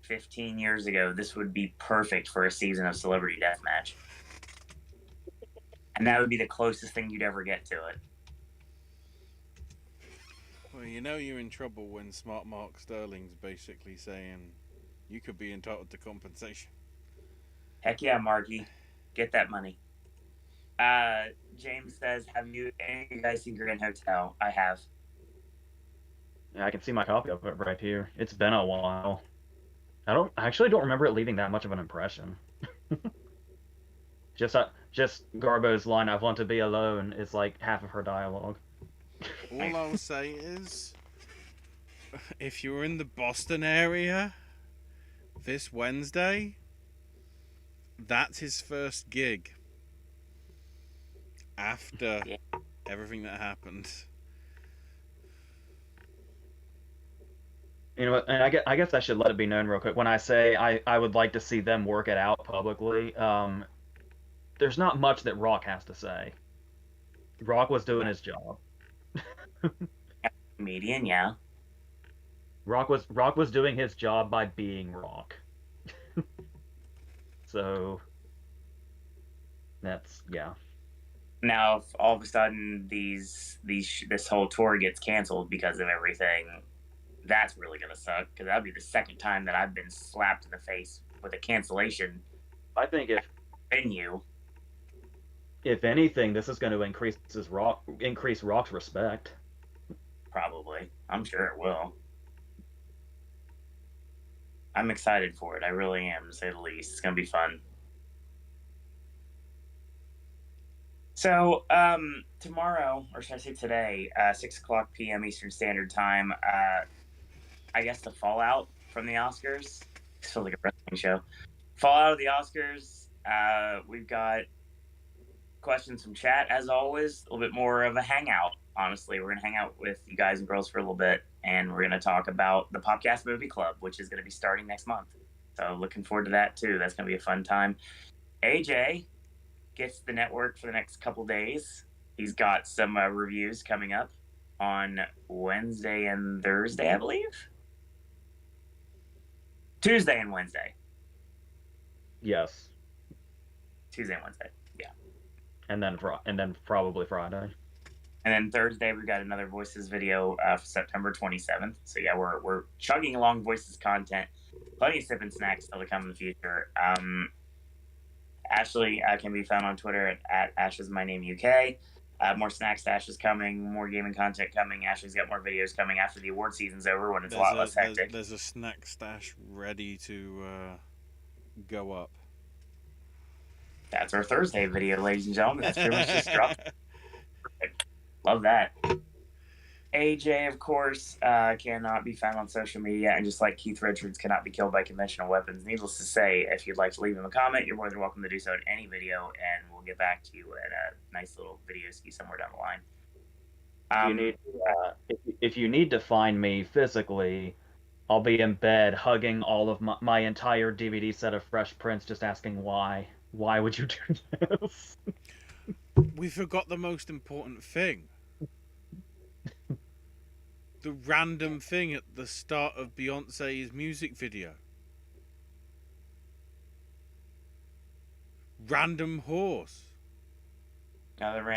15 years ago, this would be perfect for a season of Celebrity Deathmatch. And that would be the closest thing you'd ever get to it. Well, you know you're in trouble when Smart Mark Sterling's basically saying you could be entitled to compensation. Heck yeah, Marky. Get that money. James says, have you guys seen Grand Hotel? I have. Yeah, I can see my copy of it right here. It's been a while. I actually don't remember it leaving that much of an impression. just Garbo's line, "I want to be alone," is like half of her dialogue. All I'll say is, if you're in the Boston area this Wednesday, that's his first gig after everything that happened. You know what? And I guess I should let it be known real quick. When I say I would like to see them work it out publicly, there's not much that Rock has to say. Rock was doing his job. Comedian, yeah. Rock was doing his job by being Rock. So that's yeah. Now, if all of a sudden this whole tour gets canceled because of everything, that's really gonna suck, because that'd be the second time that I've been slapped in the face with a cancellation. I think venue. If anything, this is going to increase Rock's respect. Probably. I'm sure it will. I'm excited for it. I really am, to say the least. It's going to be fun. So, tomorrow, or should I say today, 6 o'clock p.m. Eastern Standard Time, I guess the fallout from the Oscars. It feels like a wrestling show. Fallout of the Oscars. We've got questions from chat, as always. A little bit more of a hangout, honestly. We're going to hang out with you guys and girls for a little bit, and we're going to talk about the Popcast Movie Club, which is going to be starting next month. So, looking forward to that, too. That's going to be a fun time. AJ gets the network for the next couple days. He's got some reviews coming up on Wednesday and Thursday, I believe. Tuesday and Wednesday. Yes. Tuesday and Wednesday. Yeah. And then probably Friday. And then Thursday we've got another Voices video for September 27th. So yeah, we're chugging along Voices content. Plenty of sip and snacks still to come in the future. Ashley can be found on Twitter at AshesMyNameUK. More snack stashes coming, more gaming content coming. Ashley's got more videos coming after the award season's over when it's a lot less hectic. There's a snack stash ready to go up. That's our Thursday video, ladies and gentlemen. That's pretty much just dropped. Love that. AJ, of course, cannot be found on social media, and just like Keith Richards cannot be killed by conventional weapons. Needless to say, if you'd like to leave him a comment, you're more than welcome to do so in any video, and we'll get back to you at a nice little video ski somewhere down the line. If you need to find me physically, I'll be in bed hugging all of my entire DVD set of Fresh Prince, just asking why. Why would you do this? We forgot the most important thing. The random thing at the start of Beyonce's music video. Random horse.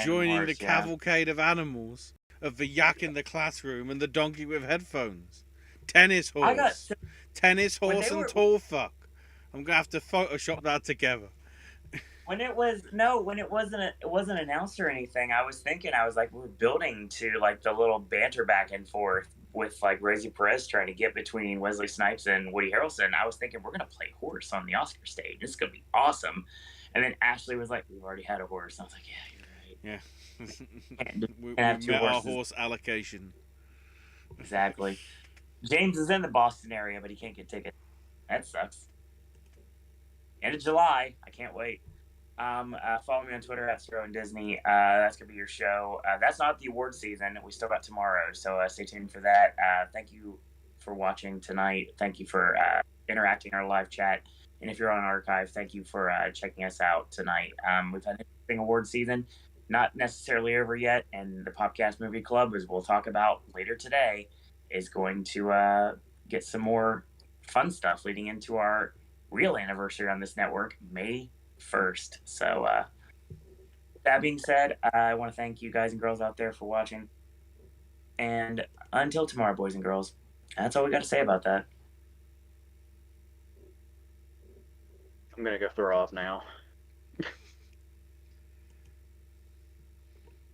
Joining the cavalcade of animals of the yak in the classroom and the donkey with headphones. Tennis horse. Tennis horse and tall fuck. I'm gonna have to Photoshop that together. When it wasn't announced or anything, I was like, we're building to like the little banter back and forth with like Rosie Perez trying to get between Wesley Snipes and Woody Harrelson. I was thinking we're gonna play horse on the Oscar stage. This is gonna be awesome. And then Ashley was like, we've already had a horse. And I was like, yeah, you're right. Yeah. we met our horse allocation. Exactly. James is in the Boston area, but he can't get tickets. That sucks. End of July. I can't wait. Follow me on Twitter at Owen Disney. That's gonna be your show. That's not the award season. We still got tomorrow, so stay tuned for that. Thank you for watching tonight. Thank you for interacting in our live chat. And if you're on archive, thank you for checking us out tonight. We've had an interesting award season, not necessarily over yet, and the Popcast Movie Club, as we'll talk about later today, is going to get some more fun stuff leading into our real anniversary on this network, May 1st. So that being said, I want to thank you guys and girls out there for watching. And until tomorrow, boys and girls, that's all we got to say about that. I'm going to go throw off now.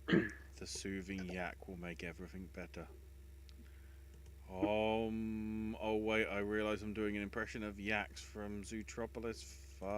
The soothing yak will make everything better. Oh wait, I realise I'm doing an impression of Yaks from Zootropolis. Fuck.